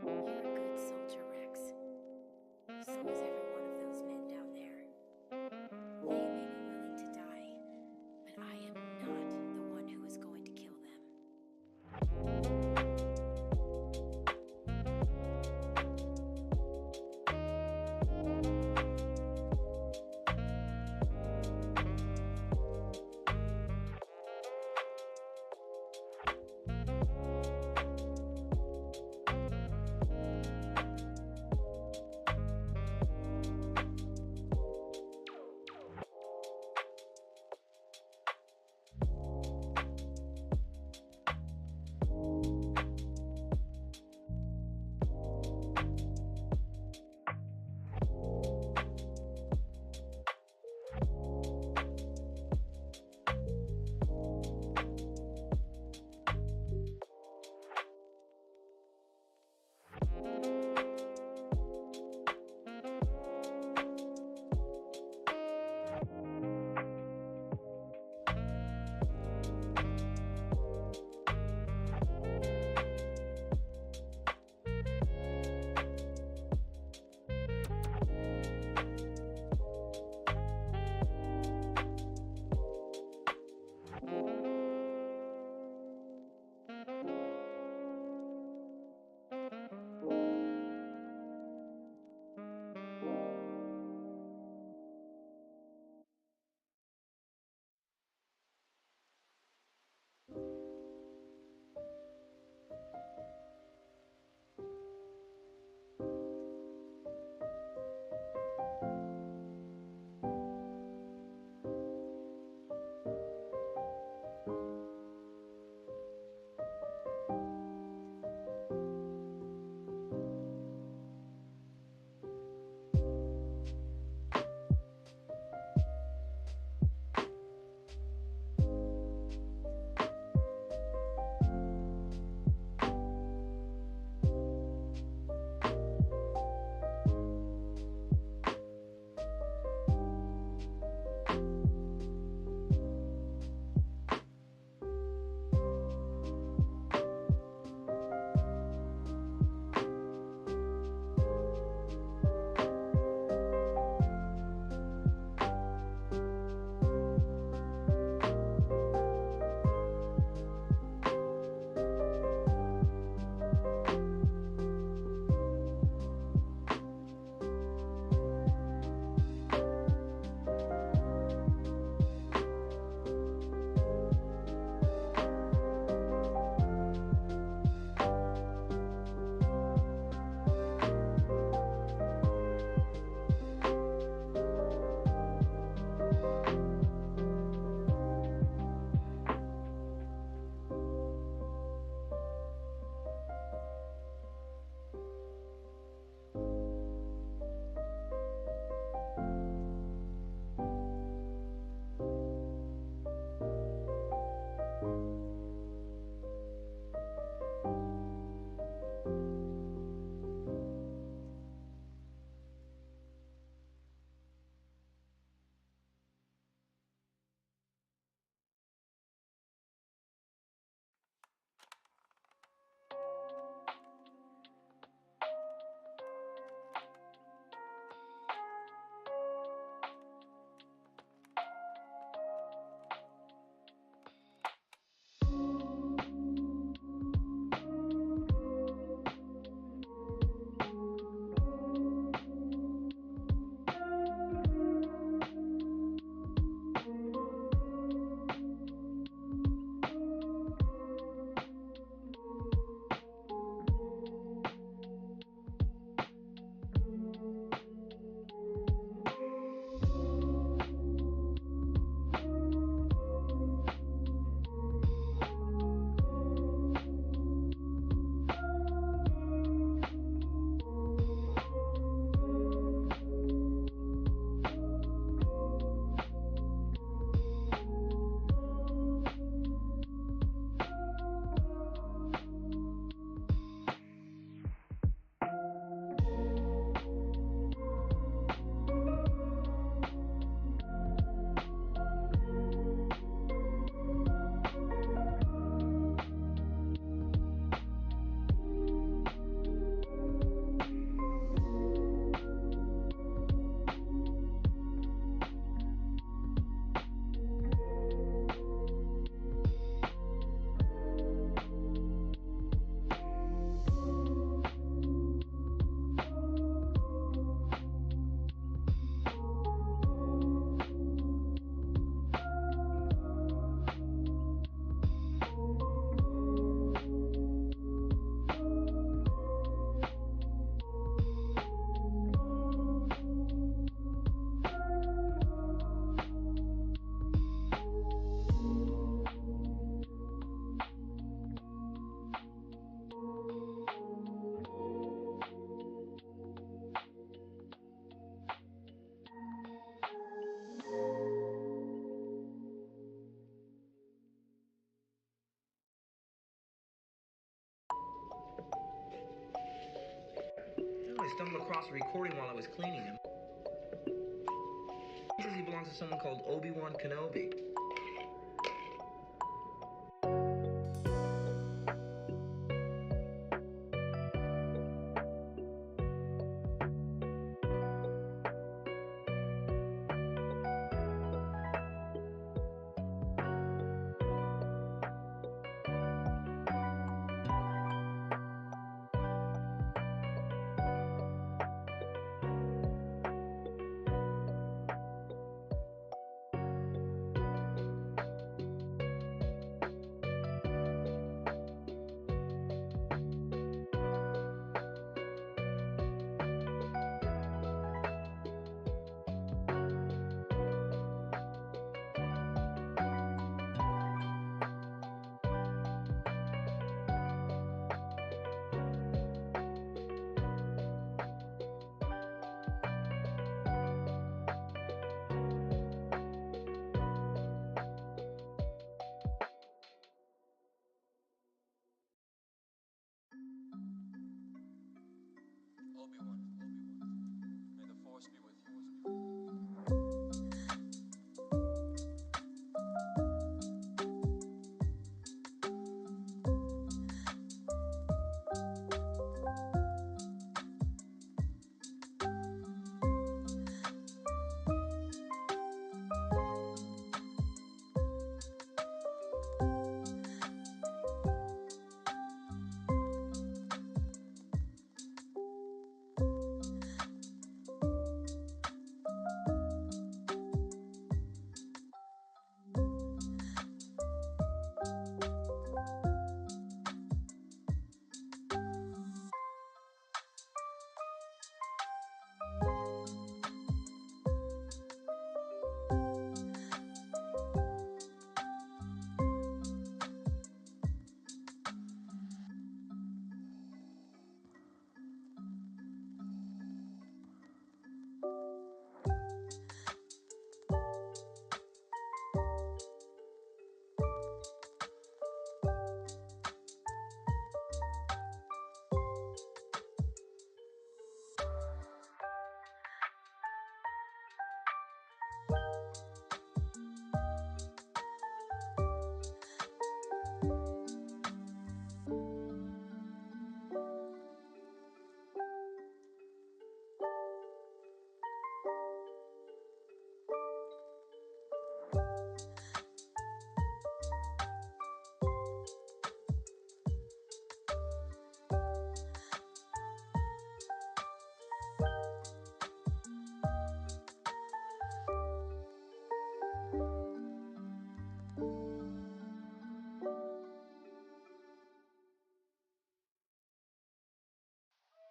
[SPEAKER 13] You're a good soldier, Rex. So is every one of those men down there. They may be willing to die, but I am not the one who is going to kill them.
[SPEAKER 1] stumbled across a recording while I was cleaning him. He says he belongs to someone called Obi-Wan Kenobi.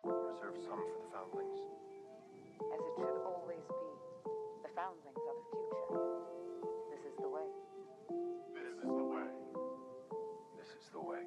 [SPEAKER 20] Reserve some for the foundlings.
[SPEAKER 6] As it should always be. The foundlings are the future. This is the way.
[SPEAKER 20] This is the way. This is the way.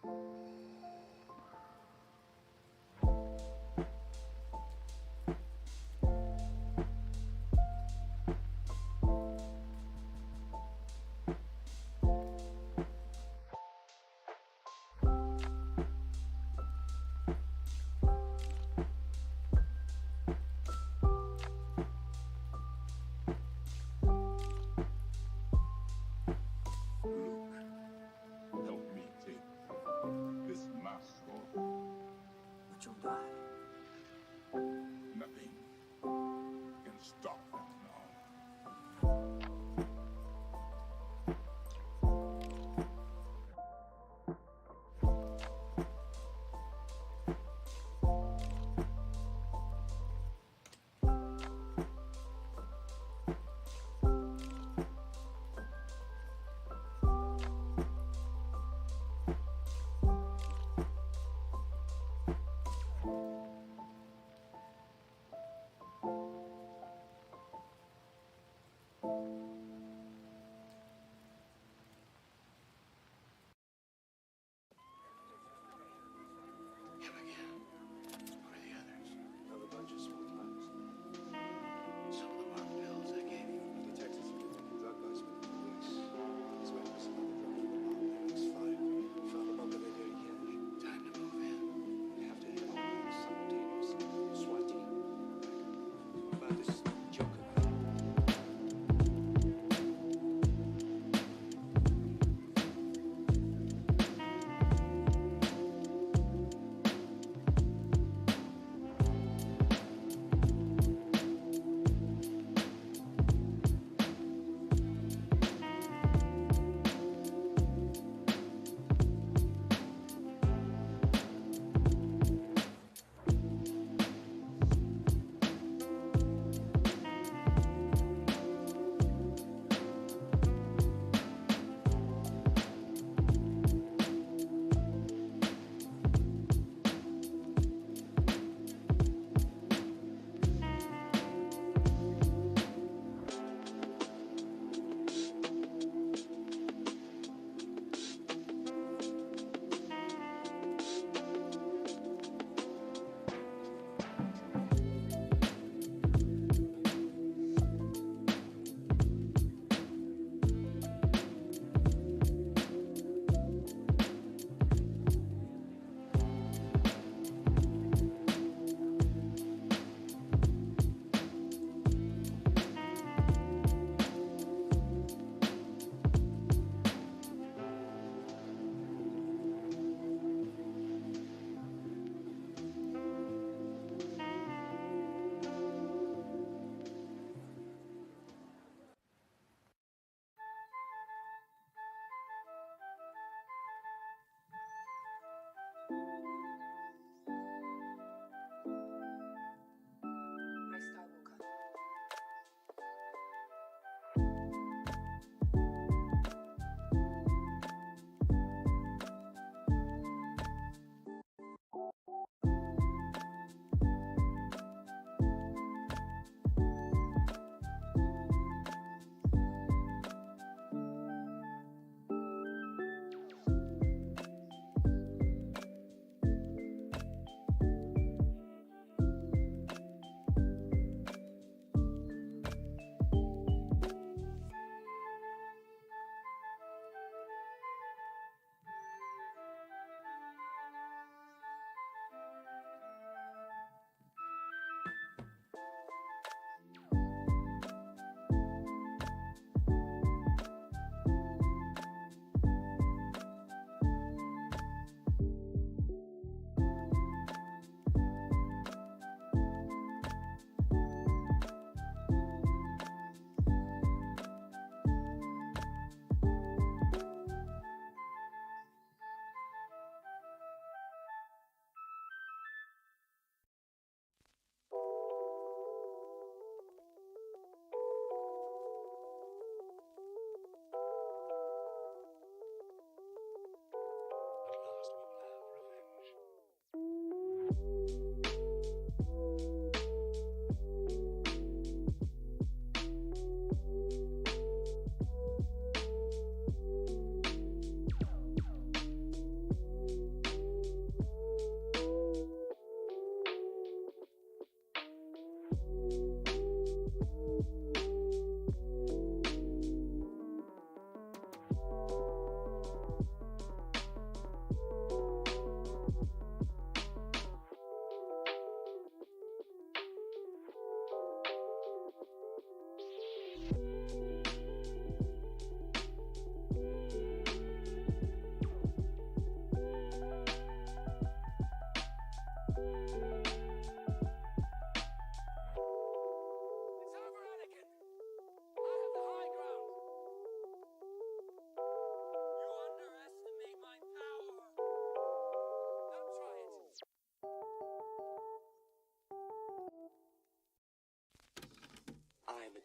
[SPEAKER 20] Help me take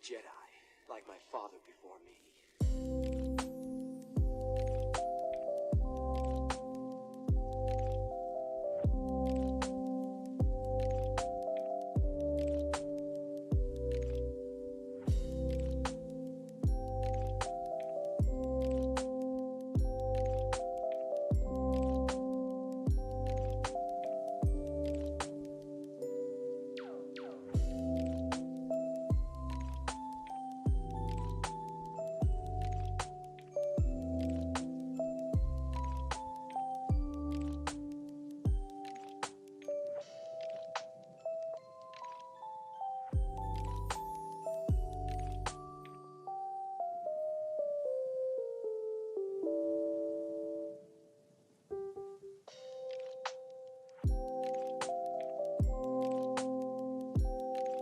[SPEAKER 18] Jedi, like my father before me.